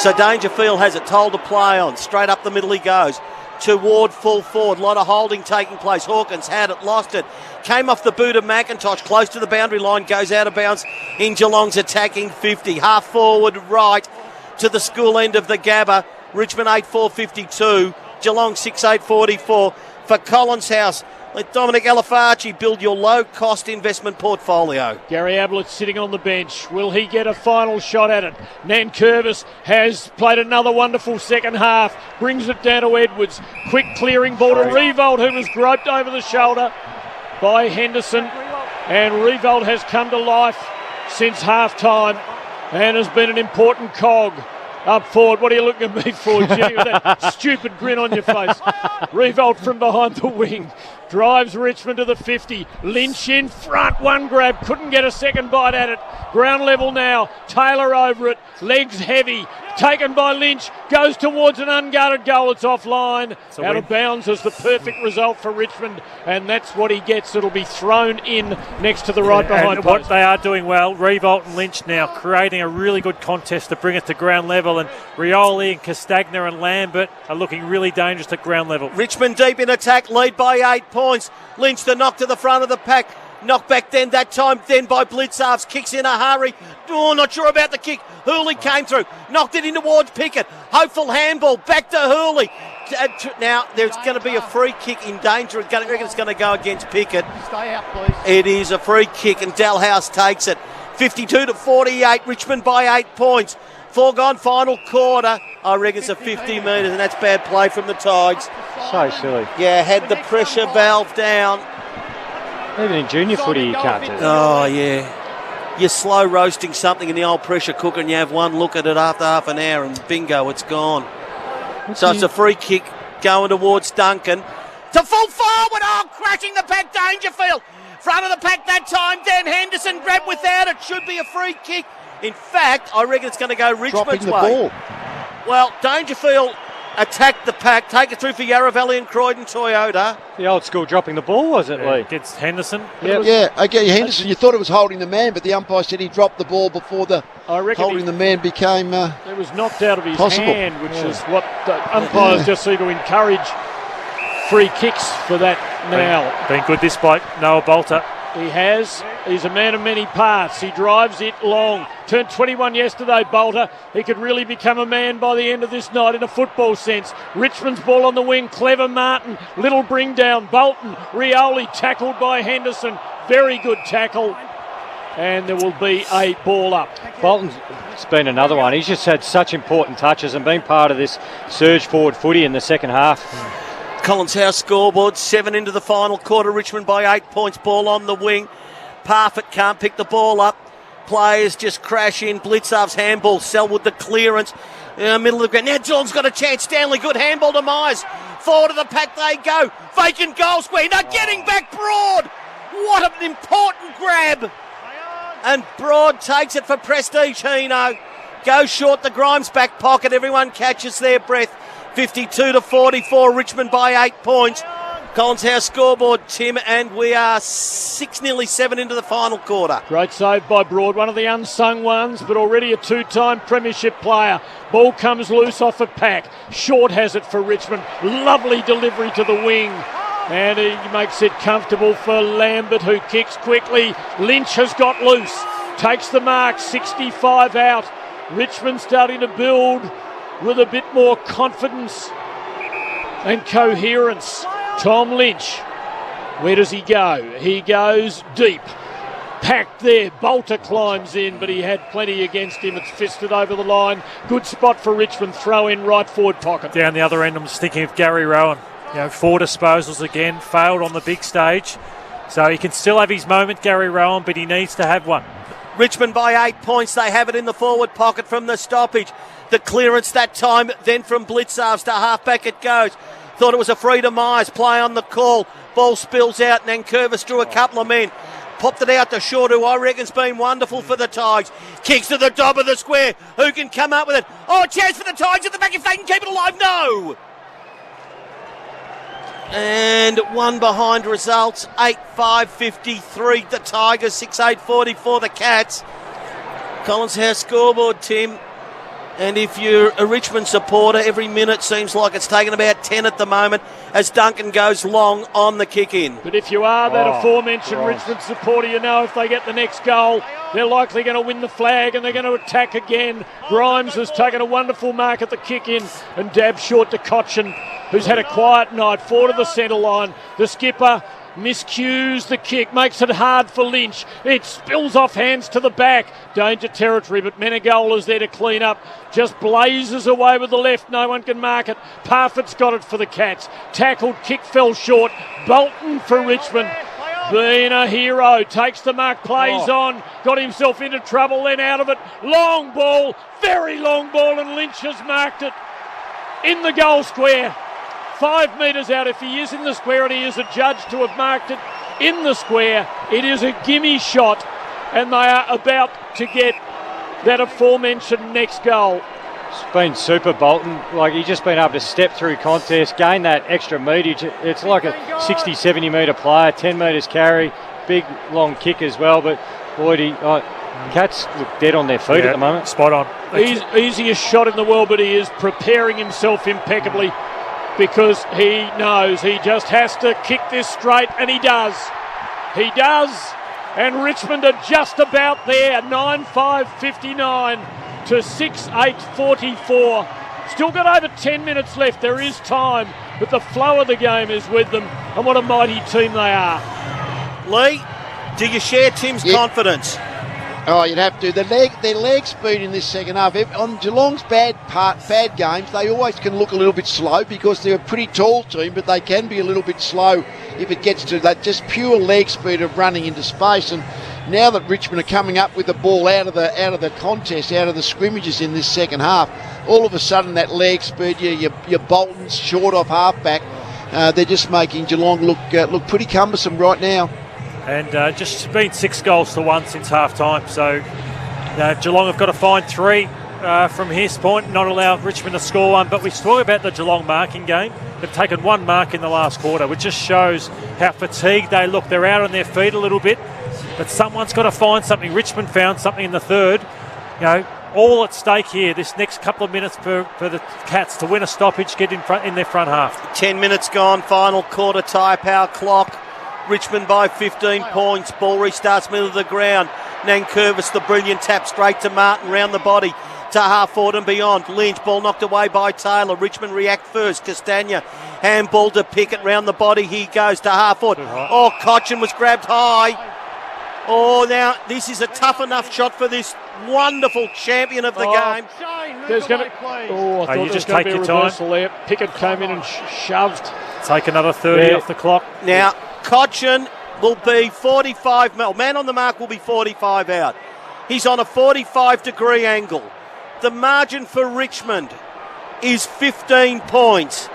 So Dangerfield has it, told to play on. Straight up the middle he goes. Toward full forward, a lot of holding taking place. Hawkins had it, lost it, came off the boot of McIntosh, close to the boundary line, goes out of bounds in Geelong's attacking 50. Half forward right to the school end of the Gabba. Richmond 8-4, 52. Geelong 6-8, 44. For Collins House, let Dominic Alafaci build your low-cost investment portfolio. Gary Ablett sitting on the bench. Will he get a final shot at it? Nankervis has played another wonderful second half. Brings it down to Edwards. Quick clearing ball to Revolt, who was groped over the shoulder by Henderson. And Revolt has come to life since half-time and has been an important cog up forward. What are you looking at me for, Jimmy, with that stupid grin on your face? Revolt from behind the wing. Drives Richmond to the 50. Lynch in front. One grab. Couldn't get a second bite at it. Ground level now. Taylor over it. Legs heavy. Taken by Lynch. Goes towards an unguarded goal. It's offline. Out of bounds is the perfect result for Richmond. And that's what he gets. It'll be thrown in next to the right behind post. What they are doing well, Revolt and Lynch now creating a really good contest to bring it to ground level. And Rioli and Castagna and Lambert are looking really dangerous at ground level. Richmond deep in attack, lead by 8 points. Lynch the knock to the front of the pack. Knocked back then, that time then by Blitzarves. Kicks in a hurry. Oh, not sure about the kick. Hooley came through. Knocked it in towards Pickett. Hopeful handball. Back to Hooley. Now, there's going to be a free kick in danger. I reckon it's going to go against Pickett. Stay out, please. It is a free kick, and Dalhouse takes it. 52 to 48. Richmond by 8 points. 4 gone, final quarter. I reckon it's a 50 metres, and that's bad play from the Tigers. So silly. Yeah, had the pressure valve down. Even in junior footy you can't do that. Oh, yeah. You're slow roasting something in the old pressure cooker and you have one look at it after half an hour and bingo, it's gone. So it's a free kick going towards Duncan. To full forward, crashing the pack, Dangerfield. Front of the pack that time, then Henderson grabbed without it. Should be a free kick. In fact, I reckon it's going to go Richmond's Dropping the way. ball. Well, Dangerfield attacked the pack, take it through for Yarra Valley and Croydon Toyota. The old school dropping the ball, was it, Lee? Against Henderson. Yeah, okay, Henderson, you thought it was holding the man, but the umpire said he dropped the ball before the I reckon holding the man became it was knocked out of his possible. hand, which is what the umpires just seem to encourage free kicks for that now. Been good this bloke, Noah Bolter. He has. He's a man of many parts. He drives it long. Turned 21 yesterday, Bolter. He could really become a man by the end of this night in a football sense. Richmond's ball on the wing. Clever Martin. Little bring down. Bolton. Rioli tackled by Henderson. Very good tackle. And there will be a ball up. Bolton's been another one. He's just had such important touches and been part of this surge forward footy in the second half. Collins House scoreboard, 7 into the final quarter. Richmond by 8 points. Ball on the wing. Parfitt can't pick the ball up. Players just crash in. Blitzarv's handball. Selwood the clearance. In the middle of the ground. Now Geelong's got a chance. Stanley, good handball to Myers. Forward of the pack they go. Vacant goal square. Now getting back Broad. What an important grab. And Broad takes it for Prestige Hino. Goes short the Grimes back pocket. Everyone catches their breath. 52-44, Richmond by 8 points. Collins House scoreboard, Tim, and we are 6, nearly 7 into the final quarter. Great save by Broad, one of the unsung ones, but already a two-time premiership player. Ball comes loose off a pack. Short has it for Richmond. Lovely delivery to the wing. And he makes it comfortable for Lambert, who kicks quickly. Lynch has got loose. Takes the mark, 65 out. Richmond starting to build with a bit more confidence and coherence. Tom Lynch, where does he go? He goes deep. Packed there. Bolter climbs in, but he had plenty against him. It's fisted over the line. Good spot for Richmond. Throw in right forward pocket. Down the other end, I'm just thinking of Gary Rowan. 4 disposals again, failed on the big stage. So he can still have his moment, Gary Rowan, but he needs to have one. Richmond by 8 points. They have it in the forward pocket from the stoppage. The clearance that time, then from Blitzarves to halfback it goes. Thought it was a free to Myers. Play on the call. Ball spills out and Nankervis drew a couple of men. Popped it out to Short, who I reckon's been wonderful for the Tigers. Kicks to the top of the square. Who can come up with it? Oh, chance for the Tigers at the back if they can keep it alive. No! And one behind results. 8-5-53 the Tigers. 6-8-44 the Cats. Collins House scoreboard, Tim. And if you're a Richmond supporter, every minute seems like it's taken about 10 at the moment as Duncan goes long on the kick-in. But if you are that aforementioned Richmond supporter, you know if they get the next goal, they're likely going to win the flag and they're going to attack again. Grimes has taken a wonderful mark at the kick-in and dabs short to Cochin, who's had a quiet night. Forward of the centre line. The skipper miscues the kick, makes it hard for Lynch. It spills off hands to the back. Danger territory, but Menegola's there to clean up. Just blazes away with the left. No one can mark it. Parfitt's got it for the Cats. Tackled, kick fell short. Bolton for Richmond. Being a hero, takes the mark, plays on, got himself into trouble, then out of it. Long ball, very long ball, and Lynch has marked it in the goal square. 5 metres out. If he is in the square and he is adjudged to have marked it in the square, it is a gimme shot, and they are about to get that aforementioned next goal. It's been super, Bolton. He's just been able to step through contest, gain that extra meterage. It's like a 60, 70 metre player, 10 metres carry, big long kick as well. But boy, Cats look dead on their feet at the moment. Spot on. Easiest shot in the world, but he is preparing himself impeccably, because he knows he just has to kick this straight, and he does. He does, and Richmond are just about there, 9-5-59 to 6-8-44. Still got over 10 minutes left. There is time, but the flow of the game is with them, and what a mighty team they are. Lee, do you share Tim's confidence? Oh, you'd have to. Their leg speed in this second half. On Geelong's bad games, they always can look a little bit slow because they're a pretty tall team, but they can be a little bit slow if it gets to that just pure leg speed of running into space. And now that Richmond are coming up with the ball out of the contest, out of the scrimmages in this second half, all of a sudden that leg speed, your Bolton's short off halfback, they're just making Geelong look pretty cumbersome right now. And just been 6 goals to 1 since half time. So Geelong have got to find 3 from his point, not allow Richmond to score 1. But we talk about the Geelong marking game. They've taken 1 mark in the last quarter, which just shows how fatigued they look. They're out on their feet a little bit, but someone's got to find something. Richmond found something in the third. All at stake here this next couple of minutes for the Cats to win a stoppage, get in their front half. 10 minutes gone, final quarter, tyre power clock. Richmond by 15 points. Ball restarts middle of the ground. Nankervis, the brilliant tap straight to Martin, round the body to half forward and beyond. Lynch, ball knocked away by Taylor. Richmond react first. Castagna, handball to Pickett, round the body. He goes to half forward. Oh, Cochin was grabbed high. Oh, now this is a tough enough shot for this wonderful champion of the game. There's going to. Oh, I thought you there just was going take to be a your reversal there. Pickett came in and shoved. Take another 30 off the clock. Now, Cochin will be 45. Man on the mark will be 45 out. He's on a 45-degree angle. The margin for Richmond is 15 points.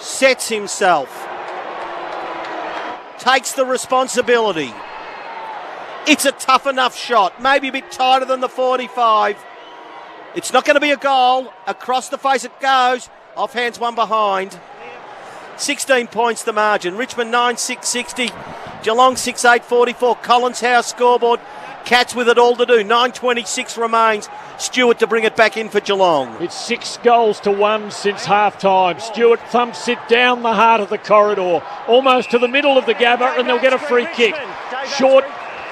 Sets himself. Takes the responsibility. It's a tough enough shot. Maybe a bit tighter than the 45. It's not going to be a goal. Across the face it goes. Off hands one behind. 16 points the margin. Richmond 9-6-60. Geelong 6-8-44. Collins House scoreboard. Cats with it all to do. 9:26 remains. Stewart to bring it back in for Geelong. It's 6 goals to 1 since half time. Stewart thumps it down the heart of the corridor, almost to the middle of the Gabba, and they'll get a free kick. Short,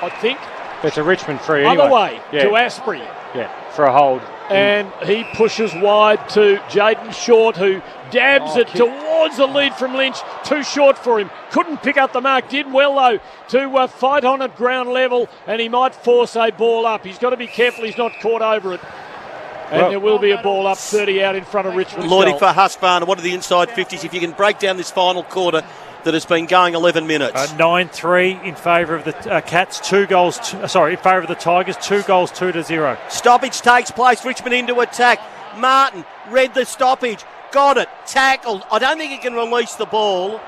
I think. It's a Richmond free Other anyway. way to Asprey. Yeah, for a hold. And he pushes wide to Jaden Short, who dabs it towards the lead from Lynch. Too short for him. Couldn't pick up the mark. Did well, though, to fight on at ground level, and he might force a ball up. He's got to be careful he's not caught over it. And there will be a ball up 30 out in front of Richmond. Lloydie for Husqvarna. What are the inside 50s? If you can break down this final quarter that has been going 11 minutes. 9-3 in favour of the Cats, 2 goals, in favour of the Tigers, 2 goals, 2-0. Stoppage takes place, Richmond into attack. Martin read the stoppage, got it, tackled. I don't think he can release the ball.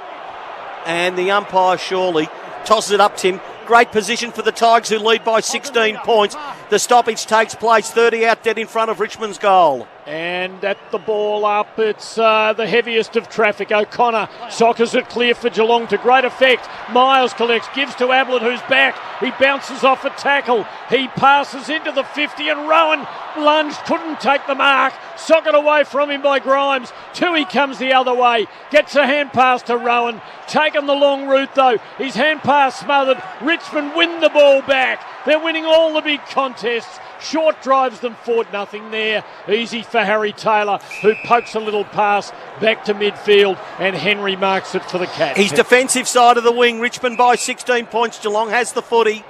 And the umpire surely tosses it up, Tim. Great position for the Tigers, who lead by 16 points. The stoppage takes place, 30 out dead in front of Richmond's goal. And at the ball up, it's the heaviest of traffic. O'Connor soccers it clear for Geelong to great effect. Miles collects, gives to Ablett, who's back. He bounces off a tackle. He passes into the 50, and Rowan lunged, couldn't take the mark. Socket away from him by Grimes. Tui comes the other way. Gets a hand pass to Rowan. Taken the long route, though. His hand pass smothered. Richmond win the ball back. They're winning all the big contests. Short drives them forward, nothing there. Easy for Harry Taylor, who pokes a little pass back to midfield, and Henry marks it for the Cats. He's defensive side of the wing. Richmond by 16 points. Geelong has the footy.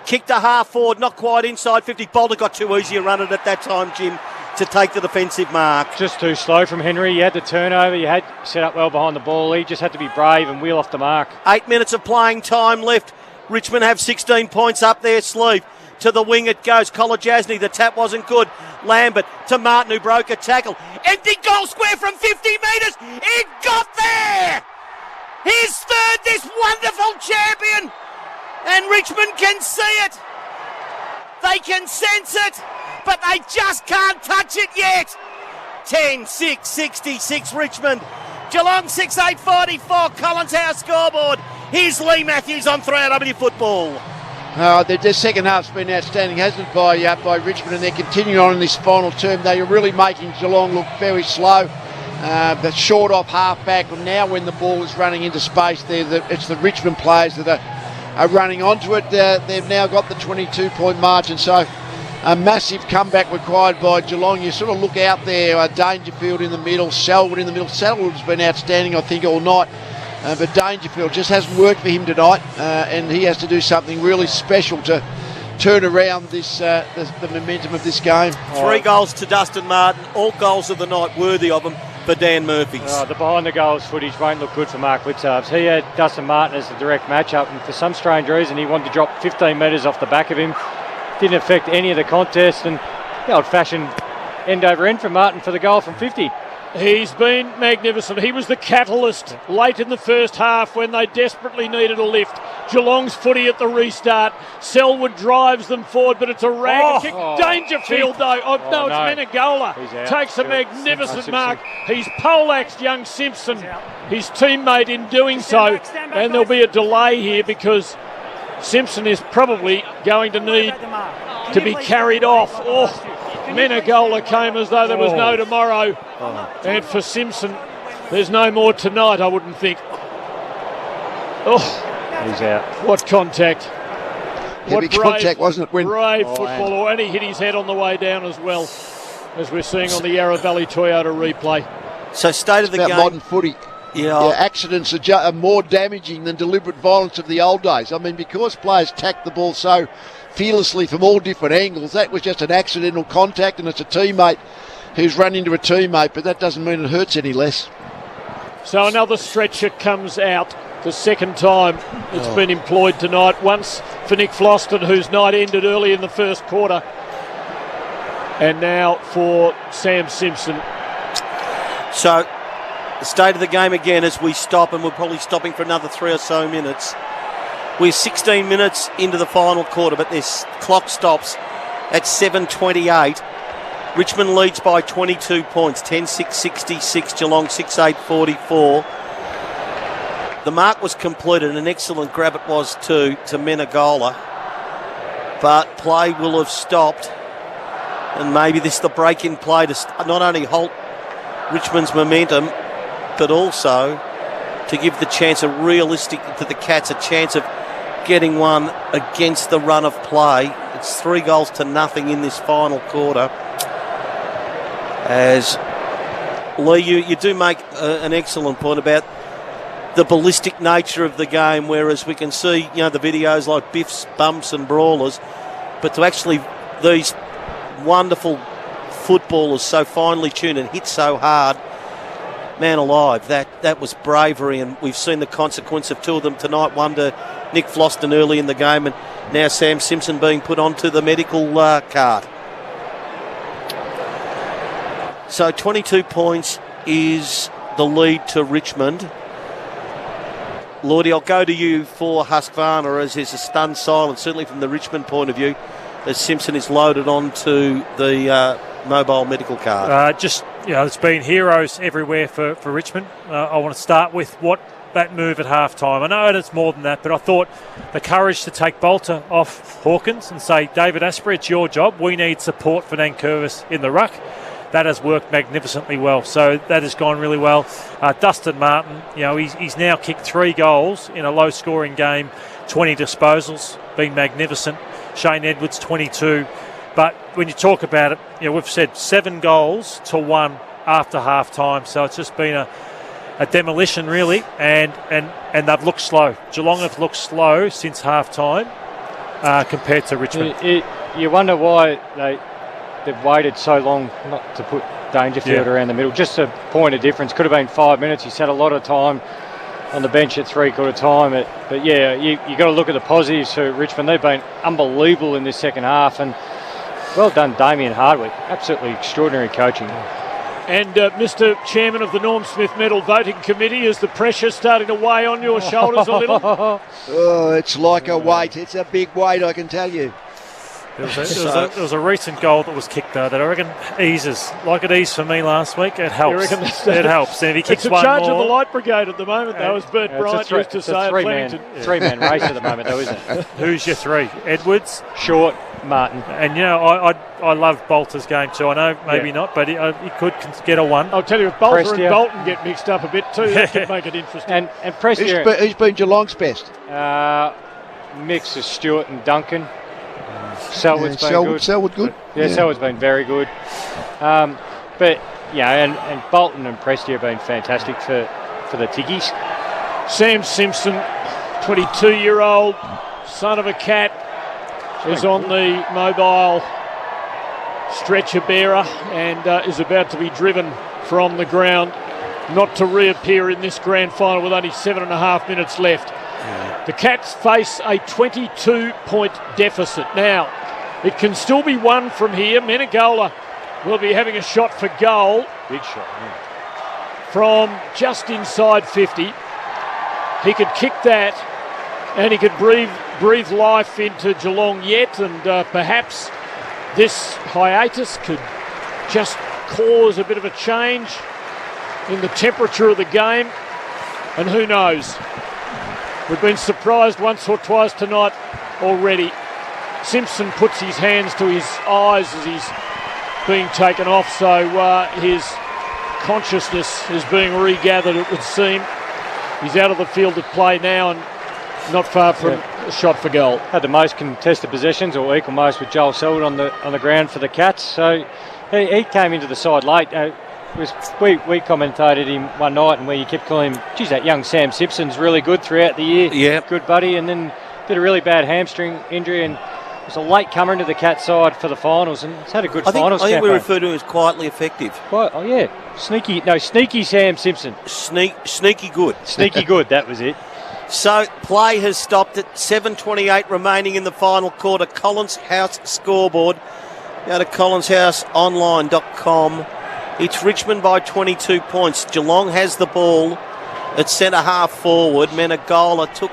Kicked a half forward, not quite inside 50. Bolter got too easy a run at that time, Jim, to take the defensive mark. Just too slow from Henry. You had the turnover. You had set up well behind the ball. He just had to be brave and wheel off the mark. 8 minutes of playing time left. Richmond have 16 points up their sleeve. To the wing it goes. Kolajasny, the tap wasn't good. Lambert to Martin, who broke a tackle. Empty goal square from 50 metres. It got there! His third, this wonderful champion. And Richmond can see it. They can sense it, but they just can't touch it yet. 10-6-66 Richmond. Geelong 6-8-44. Collins House scoreboard. Here's Lee Matthews on 3AW Football. The second half's been outstanding, hasn't it, by Richmond, and they're continuing on in this final term. They are really making Geelong look very slow. The short off half-back, and now when the ball is running into space, it's the Richmond players that are running onto it. They've now got the 22-point margin, so a massive comeback required by Geelong. You sort of look out there, Dangerfield in the middle, Selwood in the middle. Selwood's been outstanding, I think, all night. But Dangerfield just hasn't worked for him tonight, and he has to do something really special to turn around this the momentum of this game. 3 goals to Dustin Martin, all goals of the night worthy of him. for Dan Murphy's. The behind the goals footage won't look good for Mark Litzarves. He had Dustin Martin as the direct matchup, and for some strange reason he wanted to drop 15 metres off the back of him. Didn't affect any of the contest, and the old-fashioned end over end for Martin for the goal from 50. He's been magnificent. He was the catalyst late in the first half when they desperately needed a lift. Geelong's footy at the restart. Selwood drives them forward, but it's a ragged kick. Dangerfield, though. No. It's Menegola. Takes a magnificent mark. He's poleaxed young Simpson, his teammate, in doing so. And there'll be a delay here because Simpson is probably going to need to be carried off. Menegola came as though there was no tomorrow. And for Simpson, there's no more tonight, I wouldn't think. He's out. What contact. Heavy contact, wasn't it? Brave footballer. And he hit his head on the way down as well, as we're seeing on the Yarra Valley Toyota replay. So state of the game. Modern footy. Yeah, accidents are more damaging than deliberate violence of the old days. I mean, because players tacked the ball so fearlessly from all different angles, that was just an accidental contact, and it's a teammate who's run into a teammate, but that doesn't mean it hurts any less. So another stretcher comes out, the second time it's been employed tonight. Once for Nick Floston, whose night ended early in the first quarter, and now for Sam Simpson. So the state of the game again as we stop, and we're probably stopping for another 3 or so minutes. We're 16 minutes into the final quarter, but this clock stops at 7:28. Richmond leads by 22 points, 10-6-66, Geelong 6-8-44. The mark was completed, an excellent grab it was to Menegola, but play will have stopped, and maybe this is the break in play to not only halt Richmond's momentum, but also to give the chance, to the Cats a chance of getting one against the run of play. It's 3-0 in this final quarter. As Lee, you do make an excellent point about the ballistic nature of the game, whereas we can see, the videos like biffs, bumps and brawlers, but to actually these wonderful footballers so finely tuned and hit so hard, man alive, that was bravery, and we've seen the consequence of two of them tonight, one to Nick Floston early in the game, and now Sam Simpson being put onto the medical cart. So 22 points is the lead to Richmond. Lordy, I'll go to you for Husqvarna, as there's a stunned silence, certainly from the Richmond point of view, as Simpson is loaded onto the mobile medical cart. There's been heroes everywhere for Richmond. I want to start with that move at half-time. I know it's more than that, but I thought the courage to take Bolter off Hawkins and say, David Asprey, it's your job. We need support for Nankervis in the ruck. That has worked magnificently well. So that has gone really well. Dustin Martin, he's now kicked 3 goals in a low-scoring game, 20 disposals, been magnificent. Shane Edwards, 22. But when you talk about it, we've said 7 goals to 1 after half-time. So it's just been a demolition, really, and they've looked slow. Geelong have looked slow since half-time compared to Richmond. You wonder why they've waited so long not to put Dangerfield around the middle. Just a point of difference. Could have been 5 minutes. He's had a lot of time on the bench at three-quarter time. But you got to look at the positives for Richmond. They've been unbelievable in this second half, and well done, Damien Hardwick. Absolutely extraordinary coaching. And Mr. Chairman of the Norm Smith Medal Voting Committee, is the pressure starting to weigh on your shoulders a little? Oh, it's like a weight. It's a big weight, I can tell you. There was a recent goal that was kicked, though, that I reckon eases, like it eased for me last week. It helps. It helps. And if he kicks one more... It's a charge of the Light Brigade at the moment, though, as Bert Bryant used to say at Flemington. Three-man race at the moment, though, isn't it? Who's your 3? Edwards? Short, Martin. And, I love Bolter's game too. I know maybe not, but he could get a 1. I'll tell you, if Bolter and Bolton get mixed up a bit too, that could make it interesting. And Prestia... Who's been Geelong's best? Mix of Stewart and Duncan. Selwood's been good. Selwood good? Yeah, Selwood's been very good. And Bolton and Prestia have been fantastic for the Tiggies. Sam Simpson, 22-year-old son of a cat, is on the mobile stretcher bearer and is about to be driven from the ground, not to reappear in this grand final with only 7.5 minutes left. The Cats face a 22-point deficit. Now, it can still be won from here. Menegola will be having a shot for goal. Big shot, From just inside 50. He could kick that and he could breathe life into Geelong yet, and perhaps this hiatus could just cause a bit of a change in the temperature of the game, and who knows. We've been surprised once or twice tonight already. Simpson puts his hands to his eyes as he's being taken off, so his consciousness is being regathered, it would seem. He's out of the field of play now and not far from a shot for goal. Had the most contested possessions, or equal most, with Joel Selwood on the ground for the Cats. So he came into the side late. We commentated him one night, and where you kept calling him, geez, that young Sam Simpson's really good throughout the year. Yeah. Good buddy, and then did a really bad hamstring injury and was a late comer into the Cats side for the finals, and it's had a good finals. I think we refer to him as quietly effective. Oh yeah, sneaky Sam Simpson. Sneaky good. Sneaky good, that was it. So play has stopped at 7:28 remaining in the final quarter. Collins House scoreboard. Go to collinshouseonline.com. It's Richmond by 22 points. Geelong has the ball at centre half forward. Menegola took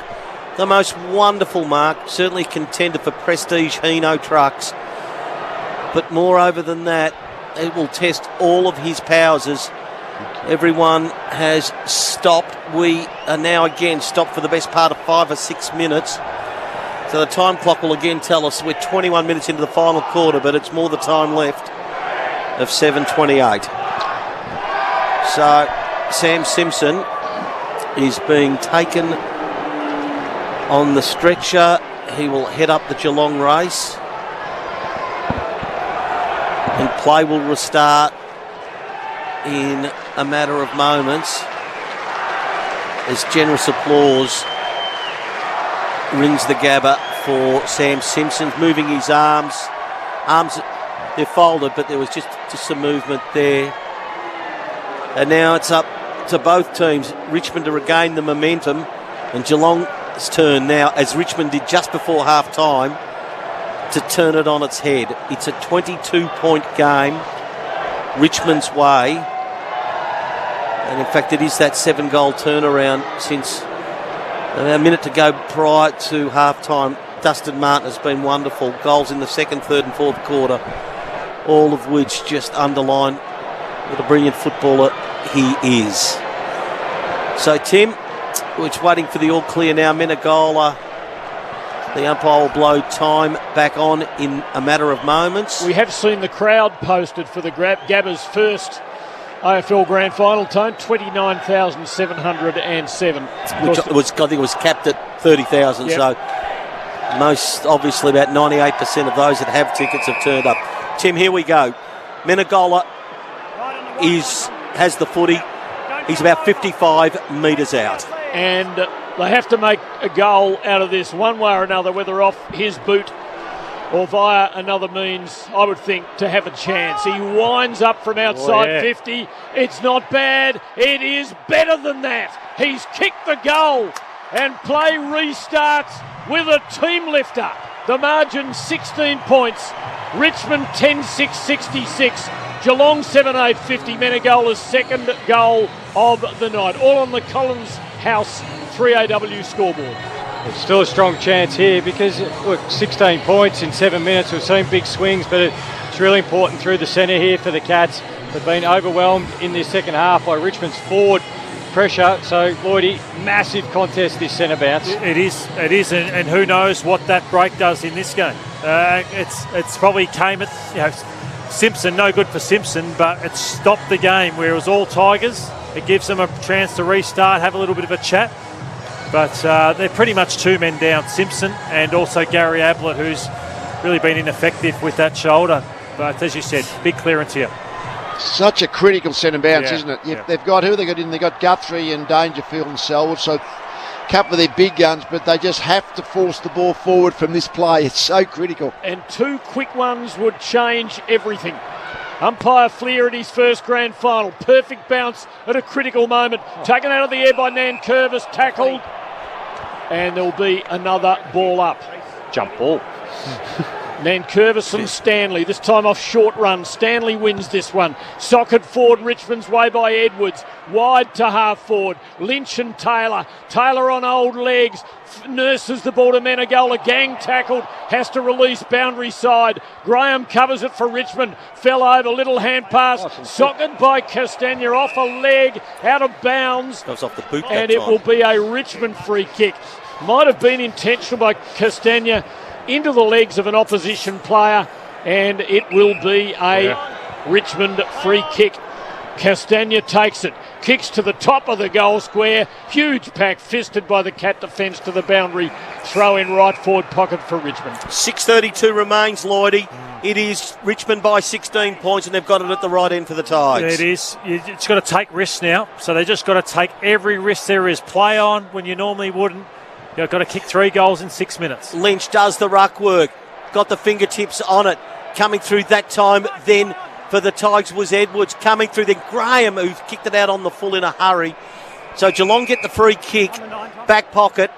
the most wonderful mark, certainly contender for prestige Hino trucks. But moreover than that, it will test all of his powers as everyone has stopped. We are now again stopped for the best part of 5 or 6 minutes. So the time clock will again tell us we're 21 minutes into the final quarter, but it's more the time left of 7:28. So Sam Simpson is being taken on the stretcher. He will head up the Geelong race. And play will restart in a matter of moments as generous applause rings the Gabba for Sam Simpson, moving his arms. They're folded, but there was just some movement there. And now it's up to both teams, Richmond to regain the momentum, and Geelong's turn now, as Richmond did just before half-time, to turn it on its head. It's a 22-point game Richmond's way. And in fact, it is that 7-goal turnaround since a minute to go prior to half-time. Dustin Martin has been wonderful. Goals in the second, third and fourth quarter, all of which just underline what a brilliant footballer he is. So, Tim, we're just waiting for the all-clear now. Menegola, the umpire will blow time back on in a matter of moments. We have seen the crowd posted for the Gabba's first AFL Grand Final, Tone, 29,707. Which was, I think it was capped at 30,000, yep. So most, obviously about 98% of those that have tickets have turned up. Tim, here we go. Menegola has the footy. He's about 55 metres out. And they have to make a goal out of this one way or another, whether off his boot or via another means, I would think, to have a chance. He winds up from outside 50. It's not bad. It is better than that. He's kicked the goal and play restarts with a team lifter. The margin 16 points. Richmond 10-6-66. Geelong 7-8-50. Menegola's second goal of the night. All on the Collins House 3AW scoreboard. It's still a strong chance here because, look, 16 points in 7 minutes. We've seen big swings, but it's really important through the centre here for the Cats. They've been overwhelmed in this second half by Richmond's forward pressure. So, Lloydie, massive contest this centre bounce. It is, and who knows what that break does in this game. It's probably came at Simpson, no good for Simpson, but it stopped the game where it was all Tigers. It gives them a chance to restart, have a little bit of a chat. But they're pretty much 2 men down, Simpson and also Gary Ablett, who's really been ineffective with that shoulder. But as you said, big clearance here. Such a critical centre bounce, isn't it? They've got who they got in? They got Guthrie and Dangerfield and Selwood, so a couple of their big guns, but they just have to force the ball forward from this play. It's so critical. And 2 quick ones would change everything. Umpire Fleer at his first grand final. Perfect bounce at a critical moment. Taken out of the air by Nankervis, tackled. And there'll be another ball up. Jump ball. Nankervis and Stanley, this time off short run. Stanley wins this one. Socket forward, Richmond's way by Edwards. Wide to half forward. Lynch and Taylor. Taylor on old legs. Nurses the ball to Menegola. Gang tackled. Has to release boundary side. Graham covers it for Richmond. Fell over. Little hand pass. Socket by Castagna off a leg. Out of bounds. Goes off the boot and that it time. will be a Richmond free kick. Might have been intentional by Castagna into the legs of an opposition player, and it will be a Richmond free kick. Castagna takes it, kicks to the top of the goal square, huge pack fisted by the Cat defence to the boundary, throw in right forward pocket for Richmond. 6:32 remains, Lloydie. It is Richmond by 16 points, and they've got it at the right end for the Tigers. It is. It's got to take risks now, so they just got to take every risk there is. Play on when you normally wouldn't. You've got to kick 3 goals in 6 minutes. Lynch does the ruck work, got the fingertips on it. Coming through that time then for the Tigers was Edwards. Coming through then Graham, who kicked it out on the full in a hurry. So Geelong get the free kick, back pocket.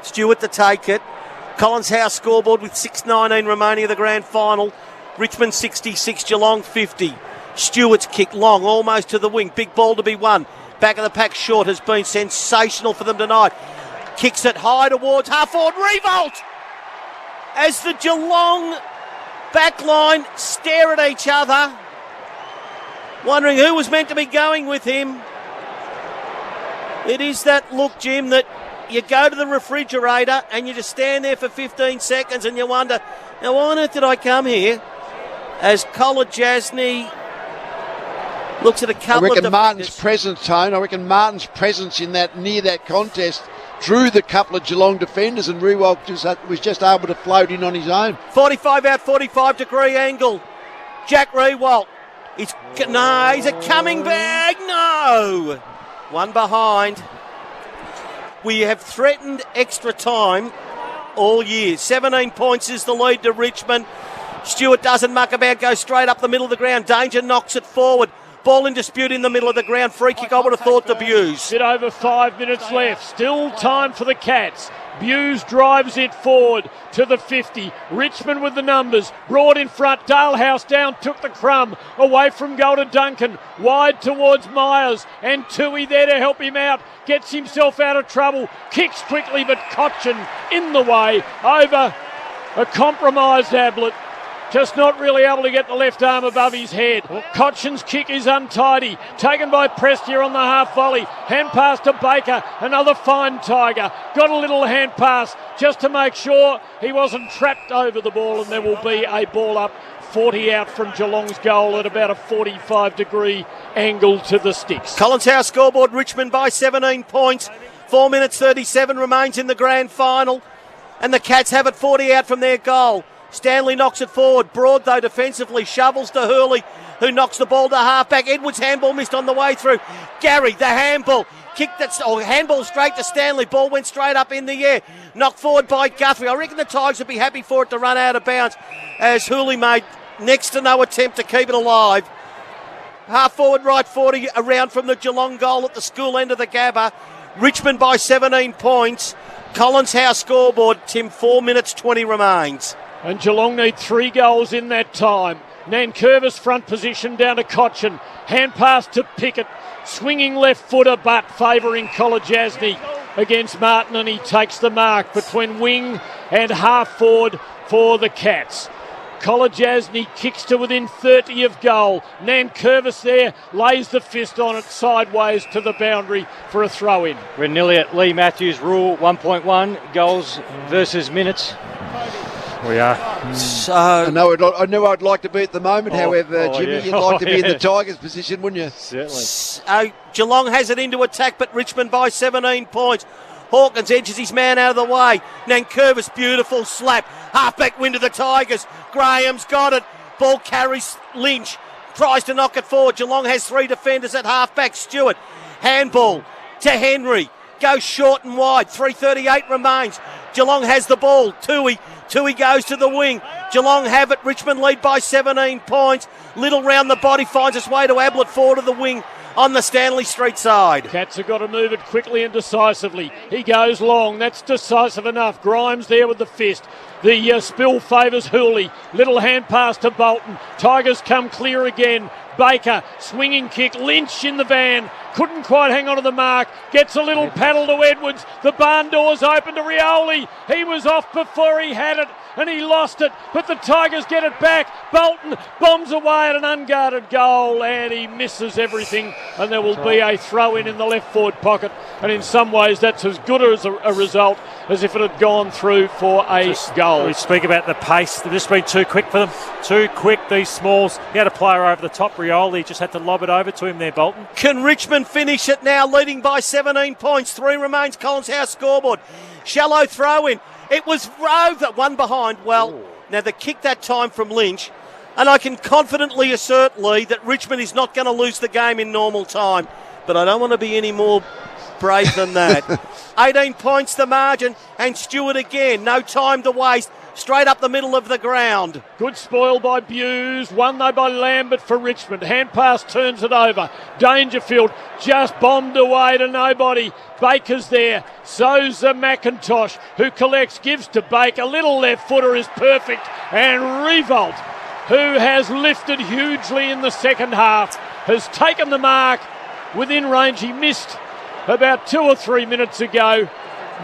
Stewart to take it. Collins House scoreboard with 6:19 remaining of the grand final. Richmond 66, Geelong 50. Stewart's kick long, almost to the wing. Big ball to be won. Back of the pack short has been sensational for them tonight. Kicks it high towards half forward. Revolt! As the Geelong backline stare at each other, wondering who was meant to be going with him. It is that look, Jim, that you go to the refrigerator and you just stand there for 15 seconds and you wonder, now why on earth did I come here? As Kolodjasny looks at a couple I reckon of Martin's presence, Tone. I reckon Martin's presence in that near that contest drew the couple of Geelong defenders, and Rewalt was just able to float in on his own. 45 out, 45-degree angle. Jack Rewalt. He's a coming bag. No. One behind. We have threatened extra time all year. 17 points is the lead to Richmond. Stewart doesn't muck about, goes straight up the middle of the ground. Danger knocks it forward. Ball in dispute in the middle of the ground. Free kick, I would have thought to Buse. Bit over 5 minutes left. Still time for the Cats. Buse drives it forward to the 50. Richmond with the numbers. Broad in front. Dalehouse down. Took the crumb. Away from goal to Duncan. Wide towards Myers. And Tui there to help him out. Gets himself out of trouble. Kicks quickly, but Cochin in the way. Over a compromised Ablett. Just not really able to get the left arm above his head. Cochin's kick is untidy. Taken by Prestia on the half volley. Hand pass to Baker. Another fine Tiger. Got a little hand pass just to make sure he wasn't trapped over the ball, and there will be a ball up 40 out from Geelong's goal at about a 45-degree angle to the sticks. Collins House scoreboard, Richmond by 17 points. 4 minutes 37 remains in the grand final. And the Cats have it 40 out from their goal. Stanley knocks it forward. Broad, though, defensively shovels to Hurley, who knocks the ball to halfback. Edwards' handball missed on the way through. Gary, the handball. Handball straight to Stanley. Ball went straight up in the air. Knocked forward by Guthrie. I reckon the Tigers would be happy for it to run out of bounds, as Hurley made next to no attempt to keep it alive. Half forward, right 40, around from the Geelong goal at the school end of the Gabba. Richmond by 17 points. Collins House scoreboard, Tim, 4 minutes 20 remains. And Geelong need 3 goals in that time. Nankervis front position down to Cochin. Hand pass to Pickett. Swinging left footer, but favouring Kolodjasny against Martin, and he takes the mark between wing and half forward for the Cats. Kolodjasny kicks to within 30 of goal. Nankervis there lays the fist on it sideways to the boundary for a throw in. We're nearly at Lee Matthews rule 1.1 goals versus minutes. We are. So I know I'd like to be at the moment, however, Jimmy, yeah. you'd like to be in the Tigers' position, wouldn't you? Certainly. Geelong has it into attack, but Richmond by 17 points. Hawkins edges his man out of the way. Nankervis, beautiful slap. Halfback win to the Tigers. Graham's got it. Ball carries Lynch. Tries to knock it forward. Geelong has 3 defenders at halfback. Stewart. Handball to Henry. goes short and wide. 3:38 remains. Geelong has the ball. Tui goes to the wing. Geelong have it. Richmond lead by 17 points. Little round the body finds its way to Ablett forward to the wing on the Stanley Street side. Cats have got to move it quickly and decisively. He goes long. That's decisive enough. Grimes there with the fist. The spill favours Hooley. Little hand pass to Bolton. Tigers come clear again. Baker, swinging kick. Lynch in the van. Couldn't quite hang on to the mark. Gets a little paddle to Edwards. The barn doors open to Rioli. He was off before he had it and he lost it. But the Tigers get it back. Bolton bombs away at an unguarded goal and he misses everything. And there will be a throw in the left forward pocket. And in some ways that's as good as a result as if it had gone through for a goal. We speak about the pace. They've just been too quick for them. Too quick, these Smalls. He had a player over the top. Rioli just had to lob it over to him there, Bolton. Can Richmond finish it now, leading by 17 points? 3 remains, Collins House scoreboard. Shallow throw in. It was Rove that won behind. Well, now the kick that time from Lynch, and I can confidently assert, Lee, that Richmond is not going to lose the game in normal time. But I don't want to be any more brave than that. 18 points the margin, and Stewart again. No time to waste. Straight up the middle of the ground. Good spoil by Buse. Won though by Lambert for Richmond. Hand pass turns it over. Dangerfield just bombed away to nobody. Baker's there. So's the McIntosh who collects, gives to Baker. Little left footer is perfect. And Revolt, who has lifted hugely in the second half, has taken the mark within range. He missed about 2 or 3 minutes ago.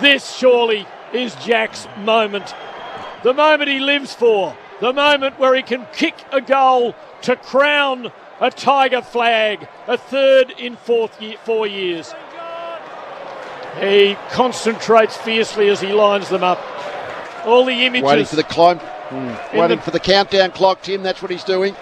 This surely is Jack's moment. The moment he lives for. The moment where he can kick a goal to crown a Tiger flag. A third in 4 years. He concentrates fiercely as he lines them up. All the images. Waiting for the climb. Waiting for the countdown clock, Tim. That's what he's doing.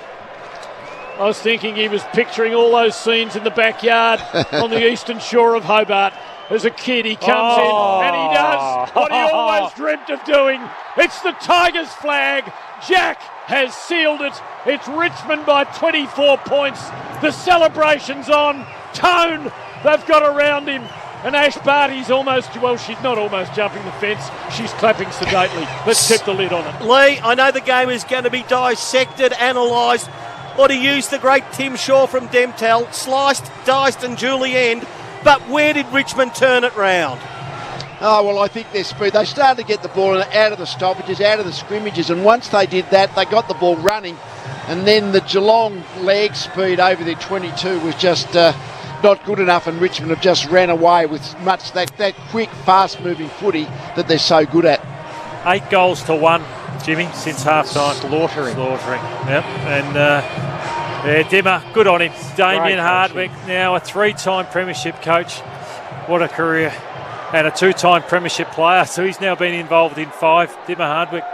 I was thinking he was picturing all those scenes in the backyard on the eastern shore of Hobart. As a kid, he comes in and he does what he always dreamt of doing. It's the Tigers flag. Jack has sealed it. It's Richmond by 24 points. The celebration's on. Tone, they've got around him. And Ash Barty's almost, well, she's not almost jumping the fence. She's clapping sedately. Let's keep the lid on it. Lee, I know the game is going to be dissected, analysed, or to use the great Tim Shaw from Demtel, sliced, diced and julienned. But where did Richmond turn it round? Oh, well, I think their speed. They started to get the ball out of the stoppages, out of the scrimmages, and once they did that, they got the ball running. And then the Geelong leg speed over their 22 was just not good enough, and Richmond have just ran away with much that quick, fast-moving footy that they're so good at. 8 goals to 1, Jimmy, since half-time. Slaughtering. Yep, and... Dimmer, good on him. Damien Hardwick, now a 3-time premiership coach. What a career. And a 2-time premiership player, so he's now been involved in 5. Dimmer Hardwick.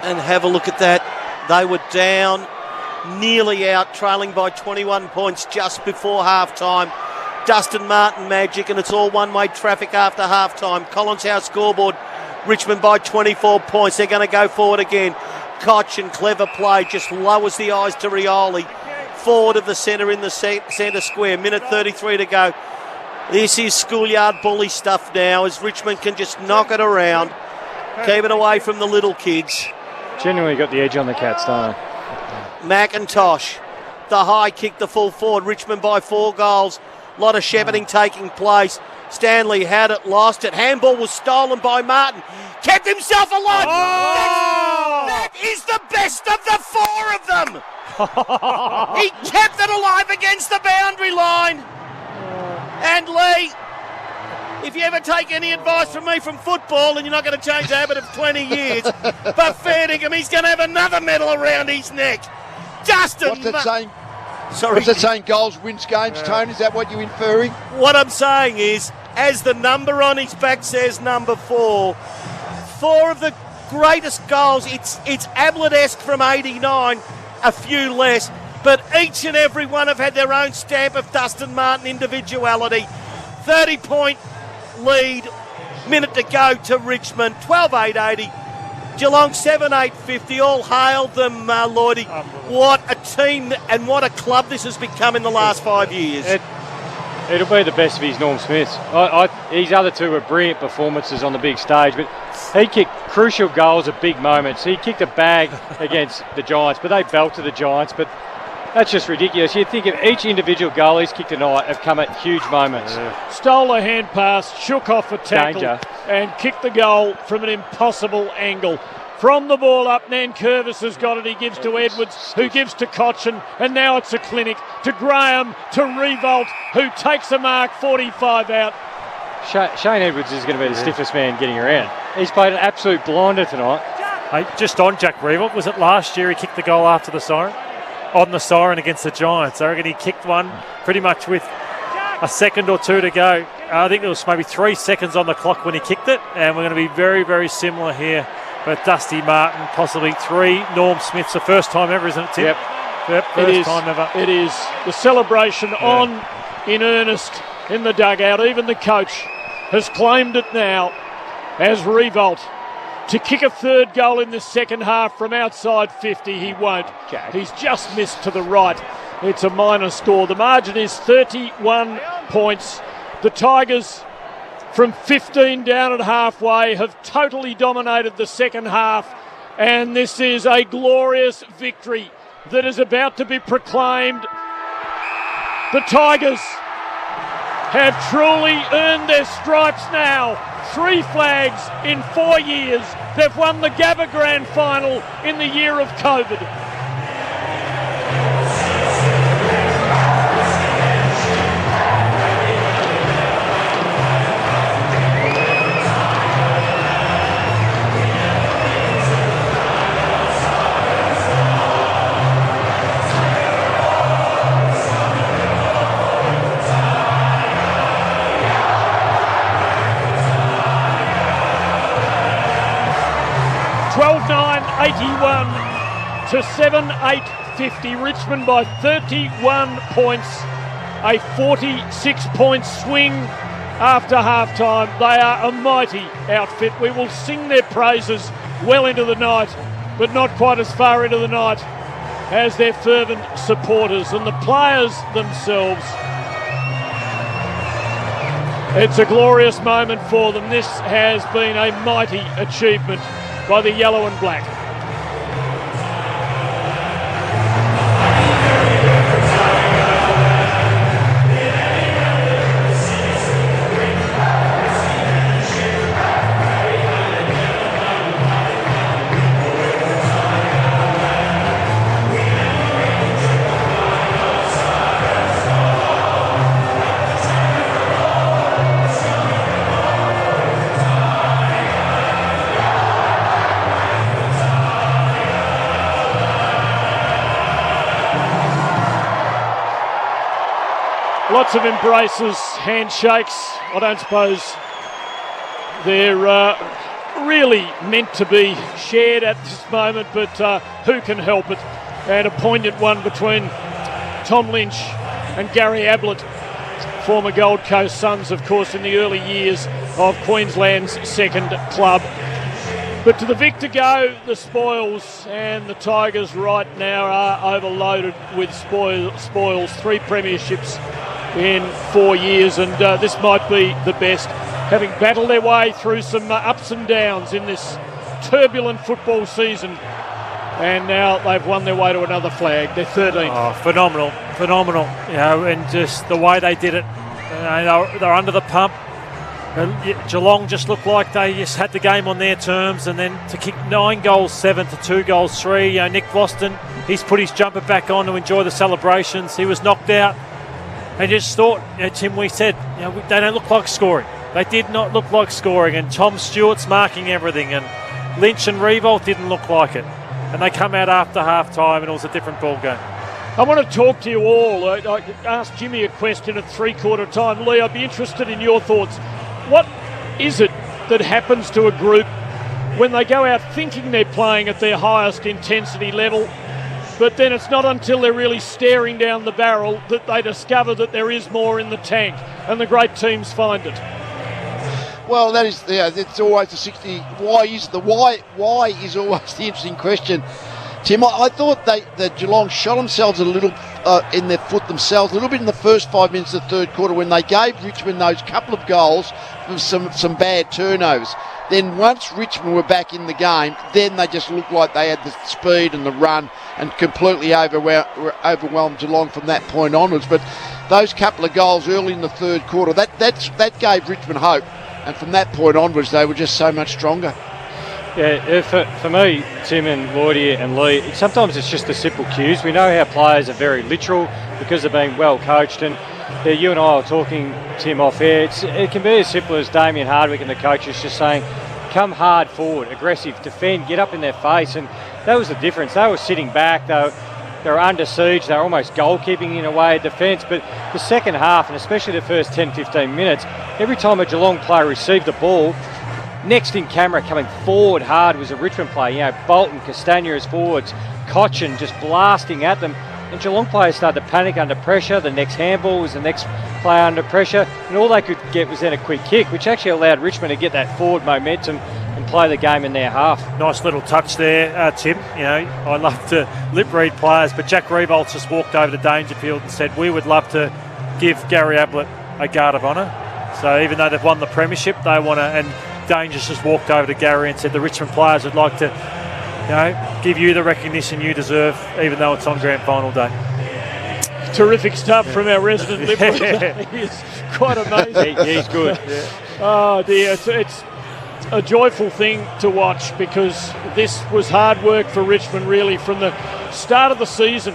And have a look at that. They were down, nearly out, trailing by 21 points just before half-time. Dustin Martin magic, and it's all one-way traffic after half-time. Collins House scoreboard, Richmond by 24 points. They're going to go forward again. Koch and clever play just lowers the eyes to Rioli. Forward of the centre in the centre square. Minute 33 to go. This is schoolyard bully stuff now as Richmond can just knock it around. Keep it away from the little kids. Genuinely got the edge on the Cats, don't they? McIntosh. The high kick, the full forward. Richmond by 4 goals. A lot of shepherding taking place. Stanley had it, lost it. Handball was stolen by Martin. Kept himself alive. That is the best of the 4 of them. He kept it alive against the boundary line. And Lee, if you ever take any advice from me from football, and you're not going to change the habit of 20 years, but Fairningham, he's going to have another medal around his neck. Dustin. What's that saying? Sorry. What's that saying? Goals wins games, Tone? Is that what you're inferring? What I'm saying is, as the number on his back says, number 4, 4 of the greatest goals. It's Ablett-esque from 89, a few less, but each and every one have had their own stamp of Dustin Martin individuality. 30-point lead, minute to go to Richmond, 12-8-80. Geelong 7-8-50, all hail them, Lloydie. What a team and what a club this has become in the last 5 years. It'll be the best of his Norm Smiths. His other two were brilliant performances on the big stage, but he kicked crucial goals at big moments. He kicked a bag against the Giants, but they belted the Giants. But that's just ridiculous. You'd think of each individual goal he's kicked tonight have come at huge moments. Stole a hand pass, shook off a tackle, Danger. and kicked the goal from an impossible angle. From the ball up, Nankervis has got it. He gives to Edwards, who gives to Cochin, and now it's a clinic to Graham, to Revolt, who takes a mark, 45 out. Shane Edwards is going to be the stiffest man getting around. He's played an absolute blinder tonight. Hey, just on Jack Revolt, was it last year he kicked the goal after the siren? On the siren against the Giants. I reckon he kicked one pretty much with a second or two to go. I think there was maybe 3 seconds on the clock when he kicked it, and we're going to be very, very similar here. But Dusty Martin, possibly 3 Norm Smiths, the first time ever, isn't it, Tim? Yep, first time ever. It is. The celebration on in earnest in the dugout. Even the coach has claimed it now as Revolt. To kick a third goal in the second half from outside 50, he won't. He's just missed to the right. It's a minor score. The margin is 31 points. The Tigers, from 15 down at halfway, have totally dominated the second half, and this is a glorious victory that is about to be proclaimed. The Tigers have truly earned their stripes now. 3 flags in 4 years. They've won the Gabba Grand Final in the year of COVID. To 7-8-50. Richmond by 31 points. A 46-point swing after half-time. They are a mighty outfit. We will sing their praises well into the night, but not quite as far into the night as their fervent supporters and the players themselves. It's a glorious moment for them. This has been a mighty achievement by the yellow and black. Lots of embraces, handshakes. I don't suppose they're really meant to be shared at this moment, but who can help it? And a poignant one between Tom Lynch and Gary Ablett, former Gold Coast Suns, of course, in the early years of Queensland's second club. But to the victor go the spoils, and the Tigers right now are overloaded with spoils. 3 premierships in 4 years, and this might be the best, having battled their way through some ups and downs in this turbulent football season, and now they've won their way to another flag. They're 13th. Oh, phenomenal, you know, and just the way they did it. They're under the pump. Geelong just looked like they just had the game on their terms, and then to kick 9 goals 7 to 2 goals 3. Nick Boston, he's put his jumper back on to enjoy the celebrations. He was knocked out. And just thought, Tim, we said, they don't look like scoring. They did not look like scoring, and Tom Stewart's marking everything, and Lynch and Revolt didn't look like it. And they come out after half-time, and it was a different ball game. I want to talk to you all. I asked Jimmy a question at 3/4 time. Lee, I'd be interested in your thoughts. What is it that happens to a group when they go out thinking they're playing at their highest intensity level, but then it's not until they're really staring down the barrel that they discover that there is more in the tank, and the great teams find it? Well, that is, it's always the 60. Why is always the interesting question, Tim. I thought that Geelong shot themselves a little in their foot themselves, a little bit in the first 5 minutes of the third quarter when they gave Richmond those couple of goals from some bad turnovers. Then once Richmond were back in the game, then they just looked like they had the speed and the run and completely overwhelmed Geelong from that point onwards. But those couple of goals early in the third quarter, that gave Richmond hope. And from that point onwards, they were just so much stronger. Yeah, for me, Tim and Lloydie and Lee, sometimes it's just the simple cues. We know how players are very literal because they're being well coached. And you and I were talking, Tim, off air. It can be as simple as Damien Hardwick and the coaches just saying, come hard forward, aggressive, defend, get up in their face. And that was the difference. They were sitting back. They were under siege. They were almost goalkeeping in a way of defence. But the second half, and especially the first 10-15 minutes, every time a Geelong player received the ball, next in camera coming forward hard was a Richmond player. You know, Bolton, Castagna as forwards, Cochin just blasting at them. And Geelong players started to panic under pressure. The next handball was the next player under pressure. And all they could get was then a quick kick, which actually allowed Richmond to get that forward momentum and play the game in their half. Nice little touch there, Tim. You know, I love to lip read players, but Jack Revolts just walked over to Dangerfield and said, we would love to give Gary Ablett a guard of honour. So even though they've won the premiership, they want to, and Dangers just walked over to Gary and said the Richmond players would like to, you know, give you the recognition you deserve, even though it's on grand final day. Terrific stuff from our resident Liberal. He is quite amazing. He's good. Yeah. Oh dear, it's a joyful thing to watch because this was hard work for Richmond really from the start of the season.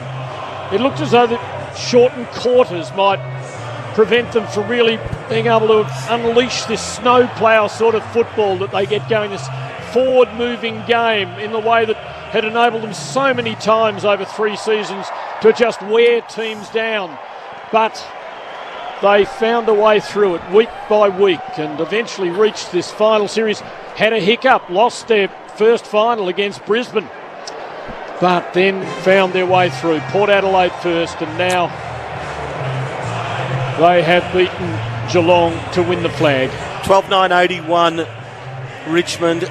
It looked as though the shortened quarters might prevent them from really being able to unleash this snowplow sort of football that they get going, this forward-moving game in the way that had enabled them so many times over 3 seasons to just wear teams down. But they found a way through it week by week and eventually reached this final series. Had a hiccup, lost their first final against Brisbane, but then found their way through. Port Adelaide first, and now they have beaten Geelong to win the flag. 12-9-81, Richmond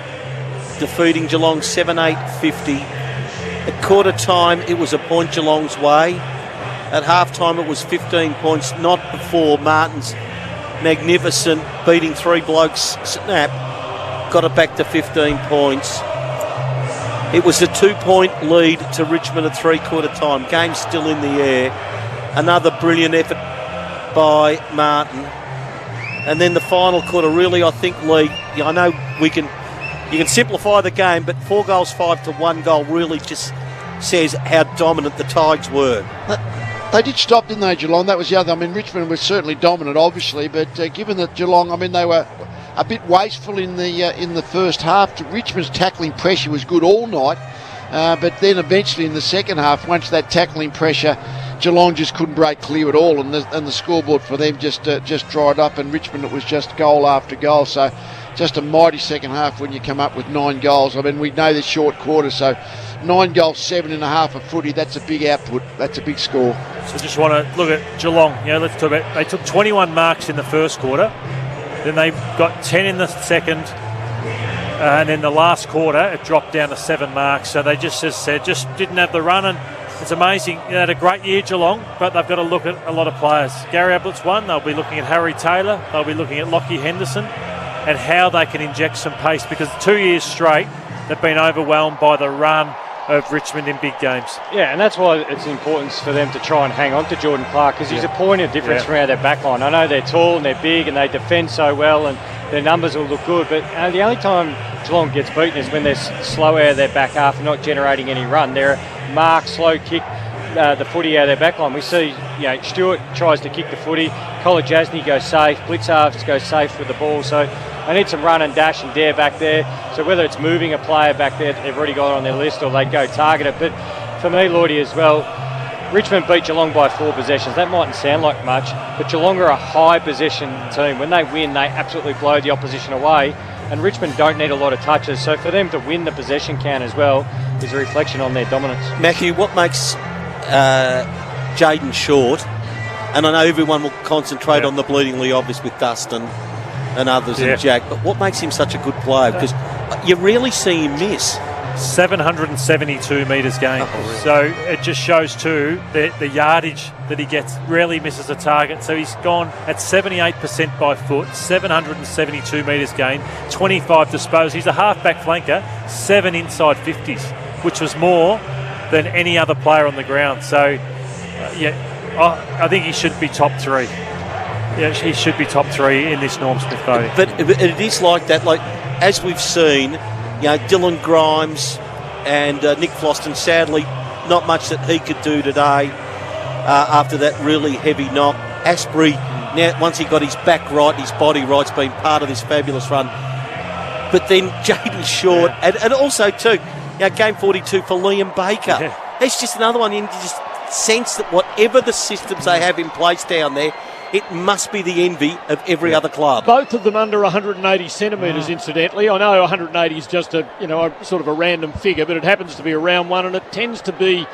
defeating Geelong 7-8-50. At quarter time, it was a point Geelong's way. At half time, it was 15 points, not before Martin's magnificent beating 3 blokes snap got it back to 15 points. It was a 2-point lead to Richmond at 3-quarter time. Game still in the air. Another brilliant effort by Martin. And then the final quarter, really, I think, Lee, I know you can simplify the game, but 4 goals, 5 to 1 goal really just says how dominant the Tigers were. They did stop, didn't they, Geelong? That was the other. I mean, Richmond was certainly dominant, obviously, but given that Geelong, I mean, they were a bit wasteful in the first half. Richmond's tackling pressure was good all night, but then eventually in the second half, once that tackling pressure, Geelong just couldn't break clear at all, and the scoreboard for them just dried up, and Richmond, it was just goal after goal. So just a mighty second half when you come up with 9 goals. I mean, we know the short quarter, so 9 goals, 7.5 a footy, that's a big output. That's a big score. So just want to look at Geelong. You know, let's talk about, they took 21 marks in the first quarter, then they got 10 in the second, and then the last quarter it dropped down to 7 marks. So they just didn't have the run, and it's amazing. They had a great year, Geelong, but they've got to look at a lot of players. Gary Ablett's one. They'll be looking at Harry Taylor. They'll be looking at Lockie Henderson and how they can inject some pace, because 2 years straight they've been overwhelmed by the run of Richmond in big games. Yeah, and that's why it's important for them to try and hang on to Jordan Clark, because he's a point of difference around their back line. I know they're tall and they're big and they defend so well and their numbers will look good, but the only time Geelong gets beaten is when they're slow out of their back half and not generating any run. They're a mark, slow kick the footy out of their back line. We see, Stewart tries to kick the footy, Kolajasny goes safe, Blitzarves goes safe with the ball, so they need some run and dash and dare back there. So whether it's moving a player back there, they've already got it on their list, or they go target it. But for me, Lloydie, as well, Richmond beat Geelong by 4 possessions. That mightn't sound like much, but Geelong are a high possession team. When they win, they absolutely blow the opposition away, and Richmond don't need a lot of touches. So for them to win the possession count as well is a reflection on their dominance. Matthew, what makes Jaden Short, and I know everyone will concentrate on the bleedingly obvious with Dustin and others and Jack, but what makes him such a good player? Because you rarely see him miss. 772 metres gained. So it just shows too the yardage that he gets. Rarely misses a target. So he's gone at 78% by foot, 772 metres gained, 25 disposed. He's a half-back flanker, 7 inside 50s, which was more than any other player on the ground. So, I think he should be top 3. Yeah, he should be top 3 in this Norm Smith voting. But it is like that. Like, as we've seen, Dylan Grimes and Nick Floston, sadly, not much that he could do today after that really heavy knock. Asprey, now once he got his back right, his body right's been part of this fabulous run. But then Jaden Short, and also too, game 42 for Liam Baker. Yeah. It's just another one. You just sense that whatever the systems they have in place down there, it must be the envy of every other club. Both of them under 180 centimetres, incidentally. I know 180 is just a sort of a random figure, but it happens to be a round one, and it tends to be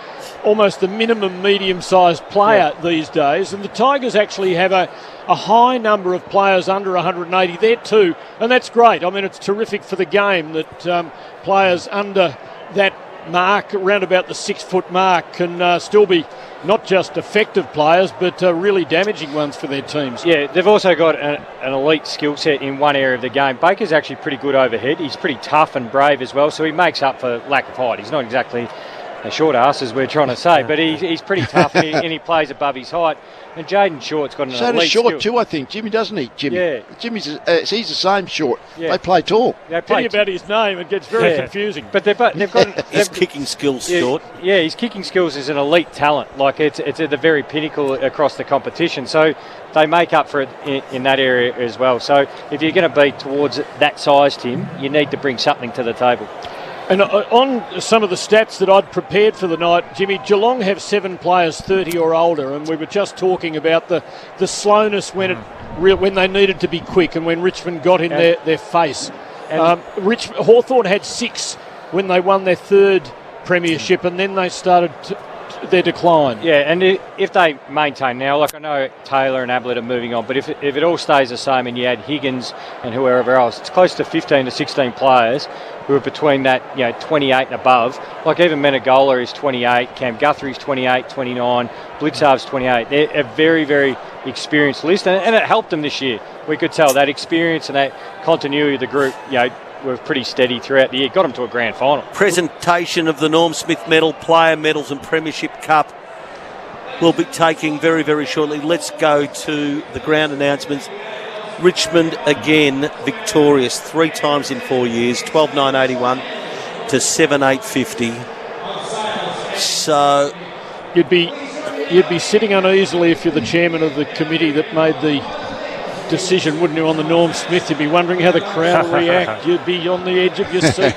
almost the minimum medium-sized player these days. And the Tigers actually have a high number of players under 180 there too, and that's great. I mean, it's terrific for the game that players under that mark, around about the 6 foot mark, can still be not just effective players, but really damaging ones for their teams. Yeah, they've also got an elite skill set in one area of the game. Baker's actually pretty good overhead. He's pretty tough and brave as well, so he makes up for lack of height. He's not exactly a short ass, as we're trying to say, but he's pretty tough and he plays above his height. And Jaden Short's got an so elite does Short skill. too, I think. Jimmy, doesn't he? Jimmy. Yeah. Jimmy's he's the same Short. Yeah. They play tall. They Tell play you about his name, it gets very confusing. But they've got His kicking skills, Short. Yeah, his kicking skills is an elite talent. Like it's at the very pinnacle across the competition. So they make up for it in that area as well. So if you're going to be towards that size, Tim, you need to bring something to the table. And on some of the stats that I'd prepared for the night, Jimmy, Geelong have 7 players 30 or older, and we were just talking about the slowness when they needed to be quick and when Richmond got in their face. Hawthorn had 6 when they won their 3rd premiership, and then they started their decline. Yeah, and if they maintain now, like I know Taylor and Ablett are moving on, but if it all stays the same and you add Higgins and whoever else, it's close to 15 to 16 players who are between that 28 and above. Like even Menegola is 28, Cam Guthrie's 28, 29, Blitzarv's 28. They're a very, very experienced list, and it helped them this year. We could tell that experience and that continuity of the group, were pretty steady throughout the year. Got them to a grand final. Presentation of the Norm Smith Medal, Player Medals and Premiership Cup will be taking very, very shortly. Let's go to the ground announcements. Richmond again victorious 3 times in 4 years, 12,981 to 7,850. So you'd be sitting uneasily if you're the chairman of the committee that made the decision, wouldn't you, on the Norm Smith? You'd be wondering how the crowd will react. You'd be on the edge of your seat.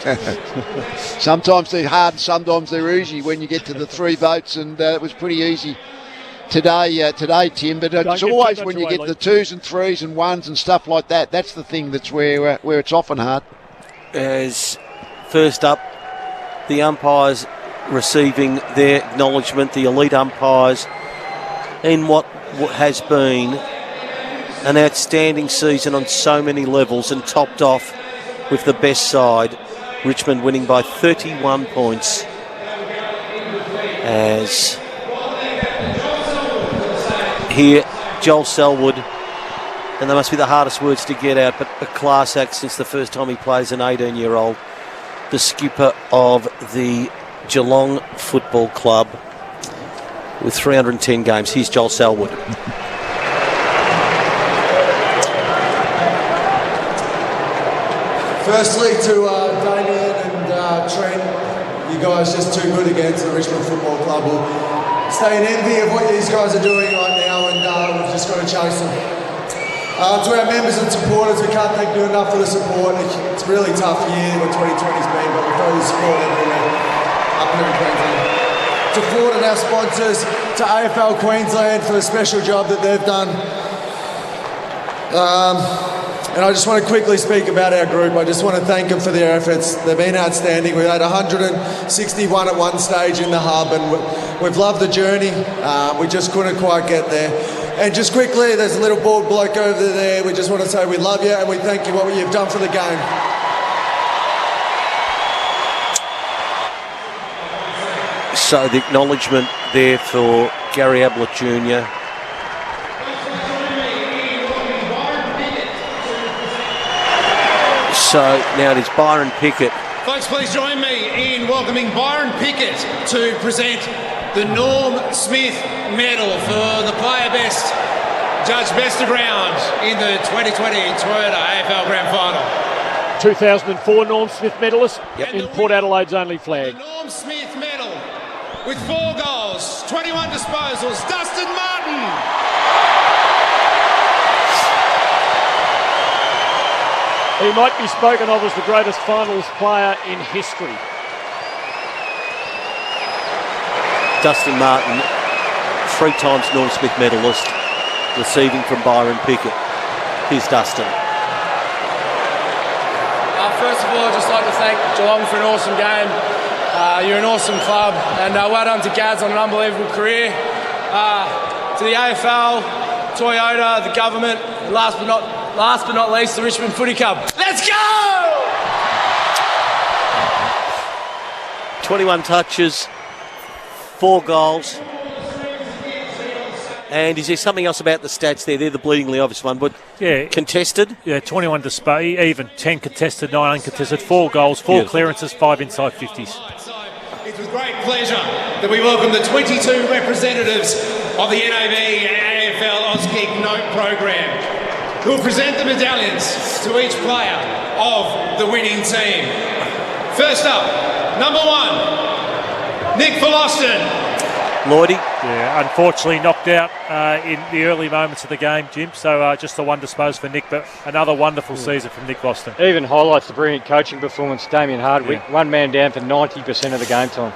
Sometimes they're hard, sometimes they're easy when you get to the 3 votes, and it was pretty easy today, Tim. But it's always when you get the 2s and 3s and 1s and stuff like that. That's the thing that's where it's often hard. As first up, the umpires receiving their acknowledgement, the elite umpires, in what has been an outstanding season on so many levels, and topped off with the best side, Richmond winning by 31 points. As here, Joel Selwood, and they must be the hardest words to get out, but a class act since the first time he plays, an 18-year-old, the skipper of the Geelong Football Club with 310 games. Here's Joel Selwood. Firstly, to Damien and Trent, you guys just too good against the Richmond Football Club. We'll stay in envy of what these guys are doing right now, and we've just got to chase them. To our members and supporters, we can't thank you enough for the support. It's a really tough year what 2020's been, but we've got the support everywhere up here in Queensland. To Ford and our sponsors, to AFL Queensland for the special job that they've done. And I just want to quickly speak about our group. I just want to thank them for their efforts. They've been outstanding. We had 161 at one stage in the hub, and we've loved the journey. We just couldn't quite get there. And just quickly, there's a little bald bloke over there. We just want to say we love you and we thank you for what you've done for the game. So the acknowledgement there for Gary Ablett Jr. So now it is Byron Pickett. Folks, please join me in welcoming Byron Pickett to present the Norm Smith Medal for the player best, judged best of round in the 2020 Toyota AFL Grand Final. 2004 Norm Smith medalist in Port Adelaide's only flag. The Norm Smith Medal with 4 goals, 21 disposals, Dustin Martin. He might be spoken of as the greatest finals player in history. Dustin Martin, 3 times Norm Smith medalist, receiving from Byron Pickett. Here's Dustin. First of all, I'd just like to thank Geelong for an awesome game. You're an awesome club, and well done to Gads on an unbelievable career. To the AFL, Toyota, the government, and last but not least, the Richmond Footy Club. Let's go! 21 touches, 4 goals. And is there something else about the stats there? They're the bleedingly obvious one, but contested? Yeah, 21 even 10 contested, 9 uncontested, 4 goals, 4 clearances, 5 inside 50s. It's with great pleasure that we welcome the 22 representatives of the NAB and AFL Auskick Note program, who will present the medallions to each player of the winning team. First up, number 1, Nick Philoston. Lloydie? Yeah, unfortunately knocked out in the early moments of the game, Jim. So just the one disposed for Nick, but another wonderful season from Nick Boston. Even highlights the brilliant coaching performance. Damien Hardwick, 1 man down for 90% of the game time.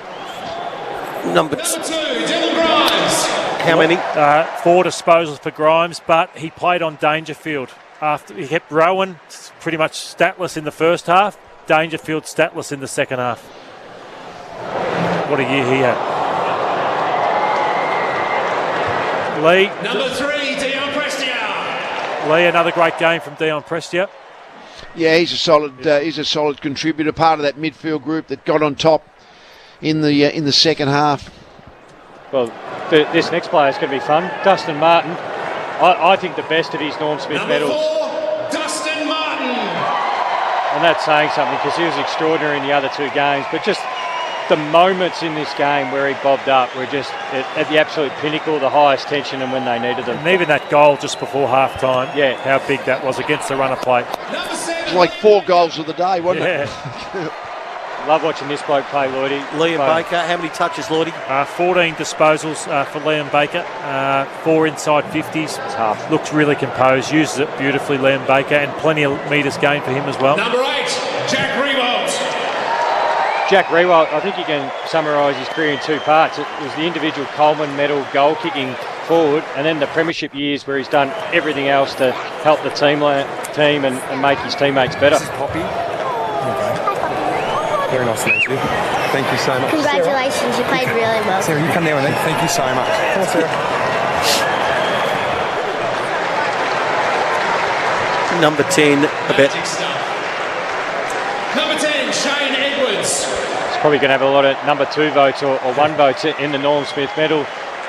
Number 2, Dylan Grimes. How many? 4 disposals for Grimes, but he played on Dangerfield. After he kept Rowan pretty much statless in the first half, Dangerfield statless in the second half. What a year he had. Lee. Number 3, Dion Prestia. Lee, another great game from Dion Prestia. Yeah, he's a solid contributor, part of that midfield group that got on top in the second half. Well, this next player is going to be fun. Dustin Martin. I think the best of his Norm Smith medals. Number 4, Dustin Martin. And that's saying something because he was extraordinary in the other 2 games, but just the moments in this game where he bobbed up were just at the absolute pinnacle, the highest tension, and when they needed them. And even that goal just before half-time, how big that was against the runner plate. It's like 4 goals of the day, wasn't it? Love watching this bloke play, Lloydie. Liam Baker, how many touches, Lloydie? 14 disposals for Liam Baker, 4 inside 50s. Tough. Looks really composed, uses it beautifully, Liam Baker, and plenty of metres gained for him as well. Number 8, Jack Rewalt. Jack Rewalt, I think you can summarise his career in 2 parts. It was the individual Coleman medal goal kicking forward, and then the premiership years where he's done everything else to help the team and make his teammates better. This is Poppy. Very nice to meet you. Thank you so much. Congratulations, you played really well. Sarah, you come down with me. Thank you so much. Come on, Sarah. Number 10, Number 10, Shane Edwards. He's probably going to have a lot of number 2 votes or 1 votes in the Norm Smith medal.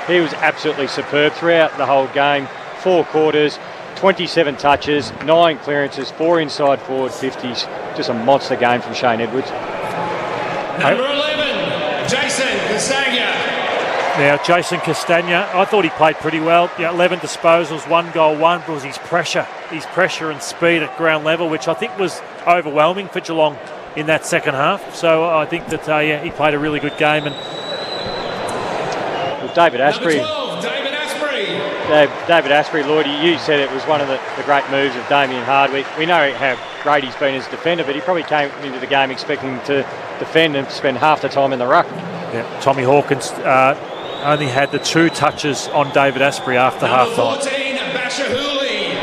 He was absolutely superb throughout the whole game. 4 quarters, 27 touches, 9 clearances, 4 inside forward 50s. Just a monster game from Shane Edwards. Number 11, Jason Castagna. Now, Jason Castagna, I thought he played pretty well. 11 disposals, 1 goal, 1 was his pressure and speed at ground level, which I think was overwhelming for Geelong in that second half. So I think that he played a really good game. And David Asprey. Number 12, David Asprey. David Asprey, Lloydie, you said it was one of the great moves of Damien Hardwick. We know how great he's been as a defender, but he probably came into the game expecting to defend and spend half the time in the ruck. Yeah, Tommy Hawkins only had the 2 touches on David Asprey after Number half-time. 14, Basher Hooley.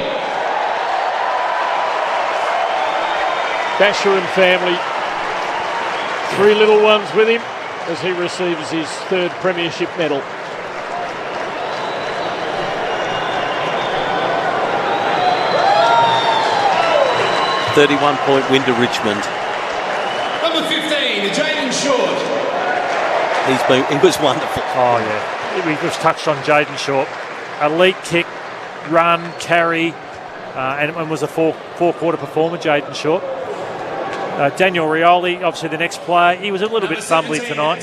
Basher and family, 3 little ones with him as he receives his 3rd premiership medal. .31 win to Richmond. Number 15, Jaden Short. He was wonderful. Oh, yeah. We just touched on Jaden Short. Elite kick, run, carry, and was a four-quarter performer, Jaden Short. Daniel Rioli, obviously the next player. He was a little bit fumbly tonight.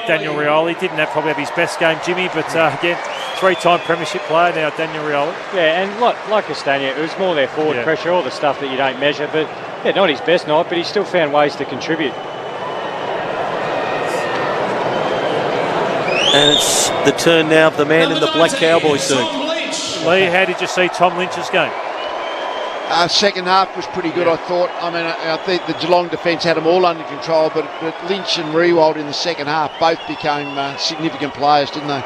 Daniel Rioli didn't probably have his best game, Jimmy, but again, three-time premiership player now, Daniel Rioli. Yeah, and like Castagna, it was more their forward pressure, all the stuff that you don't measure, but yeah, not his best night, but he still found ways to contribute. And it's the turn now of the man in the black Cowboys suit. Lee, how did you see Tom Lynch's game? Second half was pretty good, I thought. I mean, I think the Geelong defence had them all under control, but Lynch and Riewoldt in the second half both became significant players, didn't they?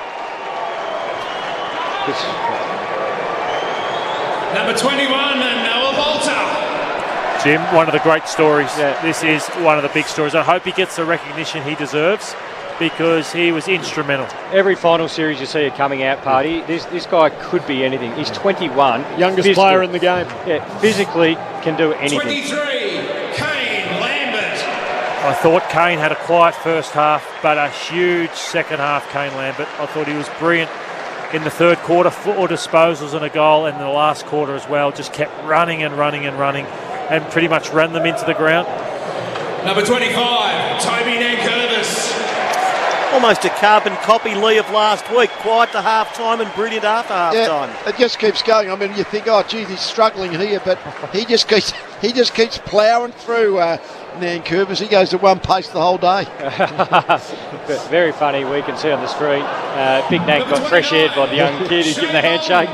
Number 21, Noah Bolter. Jim, one of the great stories. Yeah. This is one of the big stories. I hope he gets the recognition he deserves, because he was instrumental. Every final series you see a coming out party, this guy could be anything. He's 21. Youngest player in the game. Yeah, physically can do anything. 23, Kane Lambert. I thought Kane had a quiet first half, but a huge second half, Kane Lambert. I thought he was brilliant in the third quarter, 4 disposals and a goal, and in the last quarter as well, just kept running and running and running, and pretty much ran them into the ground. Number 25, Toby Nankervis. Almost a carbon copy, Lee, of last week. Quiet to half-time and brilliant after half-time. Yeah, it just keeps going. I mean, you think, oh, geez, he's struggling here, but he just keeps ploughing through Nankervis. He goes at one pace the whole day. Very funny. We can see on the screen. Big Nank got fresh aired by the young kid. He's giving the handshake.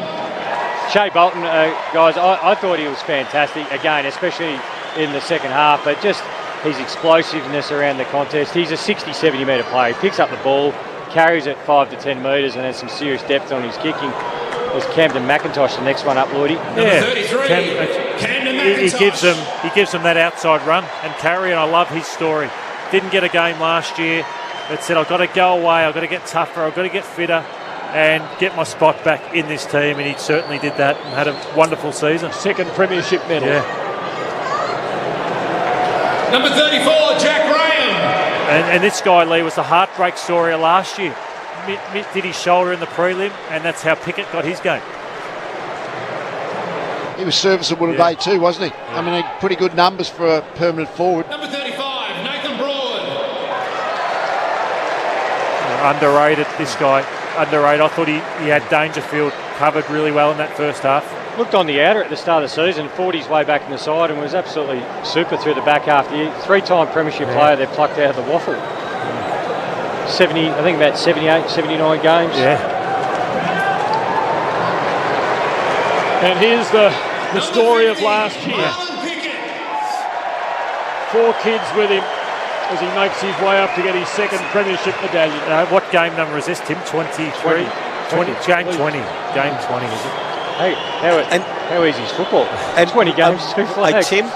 Shea Bolton, guys, I thought he was fantastic. Again, especially in the second half, but just his explosiveness around the contest. He's a 60, 70 metre player. He picks up the ball, carries it 5 to 10 metres, and has some serious depth on his kicking. There's Camden McIntosh, the next one up, Lloydie. Yeah, 33, Camden McIntosh. He gives them that outside run and carry, and I love his story. Didn't get a game last year, but said, I've got to go away, I've got to get tougher, I've got to get fitter and get my spot back in this team, and he certainly did that and had a wonderful season. Second premiership medal. Yeah. Number 34, Jack Graham. And this guy, Lee, was the heartbreak story of last year. Did his shoulder in the prelim, and that's how Pickett got his game. He was serviceable today too, wasn't he? Yeah. I mean, pretty good numbers for a permanent forward. Number 35, Nathan Broad. Underrated, this guy. Underrated. I thought he had Dangerfield covered really well in that first half. Looked on the outer at the start of the season, fought his way back in the side and was absolutely super through the back half of the year. 3-time premiership player they've plucked out of the waffle. 70, I think about 78, 79 games. Yeah. And here's the story of last year. 4 kids with him as he makes his way up to get his second premiership medallion. What game number is this, Tim? 23? 20. Game 20. Game 20, is it? Hey, how easy is football? And 20 games, 2 flags. Hey, Tim,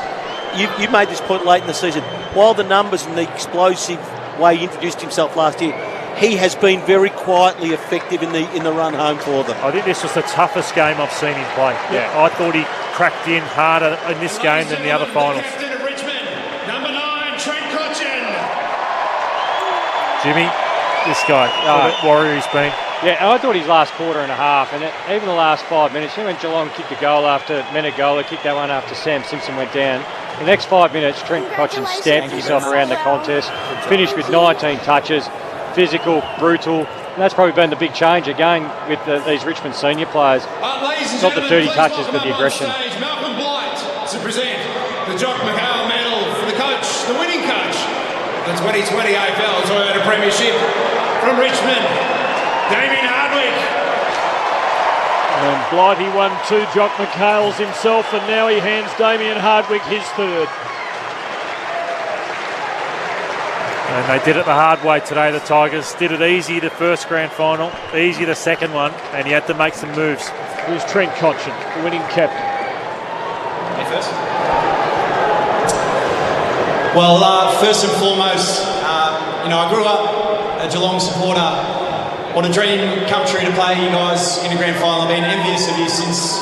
you made this point late in the season. While the numbers and the explosive way he introduced himself last year, he has been very quietly effective in the run home for them. I think this was the toughest game I've seen him play. Yeah. I thought he cracked in harder in this game than the other finals. Captain of Richmond, number 9, Trent Cotchin. Jimmy, this guy, what a warrior he's been. Yeah, and I thought his last quarter and a half, and even the last 5 minutes, when Geelong kicked a goal after Menegola kicked that one after Sam Simpson went down. The next 5 minutes, Trent Cotchin stamped himself around the contest, finished with 19 touches, physical, brutal, and that's probably been the big change again with these Richmond senior players. Not the 30 touches, but the aggression. Malcolm Blight to present the Jock McHale medal for the coach, the winning coach, the 2020 AFL Toyota Premiership from Richmond. Damien Hardwick. And Blighty won 2 Jock McHale's himself, and now he hands Damien Hardwick his third. And they did it the hard way today, the Tigers. Did it easy the first grand final, easy the second one, and he had to make some moves. Here's Trent Cotchin, the winning captain. Me first. Well, first and foremost, I grew up a Geelong supporter. What a dream come true to play you guys in a grand final. I've been envious of you since,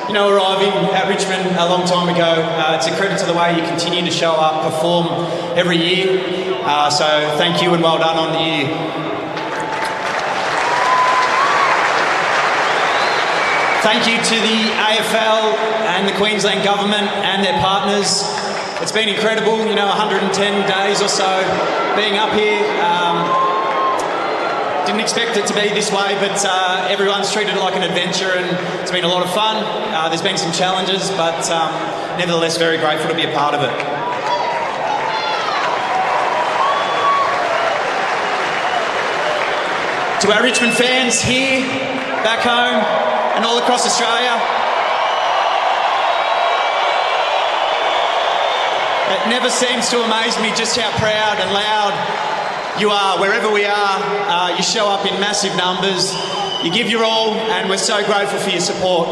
arriving at Richmond a long time ago. It's a credit to the way you continue to show up, perform every year. So thank you and well done on the year. Thank you to the AFL and the Queensland Government and their partners. It's been incredible, 110 days or so being up here. Didn't expect it to be this way, but everyone's treated it like an adventure and it's been a lot of fun. There's been some challenges, but nevertheless very grateful to be a part of it. To our Richmond fans here, back home, and all across Australia, it never seems to amaze me just how proud and loud you are. Wherever we are, you show up in massive numbers, you give your all, and we're so grateful for your support.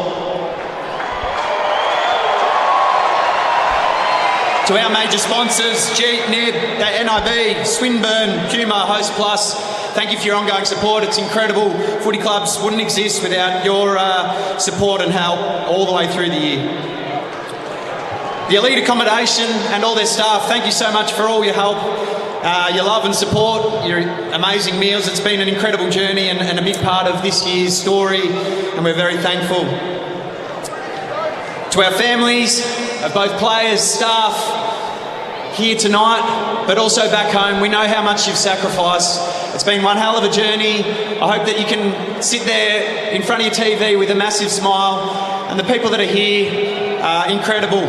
To our major sponsors, Jeep, Nib, NIB, Swinburne, Puma, Host Plus, thank you for your ongoing support. It's incredible. Footy clubs wouldn't exist without your support and help all the way through the year. The Elite Accommodation and all their staff, thank you so much for all your help, your love and support, your amazing meals. It's been an incredible journey and a big part of this year's story, and we're very thankful. To our families of both players, staff, here tonight, but also back home, we know how much you've sacrificed. It's been one hell of a journey. I hope that you can sit there in front of your TV with a massive smile, and the people that are here are incredible.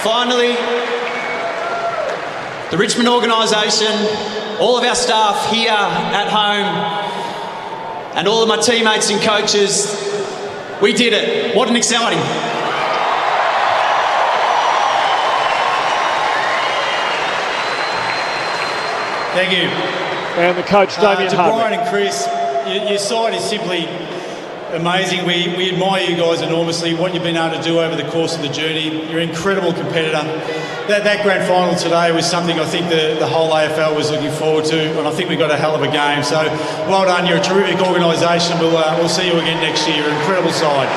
Finally, the Richmond organisation, all of our staff here at home, and all of my teammates and coaches, we did it. What an exciting. Thank you. And the coach, Damien to Hardwick. Brian and Chris, your side is simply amazing. We admire you guys enormously, what you've been able to do over the course of the journey. You're an incredible competitor. That grand final today was something I think the whole AFL was looking forward to, and I think we got a hell of a game. So well done. You're a terrific organisation. We'll see you again next year. You're an incredible side.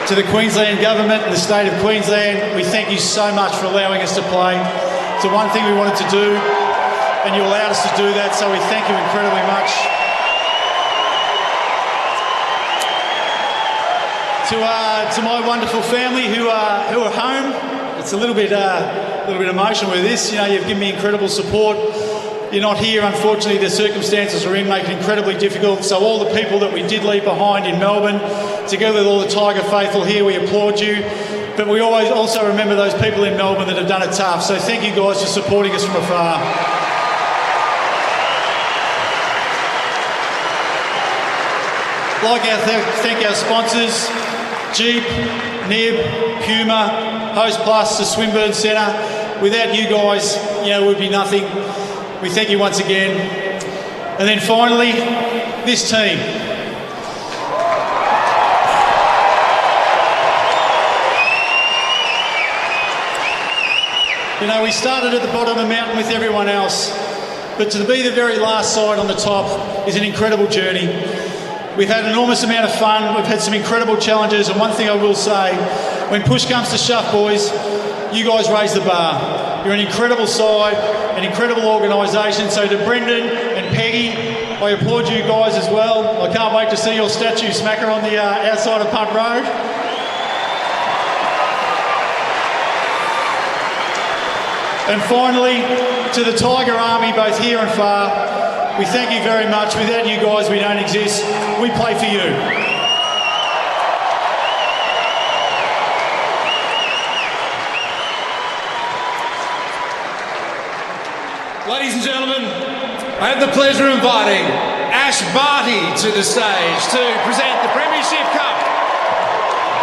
To the Queensland Government and the State of Queensland, we thank you so much for allowing us to play. It's the one thing we wanted to do, and you allowed us to do that, so we thank you incredibly much. To my wonderful family who are home, it's a little bit emotional with this. You've given me incredible support. You're not here, unfortunately. The circumstances we're in make it incredibly difficult. So all the people that we did leave behind in Melbourne, together with all the Tiger faithful here, we applaud you. But we always also remember those people in Melbourne that have done it tough. So thank you guys for supporting us from afar. Thank our sponsors, Jeep, Nib, Puma, Host Plus, the Swinburne Centre. Without you guys, it would be nothing. We thank you once again. And then finally, this team. We started at the bottom of the mountain with everyone else, but to be the very last side on the top is an incredible journey. We've had an enormous amount of fun. We've had some incredible challenges, and one thing I will say, when push comes to shove, boys, you guys raise the bar. You're an incredible side, an incredible organisation. So to Brendan and Peggy, I applaud you guys as well. I can't wait to see your statue smacker on the outside of Punt Road. And finally, to the Tiger Army, both here and far, we thank you very much. Without you guys, we don't exist. We play for you. Ladies and gentlemen, I have the pleasure of inviting Ash Barty to the stage to present the Premiership Cup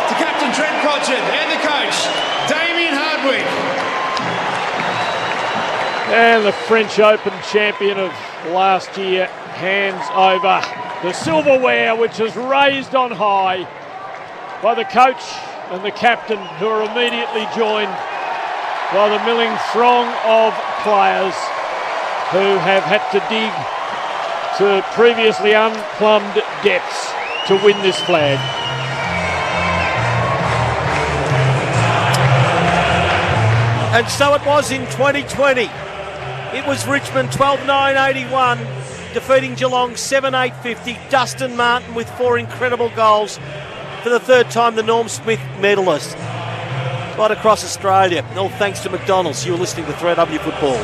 to Captain Trent Cotchet and the coach, Damien Hardwick. And the French Open champion of last year hands over the silverware, which is raised on high by the coach and the captain, who are immediately joined by the milling throng of players who have had to dig to previously unplumbed depths to win this flag. And so it was in 2020. It was Richmond 12-9-81, defeating Geelong 7-8-50. Dustin Martin with 4 incredible goals for the third time, the Norm Smith medalist. Right across Australia, all thanks to McDonald's. You're listening to 3AW Football.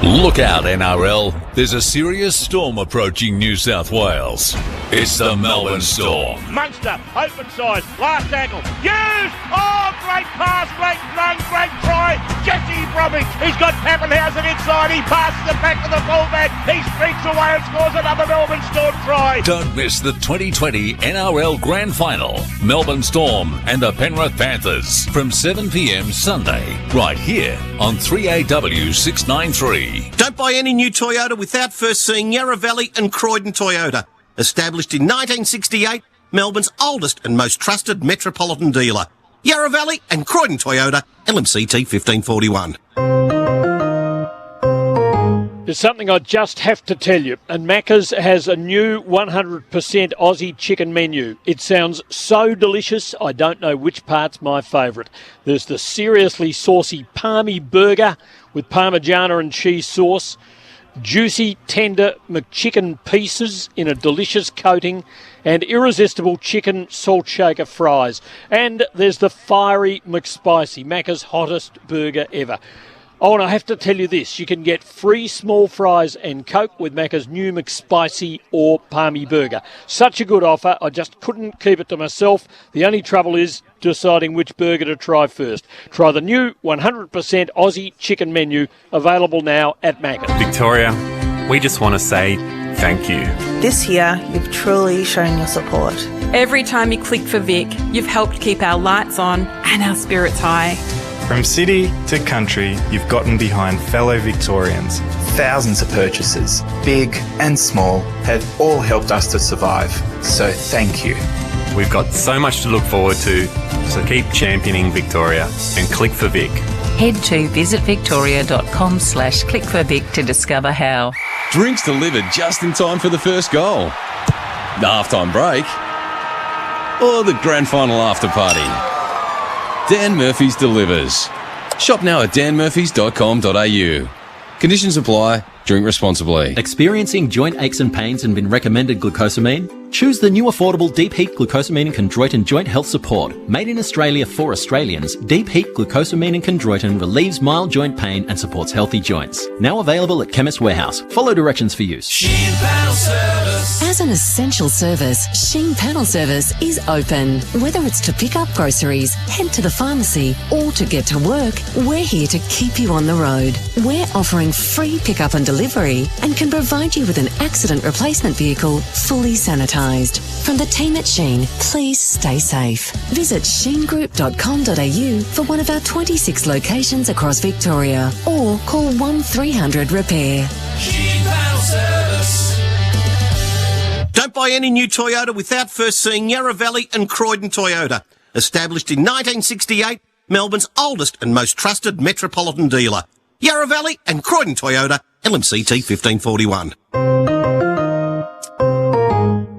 Look out, NRL. There's a serious storm approaching New South Wales. It's the Melbourne Storm. Munster, open side, last angle, used! Oh, great pass, great run, great try. Jesse Bromwich, he's got Pappenhausen inside, he passes it back to the fullback, he streaks away and scores another Melbourne Storm try. Don't miss the 2020 NRL Grand Final. Melbourne Storm and the Penrith Panthers from 7 p.m. Sunday, right here on 3AW 693. Don't buy any new Toyota without first seeing Yarra Valley and Croydon Toyota. Established in 1968, Melbourne's oldest and most trusted metropolitan dealer. Yarra Valley and Croydon Toyota, LMCT 1541. There's something I just have to tell you, and Macca's has a new 100% Aussie chicken menu. It sounds so delicious, I don't know which part's my favourite. There's the seriously saucy palmy burger with Parmigiana and cheese sauce, juicy, tender McChicken pieces in a delicious coating, and irresistible chicken salt shaker fries. And there's the fiery McSpicy, Macca's hottest burger ever. Oh, and I have to tell you this, you can get free small fries and Coke with Macca's new McSpicy or Palmy burger. Such a good offer, I just couldn't keep it to myself. The only trouble is deciding which burger to try first. Try the new 100% Aussie chicken menu, available now at Macca's. Victoria, we just want to say thank you. This year, you've truly shown your support. Every time you click for Vic, you've helped keep our lights on and our spirits high. From city to country, you've gotten behind fellow Victorians. Thousands of purchases, big and small, have all helped us to survive. So thank you. We've got so much to look forward to, so keep championing Victoria and click for Vic. Head to visitvictoria.com/clickforvic to discover how. Drinks delivered just in time for the first goal, the halftime break, or the grand final after party. Dan Murphy's delivers. Shop now at danmurphys.com.au. Conditions apply. Drink responsibly. Experiencing joint aches and pains and been recommended glucosamine? Choose the new affordable Deep Heat Glucosamine and Chondroitin Joint Health Support. Made in Australia for Australians, Deep Heat Glucosamine and Chondroitin relieves mild joint pain and supports healthy joints. Now available at Chemist Warehouse. Follow directions for use. Sheen Panel Service. As an essential service, Sheen Panel Service is open. Whether it's to pick up groceries, head to the pharmacy, or to get to work, we're here to keep you on the road. We're offering free pickup and delivery and can provide you with an accident replacement vehicle fully sanitised. From the team at Sheen, please stay safe. Visit sheengroup.com.au for one of our 26 locations across Victoria, or call 1300 Repair. Sheen Panel Service. Don't buy any new Toyota without first seeing Yarra Valley and Croydon Toyota. Established in 1968, Melbourne's oldest and most trusted metropolitan dealer. Yarra Valley and Croydon Toyota, LMCT 1541.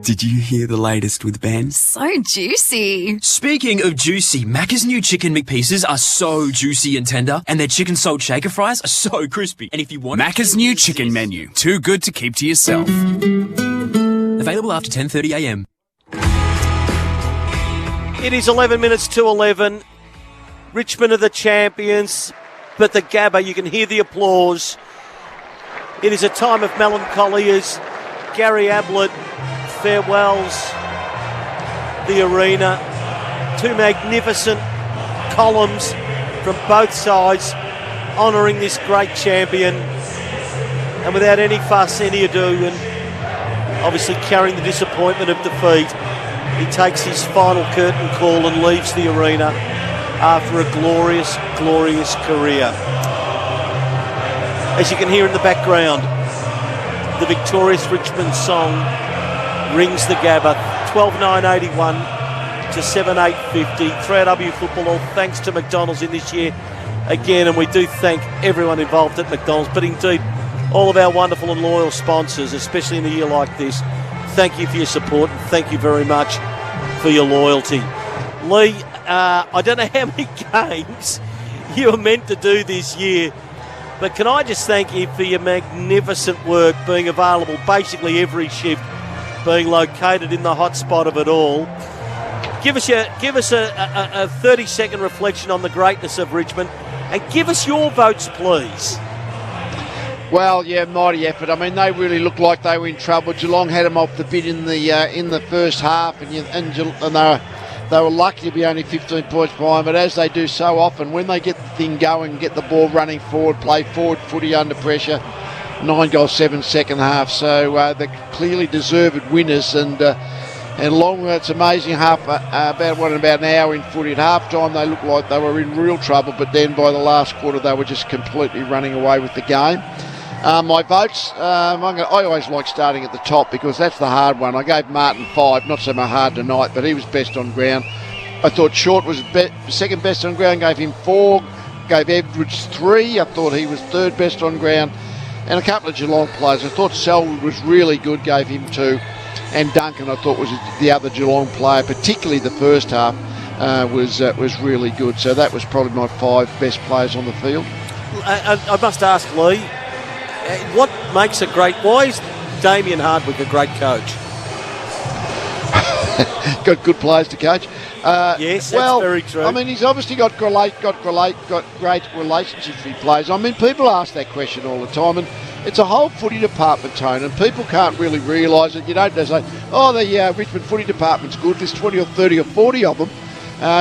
Did you hear the latest with Ben? So juicy. Speaking of juicy, Macca's new chicken McPieces are so juicy and tender, and their chicken salt shaker fries are so crispy. And if you want Macca's new chicken menu, too good to keep to yourself. Available after 10:30 a.m. It is 11 minutes to 11. Richmond are the champions, but the Gabba, you can hear the applause. It is a time of melancholy as Gary Ablett farewells the arena. Two magnificent columns from both sides honouring this great champion, and without any fuss, any ado, and obviously carrying the disappointment of defeat, he takes his final curtain call and leaves the arena after a glorious, glorious career. As you can hear in the background, the victorious Richmond song rings the Gabba. 12-9-81 to 7-8-50. 3AW Football, all thanks to McDonald's in this year again, and we do thank everyone involved at McDonald's, but indeed all of our wonderful and loyal sponsors, especially in a year like this. Thank you for your support, and thank you very much for your loyalty. Lee, I don't know how many games you were meant to do this year, but can I just thank you for your magnificent work, being available basically every shift, being located in the hot spot of it all. Give us a 30-second reflection on the greatness of Richmond, and give us your votes, please. Well, yeah, mighty effort. I mean, they really looked like they were in trouble. Geelong had them off the bit in the first half, and they were lucky to be only 15 points behind. But as they do so often, when they get the thing going, get the ball running forward, play forward footy under pressure, 9 goals, 7 second half. So they're clearly deserved winners, and long. It's amazing. About an hour in footy at half time, they looked like they were in real trouble. But then by the last quarter, they were just completely running away with the game. My votes, I always like starting at the top because that's the hard one. I gave Martin 5, not so much hard tonight, but he was best on ground. I thought Short was second best on ground, gave him 4, gave Edwards 3. I thought he was third best on ground. And a couple of Geelong players. I thought Selwood was really good, gave him 2. And Duncan, I thought, was the other Geelong player, particularly the first half, was really good. So that was probably my 5 best players on the field. I must ask, Lee, what makes why is Damien Hardwick a great coach? Got good players to coach. Yes, that's very true. I mean, he's obviously got great relationships with players. I mean, people ask that question all the time, and it's a whole footy department, Tone, and people can't really realise it. You don't just say, the Richmond footy department's good. There's 20 or 30 or 40 of them.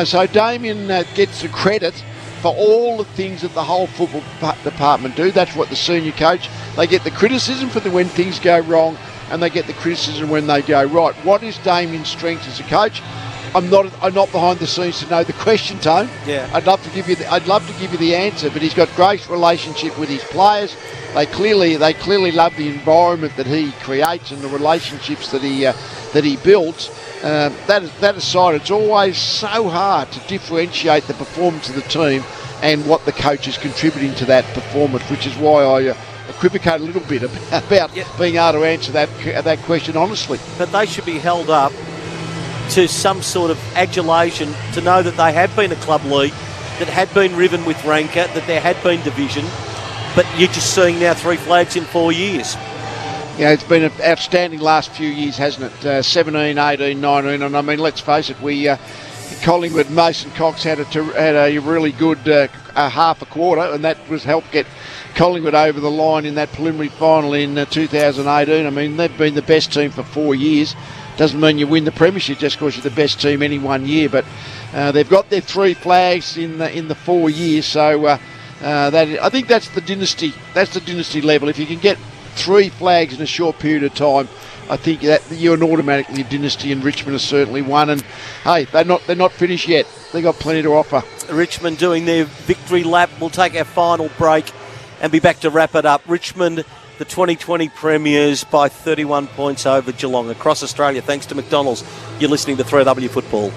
So Damien gets the credit for all the things that the whole football department do. That's what the senior coach, they get the criticism for when things go wrong, and they get the criticism when they go right. What is Damien's strength as a coach? I'm not behind the scenes to know the question, Tone. Yeah. I'd love to give you the answer, but he's got great relationship with his players. They clearly love the environment that he creates and the relationships that he builds. That aside, it's always so hard to differentiate the performance of the team and what the coach is contributing to that performance, which is why I equivocate a little bit about being able to answer that question honestly. But they should be held up to some sort of adulation to know that they have been a club league, that had been riven with rancour, that there had been division, but you're just seeing now 3 flags in 4 years. Yeah, it's been an outstanding last few years, hasn't it? 17, 18, 19, and I mean, let's face it, Collingwood, Mason Cox had a really good half a quarter, and that was helped get Collingwood over the line in that preliminary final in 2018. I mean, they've been the best team for 4 years. Doesn't mean you win the premiership just because you're the best team any 1 year, but they've got their 3 flags in the 4 years. So I think that's the dynasty. That's the dynasty level. If you can get 3 flags in a short period of time, I think that you're automatically a dynasty, and Richmond is certainly one. And hey, they're not finished yet. They've got plenty to offer. Richmond doing their victory lap. We'll take our final break and be back to wrap it up. Richmond, the 2020 premiers, by 31 points over Geelong across Australia, thanks to McDonald's. You're listening to 3AW Football.